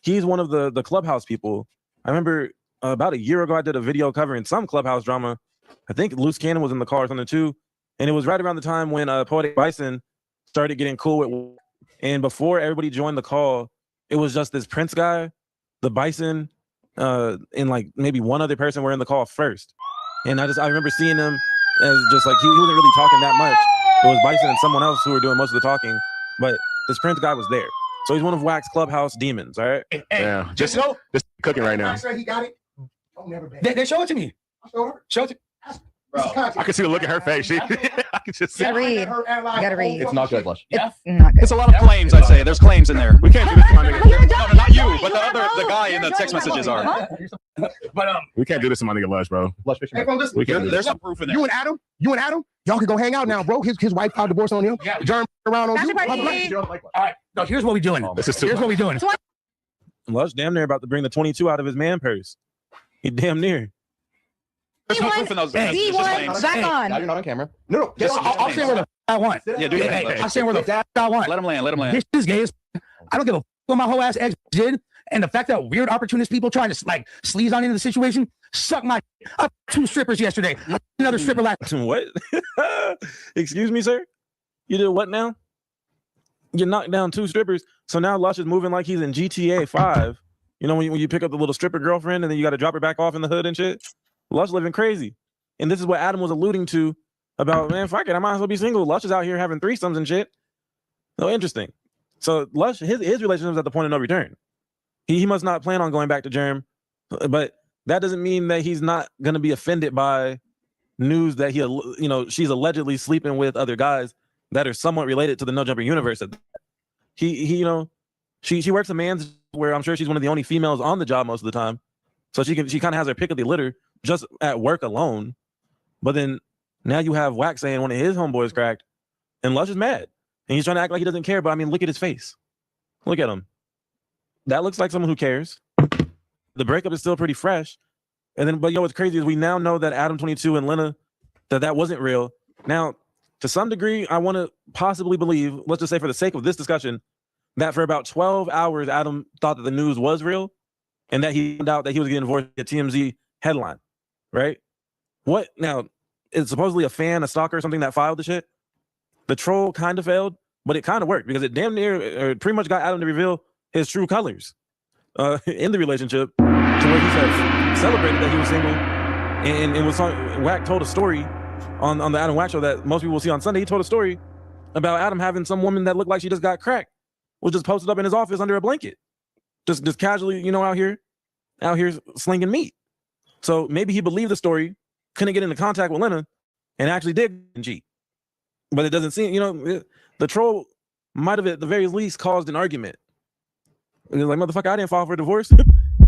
he's one of the Clubhouse people. I remember about a year ago, I did a video covering some Clubhouse drama. I think Loose Cannon was in the car or something too. And it was right around the time when Poetic Bison started getting cool with, and before everybody joined the call, it was just this Prince guy, the Bison, and like maybe one other person were in the call first. And I remember seeing him as just like, he wasn't really talking that much. It was Bison and someone else who were doing most of the talking, but this Prince guy was there. So he's one of Wack's Clubhouse demons, all right? Yeah, just cooking right now. I said he got it. They show it to me. Show it to me. Bro, I can see the look at her face. I can just see. You gotta read. It's not good, Lush. It's not good. It's a lot of claims, I'd say. There's claims in there. We can't do this to my nigga. No, not you, but the guy in the text messages are. But we can't do this to my nigga Lush, bro. We can't. There's some proof in there. You and Adam, y'all can go hang out now, bro. His wife filed divorce on him. Germ around on you. All right, no, here's what we doing. Here's what we doing. Lush damn near about to bring the 22 out of his man purse. He damn near. There's no proof in those. Back on. Now you're not on camera. No. I'll say where the I want. Yeah, do it. I'll say where the I want. Let him land. This is gay. I don't give a what my whole ass ex did. And the fact that weird opportunist people trying to like sleaze on into the situation, suck my up 2 strippers yesterday. Another stripper last. What? Excuse me, sir? You did what now? You knocked down 2 strippers. So now Lush is moving like he's in GTA 5. You know, when you pick up the little stripper girlfriend and then you got to drop her back off in the hood and shit? Lush living crazy. And this is what Adam was alluding to about, man, fuck it, I might as well be single. Lush is out here having threesomes and shit. So interesting. So Lush, his relationship is at the point of no return. He must not plan on going back to Germ, but that doesn't mean that he's not going to be offended by news that she's allegedly sleeping with other guys that are somewhat related to the No Jumper universe. She works a man's where I'm sure she's one of the only females on the job most of the time. So she kind of has her pick of the litter just at work alone. But then now you have Wack saying one of his homeboys cracked, and Lush is mad. And he's trying to act like he doesn't care, but I mean, look at his face. Look at him. That looks like someone who cares. The breakup is still pretty fresh. And then, but you know what's crazy is we now know that Adam 22 and Lena, that wasn't real. Now, to some degree, I want to possibly believe, let's just say for the sake of this discussion, that for about 12 hours, Adam thought that the news was real and that he found out that he was getting divorced at TMZ headline, right? What? Now, it's supposedly a fan, a stalker or something that filed the shit. The troll kind of failed, but it kind of worked because it damn near pretty much got Adam to reveal his true colors in the relationship to where he said celebrated that he was single and was Wack told a story on the Adam Wack show that most people will see on Sunday. He told a story about Adam having some woman that looked like she just got cracked was just posted up in his office under a blanket, just casually, out here slinging meat. So maybe he believed the story, couldn't get into contact with Lena, and actually did cheat. But it doesn't seem, the troll might have at the very least caused an argument. He's like, motherfucker, I didn't file for a divorce.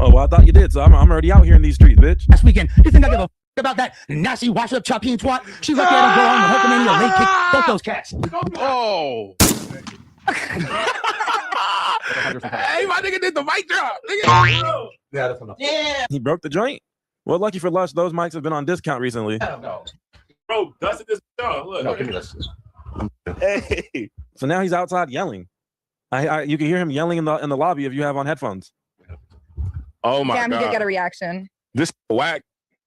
Oh, well, I thought you did, so I'm already out here in these streets, bitch. Last weekend, you think I give a about that nasty wash up chopping twat? She lucky I don't go on the Hulkamania late kick. Both those cats. Oh. Hey, my nigga did the mic drop. Yeah, that's enough. Yeah. He broke the joint. Well, lucky for Lush, those mics have been on discount recently. Bro, dusted this stuff. Look. No, give me this. Hey. So now he's outside yelling. You can hear him yelling in the lobby if you have on headphones. Oh my Damn, God. he did get a reaction. This whack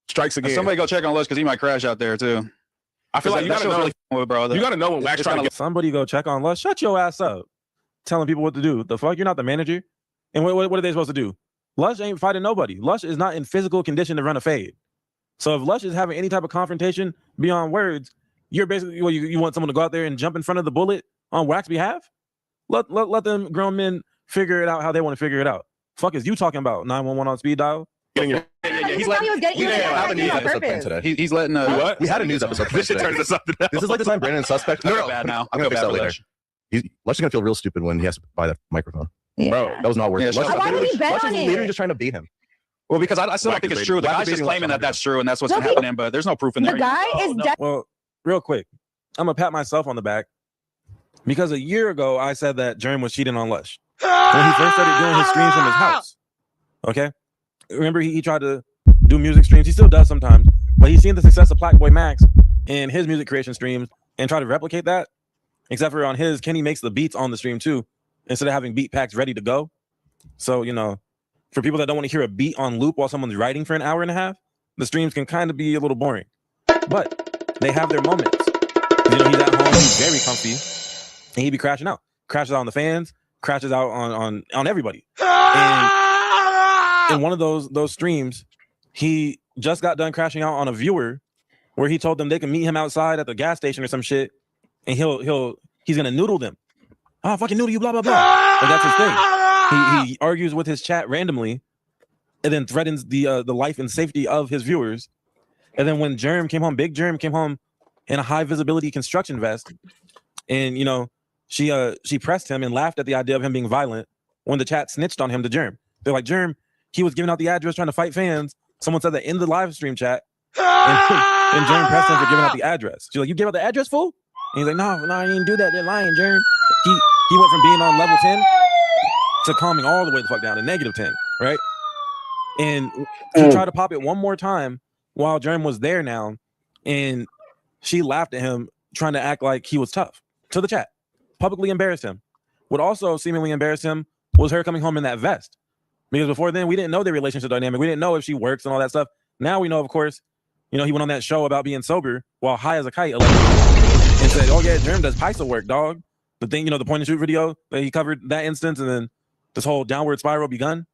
strikes again. Somebody go check on Lush because he might crash out there too. I feel like you gotta know, really bro. You gotta know when Wax trying to get. Somebody go check on Lush. Shut your ass up. Telling people what to do. The fuck? You're not the manager. And what are they supposed to do? Lush ain't fighting nobody. Lush is not in physical condition to run a fade. So if Lush is having any type of confrontation beyond words, you're basically you want someone to go out there and jump in front of the bullet on Wax's behalf? Let them grown men figure it out how they want to figure it out. Fuck is you talking about? 911 on speed dial? He's letting what? We had a news episode. This should turn into something else. This is like the time Brandon suspect. No, bad now. I'm gonna fix that later. Lush is gonna feel real stupid when he has to buy that microphone. Yeah. Bro, that was not worth it. Why would he bet Lush on is it? literally just trying to bait him. Well, because I still don't think it's true. The guy's just claiming that that's true, and that's what's Look, happening. But there's no proof in there. The guy is dead. Well, real quick, I'm gonna pat myself on the back because a year ago I said that Jerm was cheating on Lush when he first started doing his streams from his house. Okay, remember he tried to do music streams. He still does sometimes, but he's seen the success of Black Boy Max in his music creation streams and try to replicate that. Except for on his, Kenny makes the beats on the stream too, instead of having beat packs ready to go. So for people that don't want to hear a beat on loop while someone's writing for an hour and a half, the streams can kind of be a little boring. But they have their moments. He's at home, he's very comfy, and he be crashing out. Crashes out on the fans, crashes out on everybody. And in one of those streams, he just got done crashing out on a viewer where he told them they can meet him outside at the gas station or some shit, and he's gonna noodle them. Oh, fucking noodle you, blah blah blah. And that's his thing. He argues with his chat randomly, and then threatens the life and safety of his viewers. And then when Big Jerm came home in a high visibility construction vest, and she pressed him and laughed at the idea of him being violent when the chat snitched on him to Jerm. They're like, Jerm, he was giving out the address trying to fight fans. Someone said that in the live stream chat, and Jerm pressed him for giving out the address. She's like, you gave out the address, fool? And he's like, no, I didn't do that. They're lying, Jerm. He went from being on level 10 to calming all the way the fuck down to -10, right? And she tried to pop it one more time while Jerm was there now, and she laughed at him trying to act like he was tough to the chat, publicly embarrassed him. What also seemingly embarrassed him was her coming home in that vest, because before then we didn't know their relationship dynamic. We didn't know if she works and all that stuff. Now we know, of course. He went on that show about being sober while high as a kite, and said, "Oh yeah, Jerm does Paisa work, dog." The thing, the point and shoot video that he covered that instance, and then this whole downward spiral begun.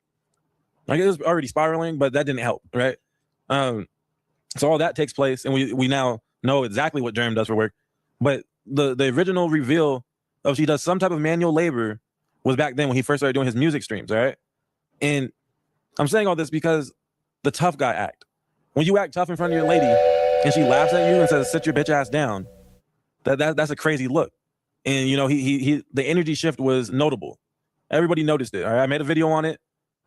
Like, it was already spiraling, but that didn't help, right? So all that takes place, and we now know exactly what Jerm does for work. But the original reveal of she does some type of manual labor was back then when he first started doing his music streams, all right? And I'm saying all this because the tough guy act. When you act tough in front of your lady and she laughs at you and says, "Sit your bitch ass down," that's a crazy look. And he the energy shift was notable. Everybody noticed it. All right, I made a video on it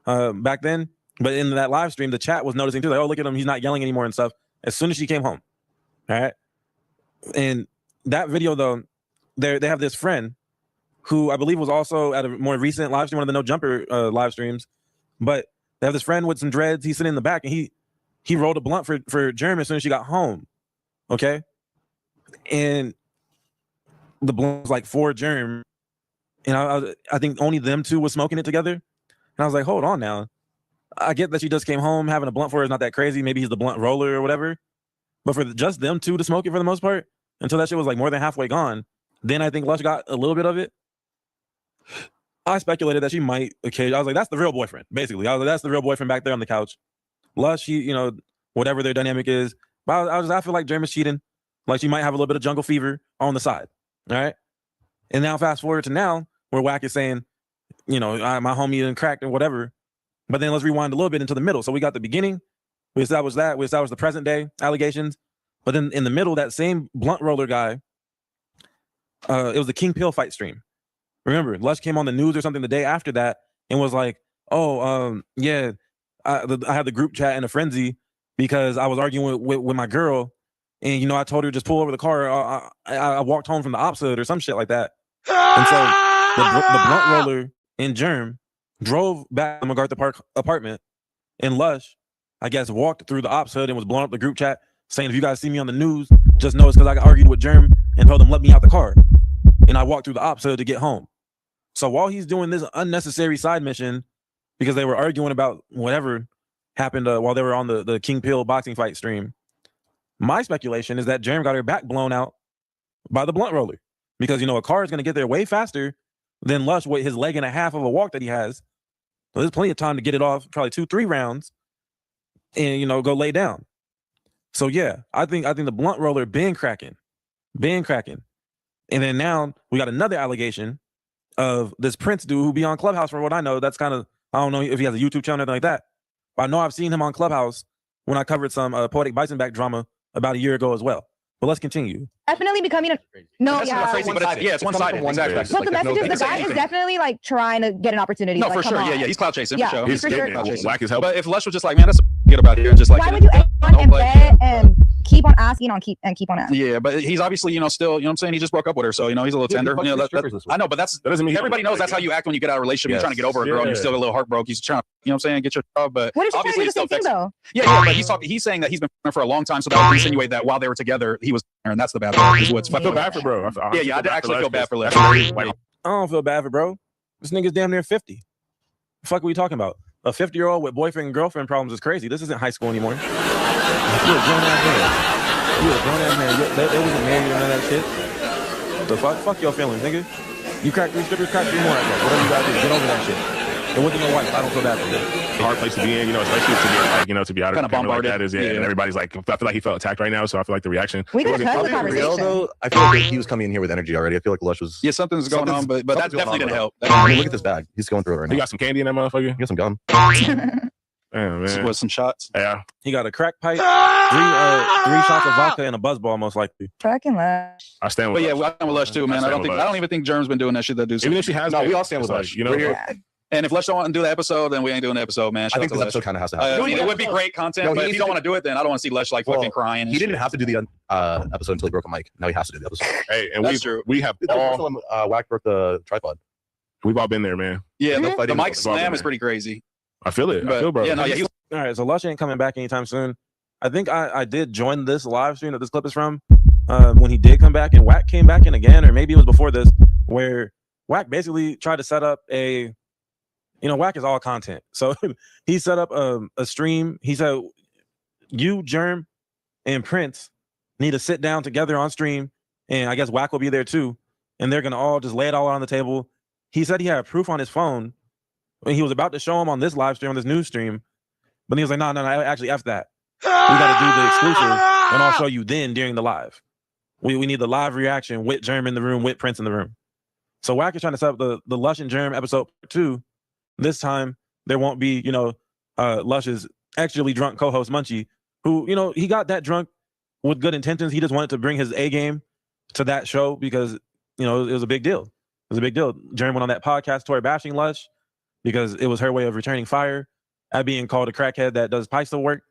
back then, but in that live stream, the chat was noticing too. Like, oh, look at him, he's not yelling anymore and stuff. As soon as she came home, all right. And that video though, they have this friend who I believe was also at a more recent live stream, one of the No Jumper live streams. But they have this friend with some dreads. He's sitting in the back, and he rolled a blunt for Jerm as soon as she got home. Okay, and the blunt was like for Jerm. And I think only them two was smoking it together. And I was like, hold on now. I get that she just came home. Having a blunt for her is not that crazy. Maybe he's the blunt roller or whatever. But for just them two to smoke it for the most part, until that shit was like more than halfway gone, then I think Lush got a little bit of it. I speculated that she might occasionally. I was like, that's the real boyfriend, basically. I was like, that's the real boyfriend back there on the couch. Lush, whatever their dynamic is. But I feel like Jerm is cheating. Like, she might have a little bit of jungle fever on the side. All right. And now fast forward to now, where Wack is saying, my homie done cracked and whatever. But then let's rewind a little bit into the middle. So we got the beginning, We established that. We established the present day allegations. But then in the middle, that same blunt roller guy, it was the King Pill fight stream. Remember, Lush came on the news or something the day after that and was like, oh, yeah, I had the group chat in a frenzy because I was arguing with my girl. And, you know, I told her just pull over the car. I walked home from the ops hood or some shit like that. And so the blunt roller and Germ drove back to the MacArthur Park apartment, and Lush, I guess, walked through the ops hood and was blowing up the group chat saying, if you guys see me on the news, just know it's because I argued with Germ and told them let me out the car. And I walked through the ops hood to get home. So while he's doing this unnecessary side mission because they were arguing about whatever happened while they were on the King Pill boxing fight stream, my speculation is that Jerem got her back blown out by the blunt roller because, you know, a car is going to get there way faster than Lush with his leg and a half of a walk that he has. So there's plenty of time to get it off, probably 2-3 rounds, and, you know, go lay down. So yeah, I think the blunt roller been cracking. And then now we got another allegation of this Prince dude who be on Clubhouse. For what I know, that's kind of, I don't know if he has a YouTube channel or anything like that, but I know I've seen him on Clubhouse when I covered some Poetic Bison back drama about a year ago as well. But let's continue. Definitely becoming a That's crazy, but it's one-sided. Exactly. But the message is the guy is definitely like trying to get an opportunity. No, like, for sure. on. Yeah, he's cloud chasing Yeah, for sure. he's for sure. Whack his help. But if Lush was just like, man, that's get about here, just like, why would you ask and bet and keep on asking keep on asking? Yeah, but he's obviously, you know, still, you know what I'm saying? He just broke up with her, so, you know, he's a little tender. You know, I know, but that doesn't mean everybody knows that's how you act when you get out of a relationship. You're trying to get over a girl and you're still a little heartbroken. He's trying to, you know what I'm saying, get your job, but what if obviously it's still thing though? Yeah, but he's saying that he's been for a long time, so that would insinuate that while they were together, he was there, and that's the bad part. I feel bad for bro. Yeah, I actually feel bad for Lush. I don't feel bad for bro. This nigga's damn near 50. The fuck are we talking about? A 50-year-old with boyfriend and girlfriend problems is crazy. This isn't high school anymore. You're a grown-ass man. You're a grown-ass man. They wasn't married or none of that shit. The fuck? Fuck your feelings, nigga. You crack 3 strippers, crack 3 more at that. Whatever you gotta do, get over that shit. It wasn't your wife. I don't feel bad for you. Hard place to be in, you know, especially to get like, you know, to be out of kind of bombarded. Like that is, and everybody's like, I feel like he felt attacked right now, so I feel like the reaction. We could have the conversation. Though, I feel like he was coming in here with energy already. I feel like Lush was. Yeah, something's going on, but that definitely didn't help. I mean, look at this bag. He's going through it right now. He got some candy in that motherfucker. He got some gum. Damn, man. With some shots. Yeah. He got a crack pipe, 3 shots of vodka, and a buzzball, most likely. Fucking Lush. I stand with Lush. Lush. Yeah, I stand with Lush too, man. I don't even think Germ's been doing that shit that dude's. Even if she has, no, we all stand with Lush. You know. Yeah. And if Lush don't want to do the episode, then we ain't doing the episode, man. I think this episode kind of has to happen. It would be great content, but if you don't want to do it, then I don't want to see Lush like fucking crying. He didn't have to do the episode until he broke a mic. Now he has to do the episode. Hey, and we have all Whack broke the tripod. We've all been there, man. Yeah, the mic slam is pretty crazy. I feel it. I feel, bro. Yeah, no, all right, so Lush ain't coming back anytime soon. I think I did join this live stream that this clip is from when he did come back, and Whack came back in again, or maybe it was before this, where Whack basically tried to set up a. You know, Whack is all content. So he set up a stream. He said, you, Germ, and Prince need to sit down together on stream. And I guess Whack will be there too. And they're going to all just lay it all on the table. He said he had proof on his phone. And he was about to show him on this live stream, on this news stream. But he was like, no, actually, F that. We got to do the exclusive. And I'll show you then during the live. We need the live reaction with Germ in the room, with Prince in the room. So Whack is trying to set up the Lush and Germ episode 2. This time, there won't be, you know, Lush's actually drunk co-host Munchie, who, you know, he got that drunk with good intentions. He just wanted to bring his A game to that show because, you know, it was a big deal. It was a big deal. Jern went on that podcast tour bashing Lush because it was her way of returning fire at being called a crackhead that does pistol work.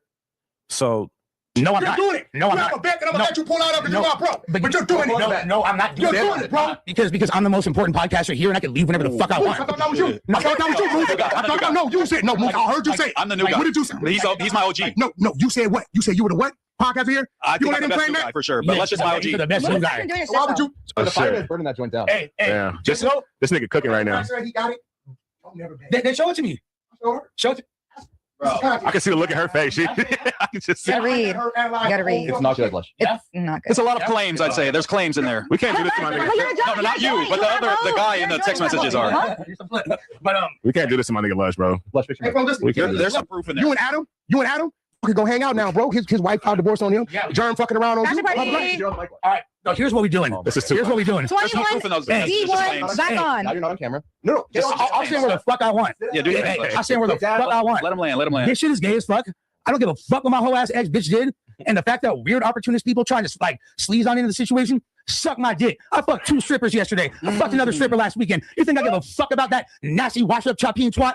So, no, I'm not doing it. No, I'm not. I'm gonna let you pull out of it, bro. But you're doing it. No, I'm not doing it. You're doing it, bro. Because I'm the most important podcaster here, and I can leave whenever the fuck I want. I thought that was you. I thought that was you, Moose. I thought that. No, you said no, Moose. I heard you say. I'm the new guy. What did you say? He's my OG. No, you said what? You said you were the what? Podcaster here? I think I'm the best new guy for sure. But Lush is my OG. You're the best new guy. Why would you? The fire is burning that joint down. Hey, yeah. Just this nigga cooking right now. He got it. They show it to me. Show it. Bro, I can see the look in her face. I can just see. You gotta read. It's not good, Lush. It's not good. It's a lot of claims, I'd say. There's claims in there. We can't do this to my nigga. No, not you, but the guy in the text messages are. But we can't do this to my nigga Lush, bro. Lush, picture. Hey, bro, listen. There's some proof in there. You and Adam could go hang out now, bro. His wife filed divorce on him. Yeah. Germ fucking around on you. All right. No, here's what we're doing. Here's what we're doing. 21 D1 back on. Now you're not on camera. No. I'll say where the fuck I want. Yeah, do it. I'll say where the fuck I want. Let him land. This shit is gay as fuck. I don't give a fuck what my whole ass ex bitch did. And the fact that weird opportunist people trying to like sleaze on into the situation, suck my dick. I fucked 2 strippers yesterday. I fucked another stripper last weekend. You think I give a fuck about that nasty wash up chopping twat?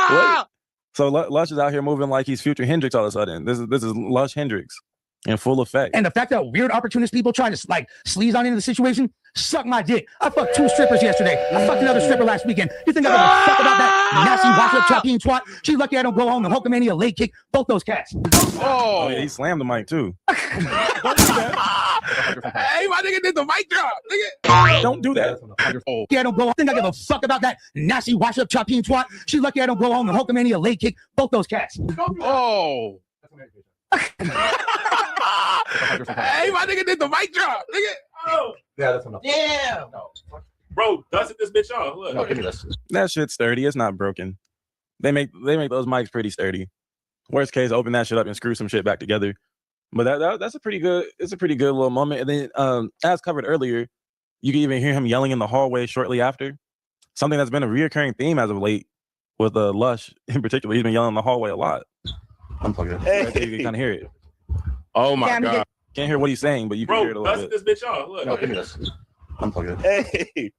What? So Lush is out here moving like he's Future Hendrix all of a sudden. This is Lush Hendrix in full effect. And the fact that weird opportunist people trying to like sleaze on into the situation, suck my dick. I fucked 2 strippers yesterday. I fucked another stripper last weekend. You think I give a fuck about that nasty wash up chopping twat? She's lucky I don't go home and Hulkamania leg kick both those cats. Oh yeah, he slammed the mic too. Hey, my nigga did the mic drop. Nigga. Don't do that. Yeah, I don't go. I think I give a fuck about that nasty wash up chopping twat. She's lucky I don't go home and Hulkamania leg kick both those cats. Oh. Hey, my nigga did the mic drop. Nigga. Oh. Yeah, that's enough. Yeah. Bro, dusted this bitch off. Look. No, give me this. That shit's sturdy. It's not broken. They make those mics pretty sturdy. Worst case, open that shit up and screw some shit back together. But that's a pretty good. It's a pretty good little moment. And then, as covered earlier, you can even hear him yelling in the hallway shortly after. Something that's been a reoccurring theme as of late with Lush in particular. He's been yelling in the hallway a lot. Unplug it. Hey. Right there, you can kind of hear it. Oh my god! Can't hear what he's saying, but you can hear it a little bit. Bro, dust this bitch off. Look. No, give me this. Unplug it. Hey.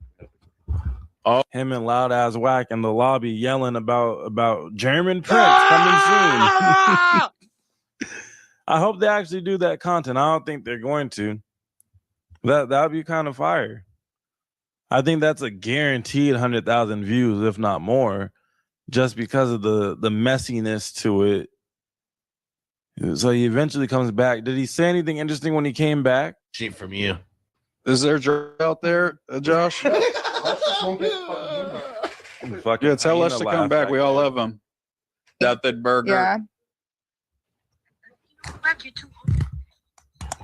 Oh, him and Loud Ass Whack in the lobby yelling about German Prince coming soon. I hope they actually do that content. I don't think they're going to. That'd be kind of fire. I think that's a guaranteed 100,000 views, if not more, just because of the messiness to it. So he eventually comes back. Did he say anything interesting when he came back? Cheap from you. Is there a out there, Josh? Yeah, tell us to come back. We all love him. Nothing burger. Yeah.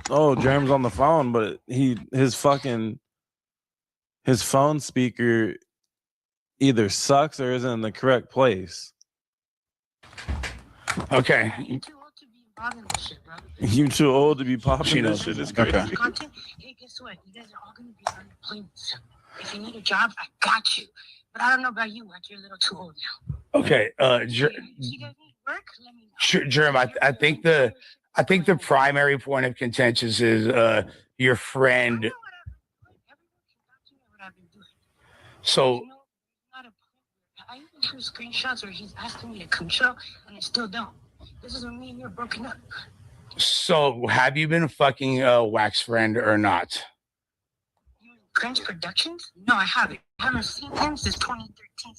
Oh, Jerem's on the phone, but his phone speaker either sucks or isn't in the correct place. Okay. You too old to be popping this shit. It's crazy. Hey, guess what? You guys are all going to be unemployment soon. If you need a job, I got you. But I don't know about you, but you're a little too old now. Okay, Jerem, I think the primary point of contention is your friend. So I even drew screenshots where he's asking me to come show, and I still don't. This is when me and you're broken up. So have you been fucking Wax friend or not? Prince Productions? No, I haven't. I haven't seen him since 2013,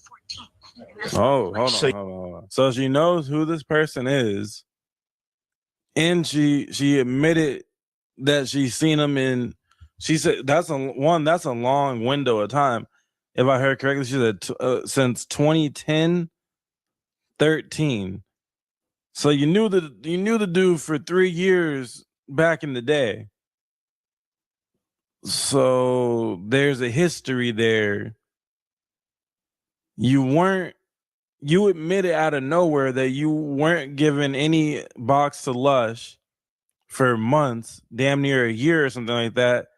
14. Oh, hold on. So she knows who this person is, and she admitted that she's seen him in. She said that's a long window of time. If I heard correctly, she said since 2010, 13. So you knew the dude for 3 years back in the day. So there's a history there. You admitted out of nowhere that you weren't given any box to Lush for months, damn near a year or something like that,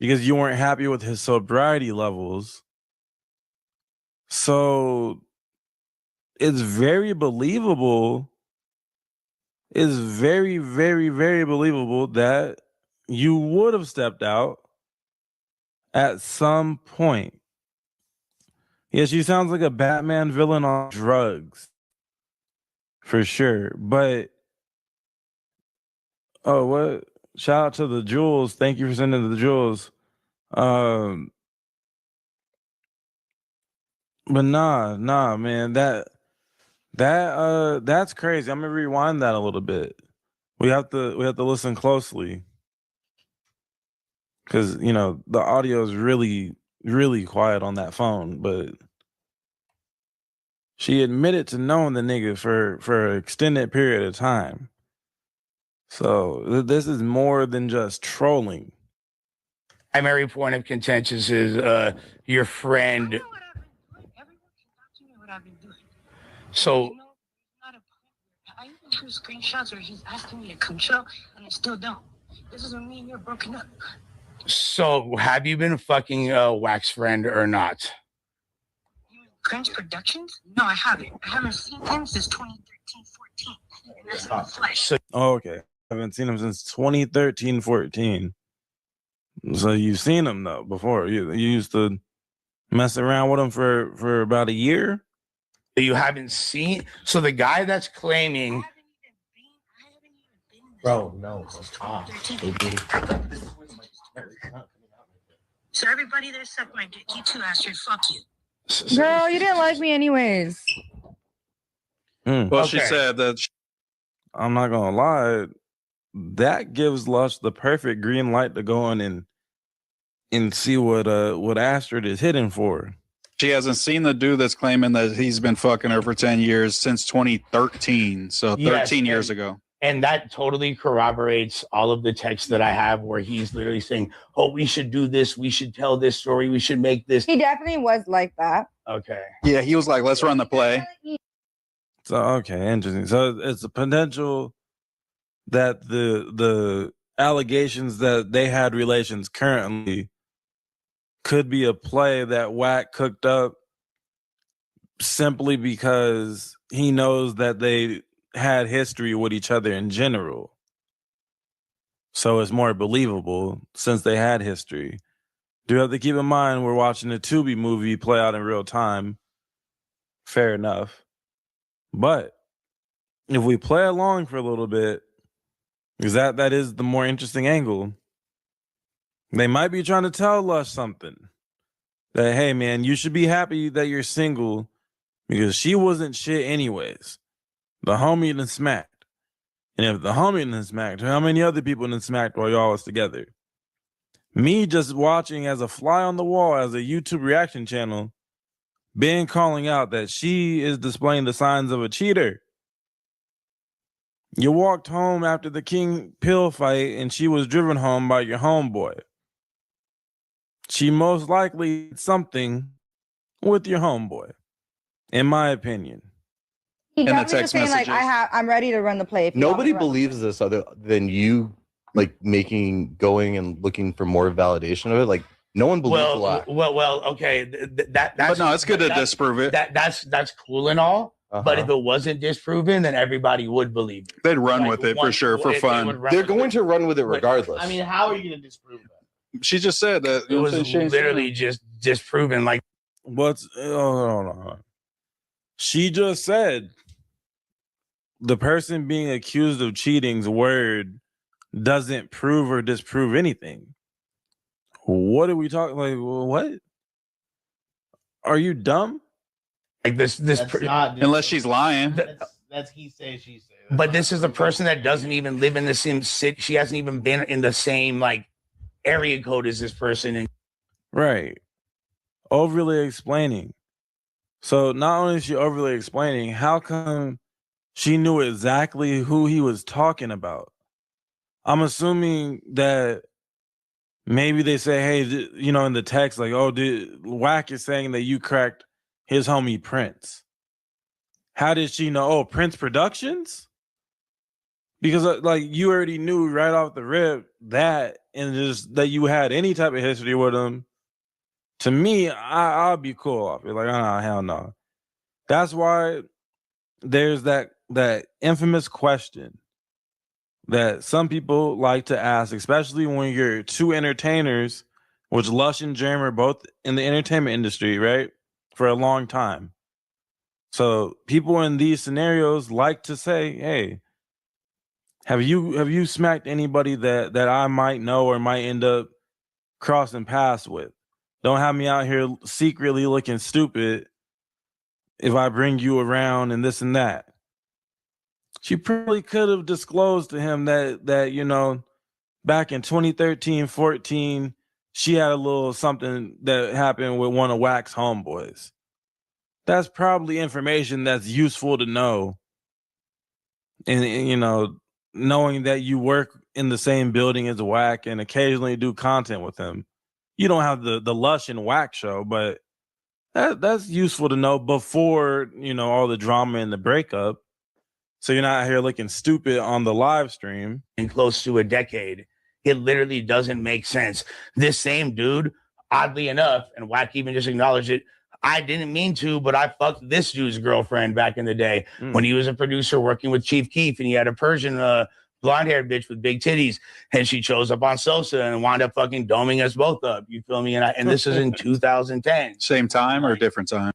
because you weren't happy with his sobriety levels. So it's very believable. It's very, very, very believable that you would have stepped out at some point. Yeah, she sounds like a Batman villain on drugs. For sure. But what? Shout out to the jewels. Thank you for sending the jewels. But nah, man. That's crazy. I'm gonna rewind that a little bit. We have to listen closely. Because, the audio is really, really quiet on that phone. But she admitted to knowing the nigga for an extended period of time. So this is more than just trolling. Primary point of contention is your friend. So I even drew screenshots where he's asking me to come show, and I still don't. This is when me and you're broken up. So have you been fucking Wax friend or not? Prince Productions? No, I haven't. I haven't seen him since 2013, Oh, okay. I haven't seen him since 2013, 14. So you've seen him though before. You used to mess around with him for about a year. You haven't seen. So the guy that's claiming, bro, no, stop. So everybody that sucked my dick, you too, Astrid. Fuck you. Girl, you didn't like me anyways. Well, she said that. I'm not gonna lie. That gives Lush the perfect green light to go on and see what Astrid is hitting for. She hasn't seen the dude that's claiming that he's been fucking her for 10 years since 2013. So 13 years ago. And that totally corroborates all of the texts that I have where he's literally saying, oh, we should do this. We should tell this story. We should make this. He definitely was like that. Okay. Yeah, he was like, let's run the play. So, okay, interesting. So it's a potential that the allegations that they had relations currently could be a play that Wack cooked up simply because he knows that they had history with each other in general. So it's more believable since they had history. Do have to keep in mind we're watching a Tubi movie play out in real time. Fair enough. But if we play along for a little bit, because that is the more interesting angle. They might be trying to tell Lush something. That, hey, man, you should be happy that you're single because she wasn't shit anyways. The homie done smacked. And if the homie done smacked, how many other people done smacked while y'all was together? Me just watching as a fly on the wall as a YouTube reaction channel, Ben calling out that she is displaying the signs of a cheater. You walked home after the King Pill fight and she was driven home by your homeboy. She most likely did something with your homeboy, in my opinion. He definitely was saying like, I'm ready to run the play. If you want me Nobody to run the believes this other than you, like going and looking for more validation of it. Like no one believes the lie. Well, okay. That's But no, it's good to disprove it. That's cool and all. But if it wasn't disproven, then everybody would believe it. They'd run with it for sure, for fun. They're going to run with it regardless. I mean, how are you going to disprove that? She just said that. It was literally just disproven. Like, what's? Oh, she just said the person being accused of cheating's word doesn't prove or disprove anything. What are we talking? Like, what? Are you dumb? Like this unless she's lying. That's he say, she say. But this is a person that doesn't even live in the same city. She hasn't even been in the same like area code as this person. And right. Overly explaining. So not only is she overly explaining, how come she knew exactly who he was talking about? I'm assuming that maybe they say, hey, in the text, like, oh, Wack is saying that you cracked his homie Prince. How did she know? Oh, Prince Productions? Because like you already knew right off the rip that, and just that you had any type of history with him. To me, I'll be cool off it. Like, hell no. That's why there's that infamous question that some people like to ask, especially when you're two entertainers, which Lush and Jerm are both in the entertainment industry, right? For a long time. So people in these scenarios like to say, hey, have you smacked anybody that I might know or might end up crossing paths with? Don't have me out here secretly looking stupid if I bring you around and this and that. She probably could have disclosed to him that back in 2013, 14, she had a little something that happened with one of Wack's homeboys. That's probably information that's useful to know. And knowing that you work in the same building as Wack and occasionally do content with him. You don't have the Lush and Wack show, but that's useful to know before, all the drama and the breakup. So you're not out here looking stupid on the live stream. In close to a decade. It literally doesn't make sense. This same dude, oddly enough, and Wack even just acknowledged it, I didn't mean to, but I fucked this dude's girlfriend back in the day when he was a producer working with Chief Keef, and he had a Persian blonde-haired bitch with big titties, and she chose up on Sosa and wound up fucking doming us both up. You feel me? And this is in 2010. Same time or different time?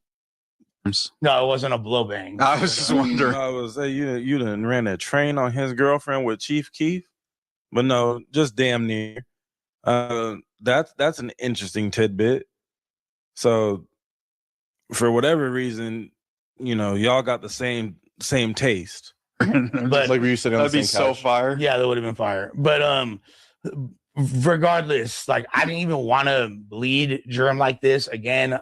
No, it wasn't a blow bang. I was just wondering. I was say you done ran a train on his girlfriend with Chief Keef, but no, just damn near. That's an interesting tidbit. So, for whatever reason, y'all got the same taste. But like, were you sitting on the That'd be same so couch? fire. yeah, that would have been fire. But regardless, like, I didn't even want to bleed Germ like this again.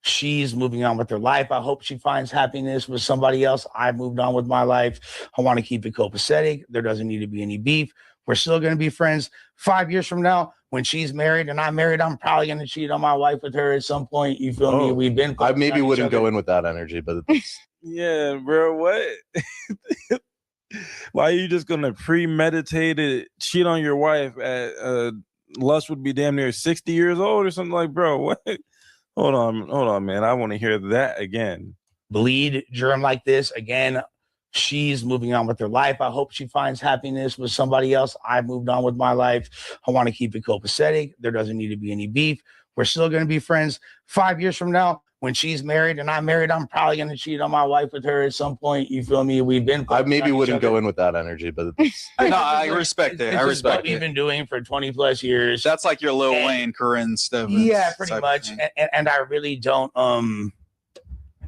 She's moving on with her life. I hope she finds happiness with somebody else. I've moved on with my life. I want to keep it copacetic. There doesn't need to be any beef. We're still going to be friends. 5 years from now, when she's married and I'm married, I'm probably going to cheat on my wife with her at some point. You feel me? We've been. I maybe wouldn't go in with that energy, but Yeah, bro, what? Why are you just gonna premeditated cheat on your wife at Lush would be damn near 60 years old or something? Like, bro, what? Hold on, man. I want to hear that again. Bleed Germ like this again. She's moving on with her life. I hope she finds happiness with somebody else. I've moved on with my life. I want to keep it copacetic. There doesn't need to be any beef. We're still going to be friends. 5 years from now, when she's married and I'm married, I'm probably going to cheat on my wife with her at some point. You feel me? We've been. I maybe wouldn't go in with that energy, but No, I respect it. I respect what we've been doing for 20 plus years. That's like your Lil Wayne, Corinne Stevens. Yeah, pretty much. And I really don't. And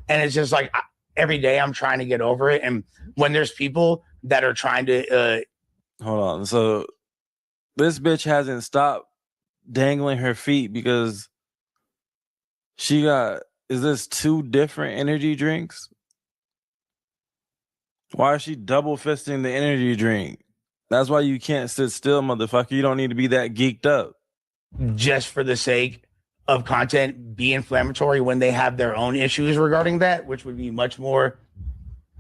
it's just like every day I'm trying to get over it. And when there's people that are trying to. Hold on. So this bitch hasn't stopped dangling her feet because she got. Is this two different energy drinks? Why is she double fisting the energy drink? That's why you can't sit still, motherfucker. You don't need to be that geeked up. Just for the sake of content, be inflammatory when they have their own issues regarding that, which would be much more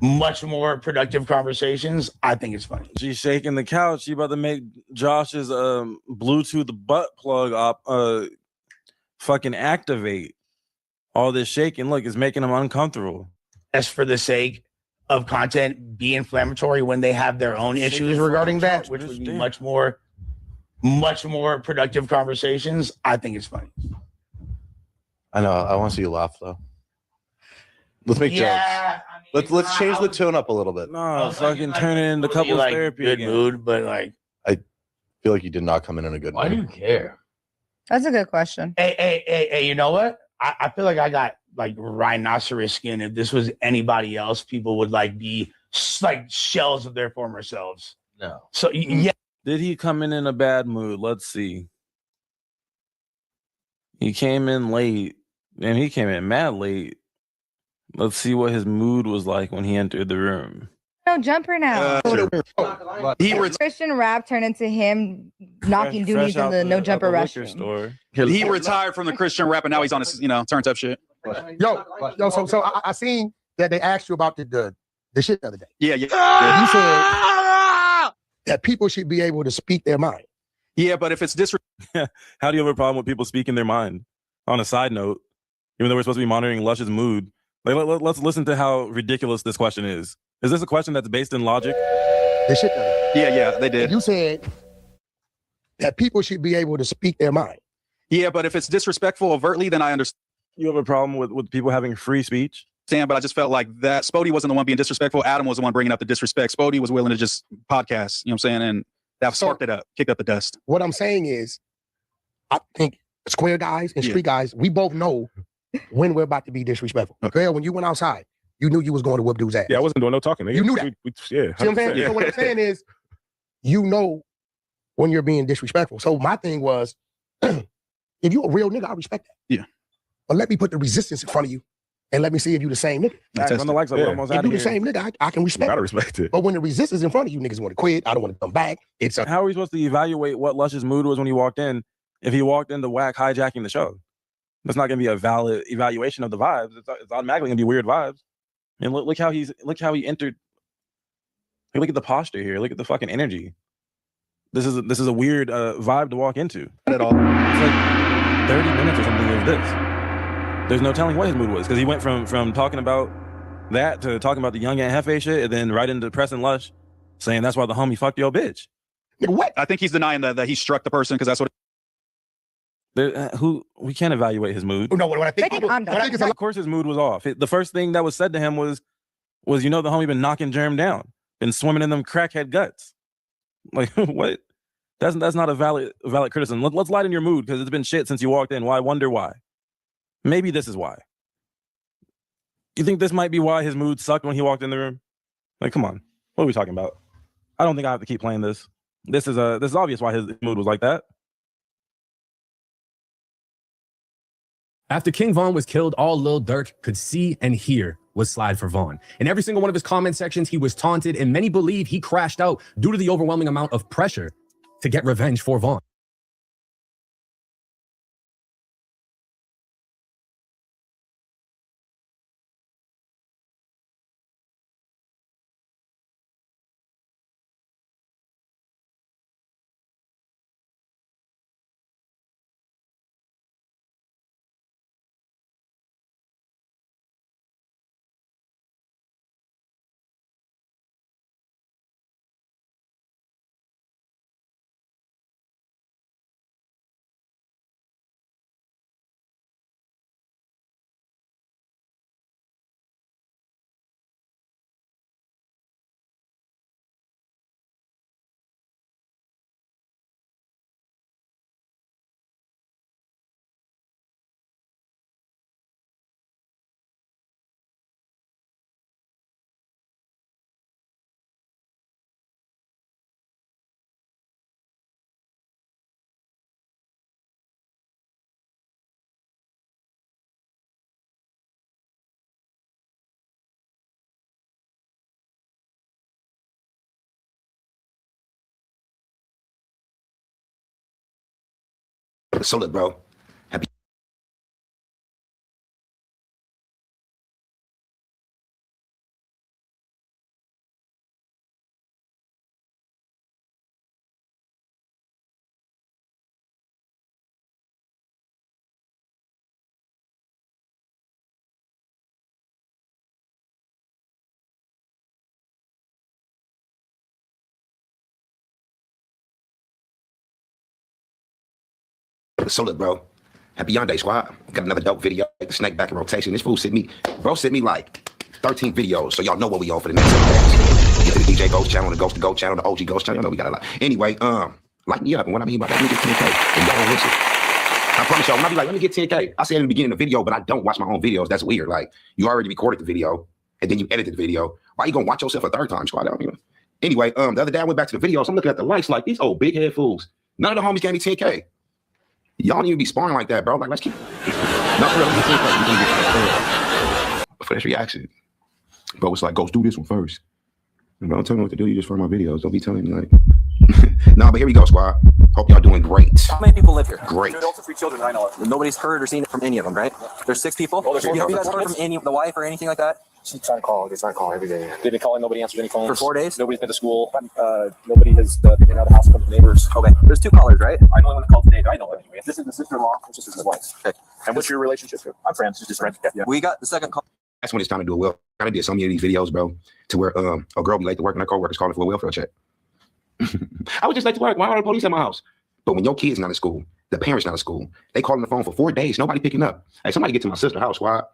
productive conversations. I think it's funny. She's shaking the couch. She about to make Josh's Bluetooth butt plug fucking activate. All this shaking, look, is making them uncomfortable. As for the sake of content, be inflammatory when they have their own issues regarding that, which would be much more productive conversations. I think it's funny. I know. I want to see you laugh though. Let's make jokes. I mean, Let's change the tone up a little bit. No, fucking turn it into couples therapy. Good again. mood, but like, I feel like you did not come in a good mood. Why do you care? That's a good question. Hey, you know what? I feel like I got like rhinoceros skin. If this was anybody else, people would like be like shells of their former selves. No. So yeah. Did he come in a bad mood? Let's see. He came in late, and he came in mad late. Let's see what his mood was like when he entered the room. No jumper now. Christian rap turned into him knocking duties in the no jumper restroom. He retired from the Christian rap and now he's on his, turn up shit. Yo, so I seen that they asked you about the shit the other day. Yeah. You said that people should be able to speak their mind. Yeah, but if it's How do you have a problem with people speaking their mind? On a side note, even though we're supposed to be monitoring Lush's mood, like, let's listen to how ridiculous this question is. Is this a question that's based in logic? They should. Yeah, they did. You said that people should be able to speak their mind. Yeah, but if it's disrespectful overtly, then I understand. You have a problem with people having free speech? Sam, but I just felt like that Spody wasn't the one being disrespectful. Adam was the one bringing up the disrespect. Spody was willing to just podcast, you know what I'm saying? And that sparked it up, kicked up the dust. What I'm saying is, I think square guys and street guys, we both know when we're about to be disrespectful. Okay, when you went outside, you knew you was going to whoop dude's ass. Yeah, I wasn't doing no talking. You knew that. Yeah. See what I'm saying? Yeah. So what I'm saying is, you know when you're being disrespectful. So my thing was, if you're a real nigga, I respect that. Yeah. But let me put the resistance in front of you and let me see if you the same nigga. If you the same nigga, I can respect gotta respect it. But when the resistance in front of you, niggas want to quit. I don't want to come back. How are we supposed to evaluate what Lush's mood was when he walked in if he walked into whack hijacking the show? That's not going to be a valid evaluation of the vibes. It's automatically going to be weird vibes. And look how he entered. Look at the posture here. Look at the fucking energy. This is a weird vibe to walk into. At all. It's like 30 minutes or something of this. There's no telling what his mood was because he went from talking about that to talking about the young and Hefe shit, and then right into pressing Lush, saying that's why the homie fucked your bitch. What? I think he's denying that he struck the person because that's what. Who we can't evaluate his mood. No, what I think. Of course, his mood was off. The first thing that was said to him was the homie been knocking Jerm down, been swimming in them crackhead guts. Like what? That's not a valid criticism. Let's lighten your mood because it's been shit since you walked in. Why? Wonder why. Maybe this is why. You think this might be why his mood sucked when he walked in the room? Like, come on, what are we talking about? I don't think I have to keep playing this. This is obvious why his mood was like that. After King Von was killed, all Lil Durk could see and hear was slide for Von. In every single one of his comment sections, he was taunted, and many believe he crashed out due to the overwhelming amount of pressure to get revenge for Von. So look, bro. So look, bro. Happy Yonde Squad. Got another dope video. Snake back in rotation. This fool sent me like 13 videos, so y'all know what we on for the next 7 days. Get to the DJ Ghost channel, the Ghost to Go channel, the OG Ghost channel. Y'all know we got a lot. Anyway, light me up, and what I mean by that, let me get 10K, and y'all don't listen. I promise y'all, when I be like, let me get 10K, I say in the beginning of the video, but I don't watch my own videos. That's weird. Like, you already recorded the video, and then you edited the video. Why you gonna watch yourself a third time, Squad? Anyway, the other day I went back to the videos. I'm looking at the likes like these old big head fools. None of the homies gave me 10K. Y'all don't even be sparring like that, bro. Like, let's keep. Not for real. Let's get 10K. For this reaction, bro, it's like, go do this one first. Bro, don't tell me what to do. You just for my videos. Don't be telling me like. Nah, but here we go, Squad. Hope y'all doing great. How many people live here? Great. 2 adults and 3 children that I know of. Nobody's heard or seen it from any of them, right? There's 6 people. Oh, have you guys heard from any of the wife or anything like that? She's trying to call. They're trying to call every day. They've been calling. Nobody answers any phones. For 4 days? Nobody's been to school. Nobody has been out of the house from the neighbors. Okay. There's 2 callers, right? I know one called today, but I know anyway. This is the sister-in-law. This is his wife. Okay. And what's your relationship to? I'm friends. She's just friends. Yeah. We got the second call. That's when it's time to do a will. I did so many of these videos, bro, to where a girl be late to work and her coworkers calling for a welfare check. I was just late to work. Why are the police at my house? But when your kid's not at school, the parents not at school, they call on the phone for 4 days. Nobody picking up. Hey, somebody get to my sister's house, Squad.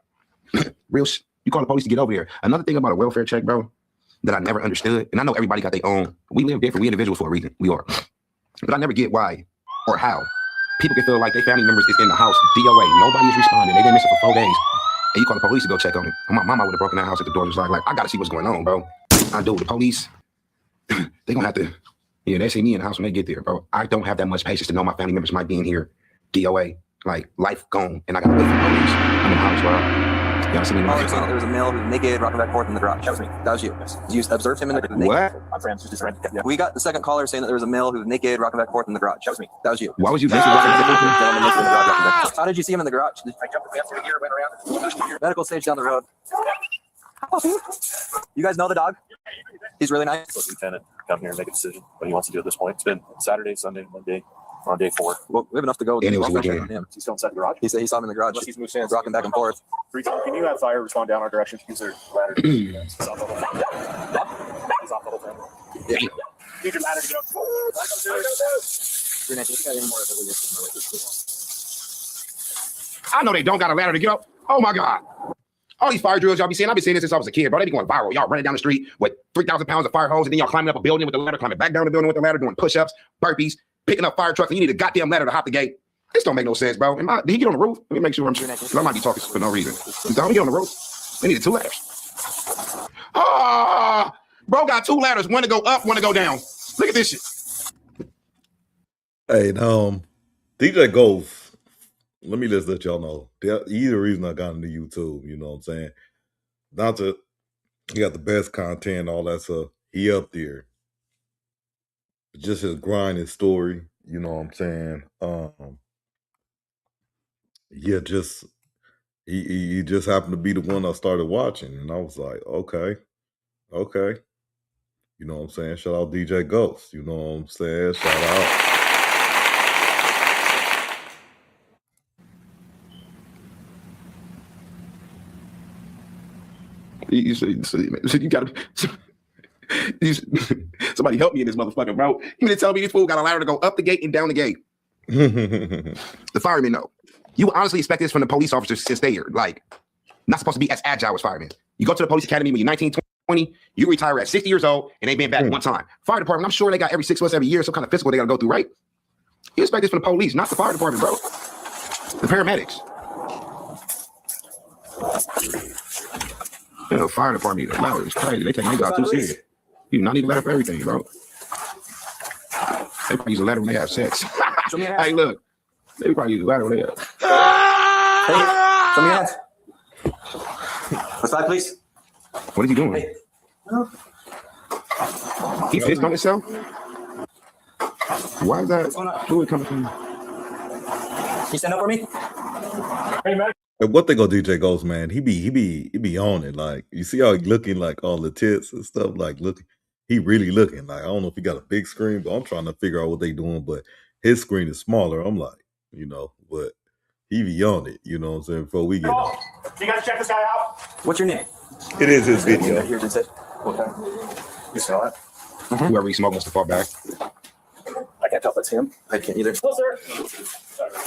You call the police to get over here. Another thing about a welfare check, bro, that I never understood, and I know everybody got their own. We live different. We individuals for a reason. We are. But I never get why or how people can feel like their family members is in the house, DOA. Nobody's responding. They've been missing for 4 days. And you call the police to go check on it. My mama would have broken that house at the door. Just like, I got to see what's going on, bro. I do. The police, they going to have to, they see me in the house when they get there, bro. I don't have that much patience to know my family members might be in here, DOA, like life gone, and I got to wait for the police. I'm in the house, bro. Y'all see me? There was a male who was naked, rocking back and forth in the garage. That was me. That was you. You observed him in the naked. What? I'm friends. Just friends. Yeah. We got the second caller saying that there was a male who was naked, rocking back and forth in the garage. That was me. That was you. Why was you naked? How did you see him in the garage? I jumped the fence here, went around. Medical stage down the road. You guys know the dog? He's really nice. Lieutenant come here and make a decision what he wants to do at this point. It's been Saturday, Sunday, Monday. on day 4. Well, we have enough to go. And it was I'll a check game. on him. He's still inside the garage. He said he saw him in the garage. Unless he's moved in. Rocking back and forth. 3 times. Can you have fire respond down our direction? Use their ladder. He's off the whole thing. He's off the whole thing. Yeah. Use your ladder to get up. I know they don't got a ladder to get up. Oh my God. All these fire drills y'all be seeing, I've been seeing this since I was a kid, bro. They be going viral. Y'all running down the street with 3,000 pounds of fire hose, and then y'all climbing up a building with the ladder, climbing back down the building with the ladder, doing push-ups, burpees, picking up fire trucks, and you need a goddamn ladder to hop the gate. This don't make no sense, bro. Did he get on the roof? Let me make sure I'm sure. I might be talking for no reason. Did he get on the roof? They needed 2 ladders. Ah, bro got 2 ladders, one to go up, one to go down. Look at this shit. Hey, DJ Ghost. Let me just let y'all know. He's the reason I got into YouTube. You know what I'm saying? Not to, he got the best content, all that stuff. He up there. Just his grind, his story. You know what I'm saying? Yeah, just he just happened to be the one I started watching, and I was like, okay. You know what I'm saying? Shout out DJ Ghost. You know what I'm saying? Shout out. You gotta. Somebody help me in this motherfucker, bro. You mean to tell me this fool got a ladder to go up the gate and down the gate? The firemen know. You would honestly expect this from the police officers since they are like not supposed to be as agile as firemen. You go to the police academy when you're 19, 20, you retire at 60 years old, and they've been back one time. Fire department, I'm sure they got every 6 months, every year, some kind of physical they got to go through, right? You expect this from the police, not the fire department, bro. The paramedics. You know, fire department, the ladder is crazy. They take their job too serious. You do not need a ladder for everything, bro. They probably use a ladder when they have sex. Hey, look. They probably use a ladder when they have. Hey, show me your hands. What's that, please? What is he doing? Hey. He pissed on himself? Why is that fluid coming from? Can you stand up for me? Hey, man. And what they gonna DJ Ghost, man? He be on it. Like, you see how he looking, like all the tits and stuff. Like, look, he really looking. Like, I don't know if he got a big screen, but I'm trying to figure out what they doing. But his screen is smaller. I'm like, you know, but he be on it. You know what I'm saying? Before we get on. You guys check this guy out. What's your name? It is his video. Here's it. Okay. You smell it? Whoever he smoked must have fought back. I can't tell if it's him. I can't either. Oh, sir.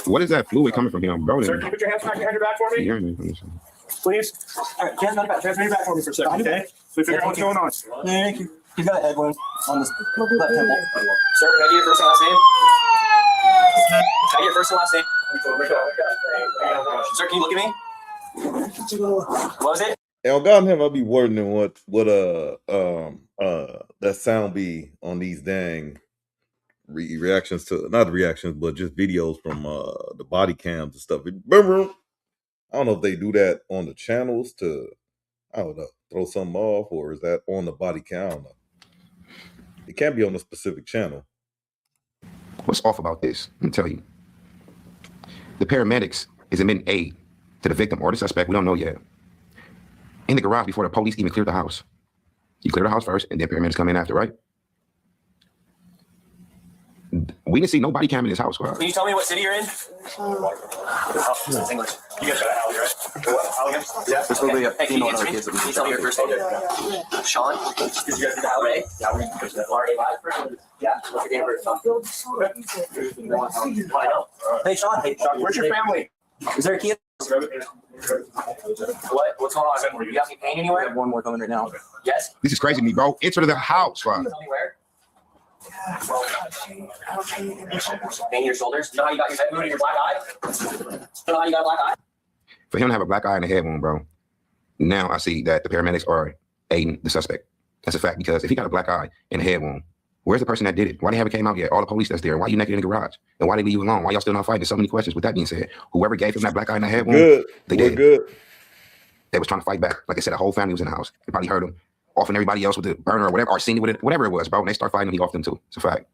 What is that fluid coming from him, bro? Sir, can you put your hands behind your back for me? Yeah, Please. All right, hands on your back. Hands on your back for me for a second, okay? So we figure out what's going on. Thank you. He's got a head wound on this left temple. Sir, can I get your first and last name? Can I get your first and last name? Sir, can you look at me? What was it? And on God him, I'll be wondering what that sound be on these dang reactions to, not reactions, but just videos from the body cams and stuff. I don't know if they do that on the channels to, I don't know, throw something off, or is that on the body cam? I don't know. It can't be on a specific channel. What's off about this? Let me tell you. The paramedics is admitting aid to the victim or the suspect. We don't know yet. In the garage before the police even cleared the house. You clear the house first, and then paramedics come in after, right? We didn't see no body cam in his house. Bro. Can you tell me what city you're in? English. You guys got an alley, right? Alley? Yeah. This will be a female and other kids. Can you tell me your first name? Sean? Did you guys do the alley? Yeah, we're going to Levi. Yeah. What's your name? Hey, Sean. Hey, Sean. Where's your family? Is there a key? What? What's going on? You got any pain anywhere? I have one more coming right now. Yes? This is crazy to me, bro. Enter the house, bro. Tell me where? Pain in your shoulders? You know how you got your head wound and your black eye? You know how you got a black eye? For him to have a black eye and a head wound, bro, now I see that the paramedics are aiding the suspect. That's a fact, because if he got a black eye and a head wound, where's the person that did it? Why they haven't came out yet? All the police that's there. Why you naked in the garage? And why they leave you alone? Why y'all still not fighting? There's so many questions. With that being said, whoever gave him that black eye and a head wound, they did. Good. They was trying to fight back. Like I said, the whole family was in the house. They probably heard him. Offing everybody else with the burner or whatever, or seen it with it, whatever it was, bro. When they start fighting him, he off them too. It's a fact.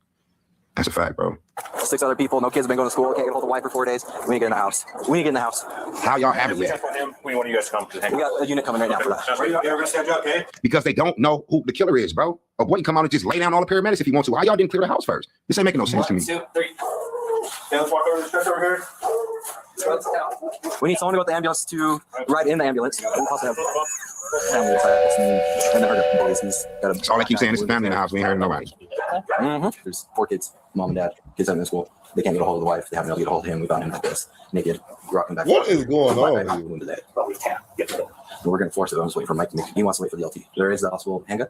That's a fact, bro. 6 other people, no kids have been going to school, can't get a hold of wife for 4 days. We need to get in the house. We need to get in the house. How y'all have it yet? We want you guys to come. We got a unit coming right now for that. You're going to stand up, okay? Because they don't know who the killer is, bro. A boy can come out and just lay down all the paramedics if he wants to. How y'all didn't clear the house first? This ain't making no sense to me. 1, 2, 3. let's walk over to the stretch over here. We need someone to go with the ambulance to ride in the ambulance. We'll also have family and the boys. That's all I keep saying. This is family in the house. We ain't heard nobody. There's 4 kids, mom and dad, kids out in school. They can't get a hold of the wife. They haven't been able to get a hold of him. We found him like this, naked, rocking back. What is going on? We're going to force it. I'm just waiting for Mike to make it. He wants to wait for the LT. There is the hospital handgun.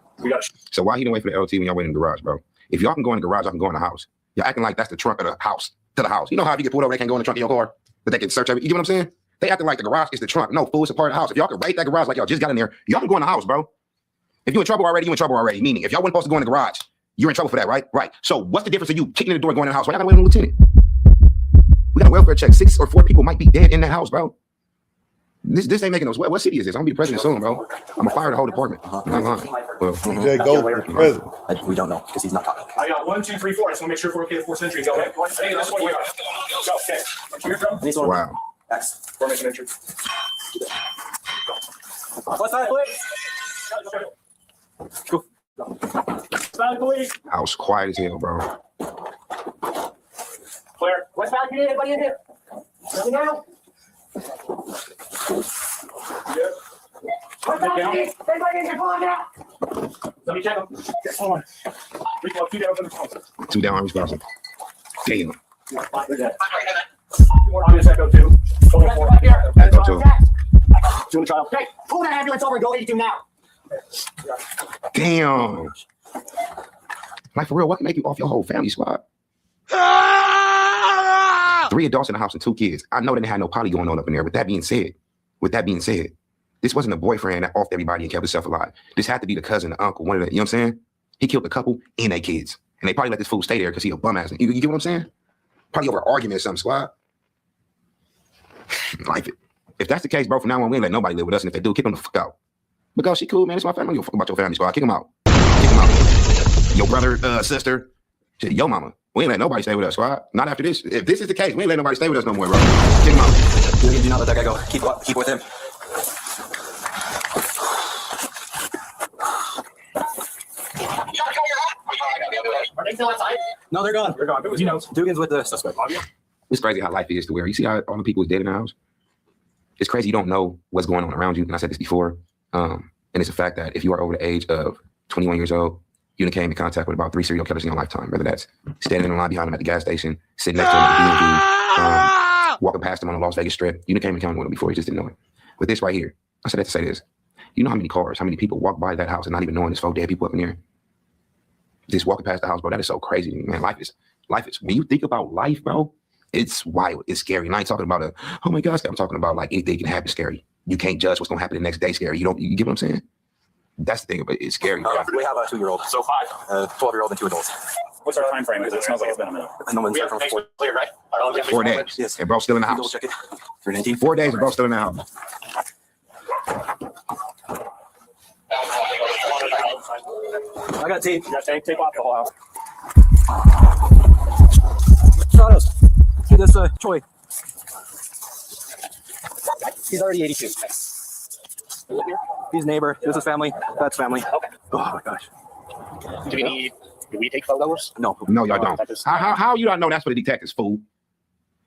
So why he didn't wait for the LT when y'all went in the garage, bro? If y'all can go in the garage, y'all can go in the house. Y'all acting like that's the trunk of the house to the house. You know how if you get pulled over, they can't go in the trunk of your car, but they can search everything. You know what I'm saying? They acting like the garage is the trunk. No, fool, it's a part of the house. If y'all can rate that garage like y'all just got in there, y'all can go in the house, bro. If you in trouble already, you in trouble already. Meaning, if y'all weren't supposed to go in the garage, you're in trouble for that, right? Right. So what's the difference of you kicking in the door, going in the house? Why y'all gotta wait on the lieutenant? We got a welfare check. 6 or 4 people might be dead in that house, bro. This ain't making no sweat. What city is this? I'm gonna be the president soon, bro. I'm gonna fire the whole department. I'm lying. Well, go for president. We don't know because he's not talking. I got 1, 2, 3, 4. I just want to make sure 4K, 4th century. Go ahead. Hey, this one. Go. Okay. Wow. X. We're making entry. What's that, please? House quiet as hell, bro. Claire. What's back here? Anybody in here? Nothing now? What's back here? Anybody in here? Pull him out. Let me check them. Hold on. 2 down on the phone. 2 down, unresponsive. Damn. Obvious echo 2. Echo 2. Doing a trial. Okay, pull that ambulance over and go 82 now. Damn. Like, for real, what can make you off your whole family squad? 3 adults in the house and 2 kids. I know they didn't have no poly going on up in there. With that being said, this wasn't a boyfriend that offed everybody and kept himself alive. This had to be the cousin, the uncle, one of the, you know what I'm saying? He killed a couple and their kids. And they probably let this fool stay there because he a bum ass. You get what I'm saying? Probably over argument or something, squad. Like it. If that's the case, bro, from now on, we ain't let nobody live with us. And if they do, kick them the fuck out. Because she cool, man. It's my family. You fuck about your family, squad. Kick them out. Kick them out. Your brother, sister, shit, your mama. We ain't let nobody stay with us, squad. Not after this. If this is the case, we ain't let nobody stay with us no more, bro. Kick them out. Do not let that guy go. Keep with him. Are they still outside? No, they're gone. They're gone. Who knows? Dugan's with the suspect. It's crazy how life is to where you see how all the people is dead in the house. It's crazy you don't know what's going on around you. And I said this before. And it's a fact that if you are over the age of 21 years old, you came in contact with about 3 serial killers in your lifetime. Whether that's standing in line behind them at the gas station, sitting next to them at the B&B, walking past them on the Las Vegas Strip. You came in contact with them before. You just didn't know it. With this right here, I said that to say this. You know how many cars, how many people walk by that house and not even knowing there's 4 dead people up in there? Just walking past the house, bro. That is so crazy, man. Life is. When you think about life, bro, it's wild. It's scary. And I ain't talking about oh my gosh, I'm talking about like anything can happen scary. You can't judge what's gonna happen the next day scary. You get what I'm saying? That's the thing about it. It's scary. We have a 2-year-old. So 5. 12-year-old and 2 adults. What's our time frame? Because it smells like it's been a minute. No one's there from 4. Clear, right? 4 days. Yes. And bro still in the house. Check it. 319. 4 days and bro still in the house. I got tape. You got tape? Tape off the whole house. Shadows. See this Troy. He's already 82. He's neighbor. This is family. That's family. Okay. Oh my gosh. Do we take photos? No. No, y'all don't. How you don't know that's for the detectives, fool?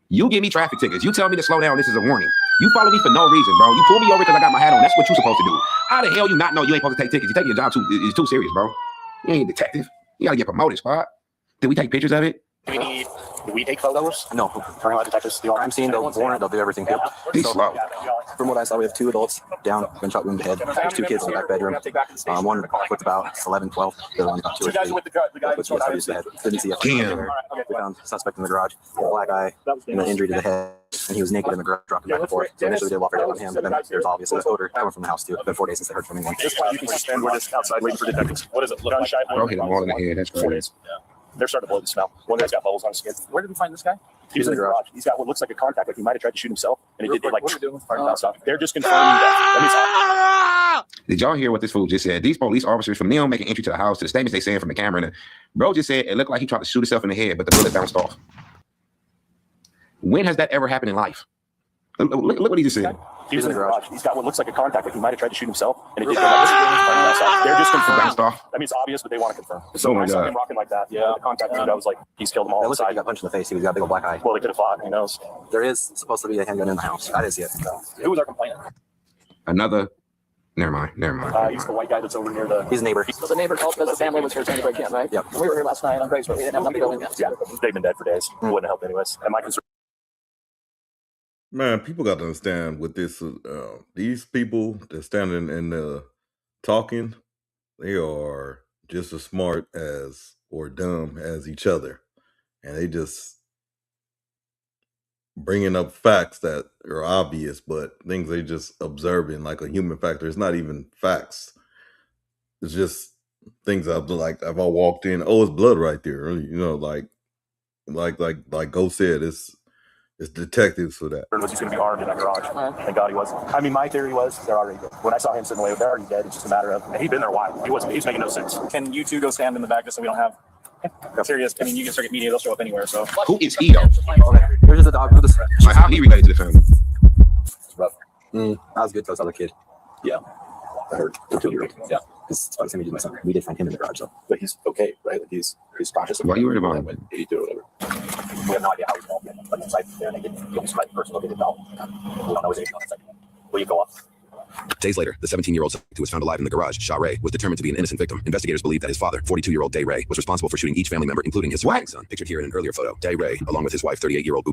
You give me traffic tickets. You tell me to slow down. This is a warning. You follow me for no reason, bro. You pull me over because I got my hat on. That's what you're supposed to do. How the hell you not know you ain't supposed to take tickets? You take your job it's too serious, bro. You ain't a detective. You gotta get promoted, squad. Did we take pictures of it? Do we take photos? No. Talking about detectives. I'm seeing the warrant. They'll do everything. Yep. Be slow. From what I saw, we have 2 adults down, gunshot wound to head. There's 2 kids in the back bedroom. One with about 11, 12. The other one about 2 or 3. With CSWs to the head. Didn't see a We found suspect in the garage. He had a black eye and an injury to the head. And he was naked in the garage, rocking back and forth. So initially they did welfare on him, but then there's obviously this odor coming from the house too. It's been 4 days since they heard from anyone. This point, you can suspend. We're just outside waiting for detectives. What does it look like? Bro hit him all in the head. That's 4 crazy. days. They're starting to blow the smell. One guy's got bubbles on his skin. Where did we find this guy? He was in the garage. He's got what looks like a contact. Like he might have tried to shoot himself, and he did like stuff. They're just confirming that. Did y'all hear what this fool just said? These police officers from Neon making entry to the house, to the statements they saying from the camera, and bro just said it looked like he tried to shoot himself in the head, but the bullet bounced off. When has that ever happened in life? Look what he just said. He was in the garage. He's got what looks like a contact, like he might have tried to shoot himself, and it did go back. They're just confirming. I mean, it's obvious, but they want to confirm. So I saw him rocking like that. Yeah, the contact dude, I was like, he's killed them all. It looks like he got punched in the face. He got a big old black eye. Well, they could have fought. Who knows? There is supposed to be a handgun in the house. I didn't see it. So. Who was our complainant? Another. Never mind. He's the white guy that's over near the. He's a neighbor. So the neighbor called because the family was here trying to break in, right? Yep. We were here last night on Grace Road. We didn't have nothing going. Yeah, they've been dead for days. It wouldn't have helped anyways. And my concern. Man, people got to understand with this. These people that's standing and talking, they are just as smart as or dumb as each other, and they just bringing up facts that are obvious, but things they just observing like a human factor. It's not even facts. It's just things I've all walked in. Oh, it's blood right there. You know, like Go said, it's detectives for that. Was he's going to be armed in that garage? Thank God he wasn't. I mean, my theory was they're already dead. When I saw him sitting away, they're already dead. It's just a matter of he'd been there a while. He's making no sense. Can you two go stand in the back just so we don't have? I'm serious. I mean, you can start get media; they'll show up anywhere. So who is he though? There's just a dog. Like, how he related to the family? It's rough. I was good to us other kid. Yeah, I heard. Yeah, because it's about the same age as my son. We did find him in the garage, though. But he's okay, right? Like he's conscious. Why are you worried about him? 82 or whatever. We have no idea how he's involved in it. Like inside there, and they get described the person located out. We don't know his age on the second. Will you go up? Days later, the 17-year-old who was found alive in the garage, Shaw Ray, was determined to be an innocent victim. Investigators believe that his father, 42-year-old Day Ray, was responsible for shooting each family member, including his surviving son, pictured here in an earlier photo. Day Ray, along with his wife, 38-year-old Boop.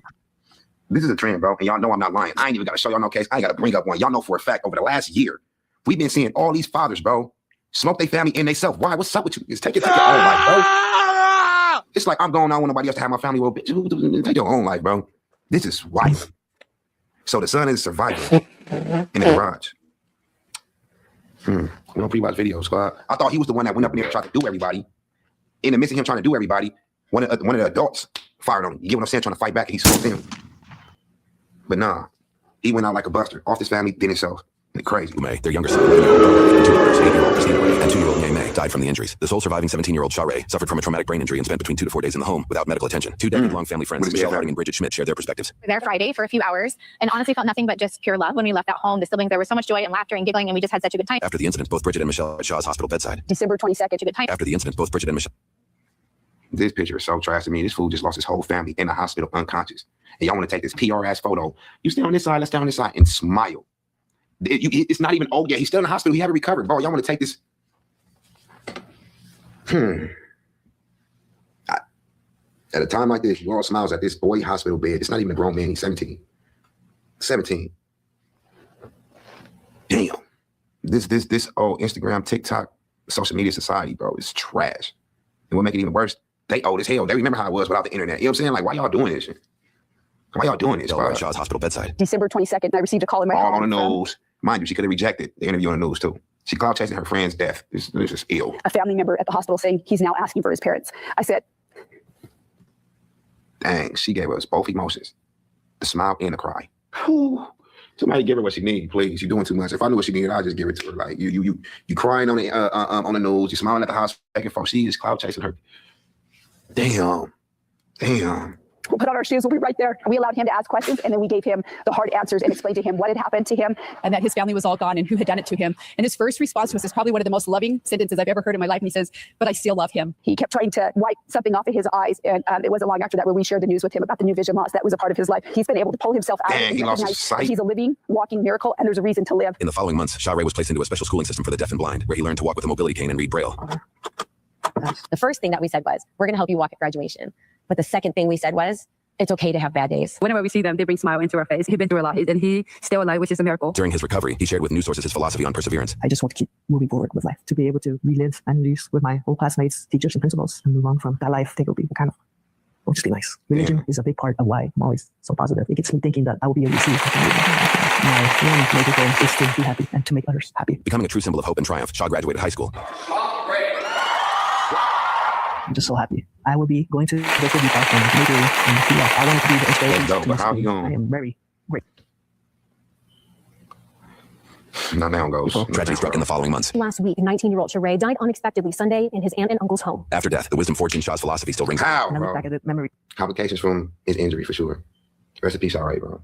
This is a trend, bro, and y'all know I'm not lying. I ain't even got to show y'all no case. I ain't got to bring up one. Y'all know for a fact over the last year, we've been seeing all these fathers, bro, smoke their family and they self. Why? What's up with you? Just take your own life, bro. It's like I'm going on with nobody else to have my family. Well, bitch, take your own life, bro. This is wild. So the son is surviving in the garage. We don't pretty much video, squad. I thought he was the one that went up in there and tried to do everybody. In the midst of him trying to do everybody, one of the adults fired on him. You get what I'm saying? Trying to fight back, and he smoked him. But nah, he went out like a buster. Off his family, then himself. Crazy. May, their younger son, 11-year-old, 2 daughters, 8-year-old Christina Ray, and 2-year-old May May, died from the injuries. The sole surviving 17-year-old Shaw Ray suffered from a traumatic brain injury and spent between 2 to 4 days in the home without medical attention. 2 decade-long family friends, Michelle Harding and Bridget Schmidt, share their perspectives. We were there Friday for a few hours and honestly felt nothing but just pure love when we left that home. The siblings, there was so much joy and laughter and giggling, and we just had such a good time. After the incident, both Bridget and Michelle at Shaw's hospital bedside. December 22nd, a good time. After the incident, both Bridget and Michelle. This picture is so trash to me. This fool just lost his whole family in the hospital unconscious. And y'all want to take this PR-ass photo. You stay on this side, let's stay on this side, and smile. It's not even, oh yeah, he's still in the hospital. He haven't recovered, bro. Y'all want to take this? At a time like this, you all smiles at this boy hospital bed. It's not even a grown man. He's 17. 17. Damn. This Instagram, TikTok, social media society, bro, is trash. And what make it even worse, they old as hell. They remember how it was without the internet. You know what I'm saying? Like, why y'all doing this shit? Why y'all doing this, bro? At Shaw's hospital bedside. December 22nd, I received a call in my all on the nose. Mind you, she could have rejected the interview on the news too. She cloud chasing her friend's death. This is ill. A family member at the hospital saying he's now asking for his parents. I said, dang, she gave us both emotions, the smile and the cry. Whew. Somebody give her what she needs, please. You're doing too much. If I knew what she needed, I'd just give it to her. Like you crying on the news, you smiling at the hospital, and folks, she is cloud chasing her. Damn. We'll put on our shoes. We'll be right there. We allowed him to ask questions, and then we gave him the hard answers and explained to him what had happened to him and that his family was all gone and who had done it to him. And his first response was, "It's probably one of the most loving sentences I've ever heard in my life." And he says, "But I still love him." He kept trying to wipe something off of his eyes, and it wasn't long after that when we shared the news with him about the new vision loss that was a part of his life. He's been able to pull himself out. Dang, he lost his sight. He's a living, walking miracle, and there's a reason to live. In the following months, Shaw Ray was placed into a special schooling system for the deaf and blind, where he learned to walk with a mobility cane and read Braille. The first thing that we said was, we're going to help you walk at graduation. But the second thing we said was, it's okay to have bad days. Whenever we see them, they bring smile into our face. He's been through a lot, and he's still alive, which is a miracle. During his recovery, he shared with news sources his philosophy on perseverance. I just want to keep moving forward with life, to be able to relive and use with my old classmates, teachers, and principals, and move on from that life. I think it'll be kind of, it'll just be nice. Religion is a big part of why I'm always so positive. It gets me thinking that I will be able to see my one major goal is to be happy and to make others happy. Becoming a true symbol of hope and triumph, Shaw graduated high school. I'm just so happy. I will be going to the Levi and majoring in PR. I want to be the inspiration. Let's go, but how you going? I am very great. Now down goes. Tragedy struck in the following months. Last week, 19-year-old Sheree died unexpectedly Sunday in his aunt and uncle's home. After death, the wisdom fortune Shaw's philosophy still rings out. And I look back at the memory. Complications from his injury for sure. Rest in peace, all right, bro.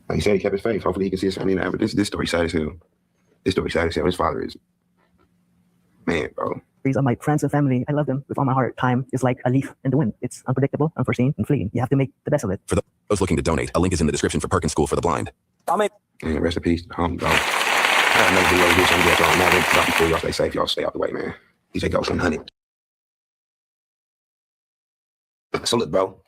Like he said, he kept his faith. Hopefully he can see his family now. But this story sad as hell. This story sad as hell. His father is, man, bro. These are my friends and family. I love them with all my heart. Time is like a leaf in the wind. It's unpredictable, unforeseen, and fleeting. You have to make the best of it. For those looking to donate, a link is in the description for Perkins School for the Blind. And rest in peace, dog. I got another video here, so I'm gonna get y'all now. Before y'all stay safe, y'all stay out the way, man. DJ Ghost 100. So look, bro.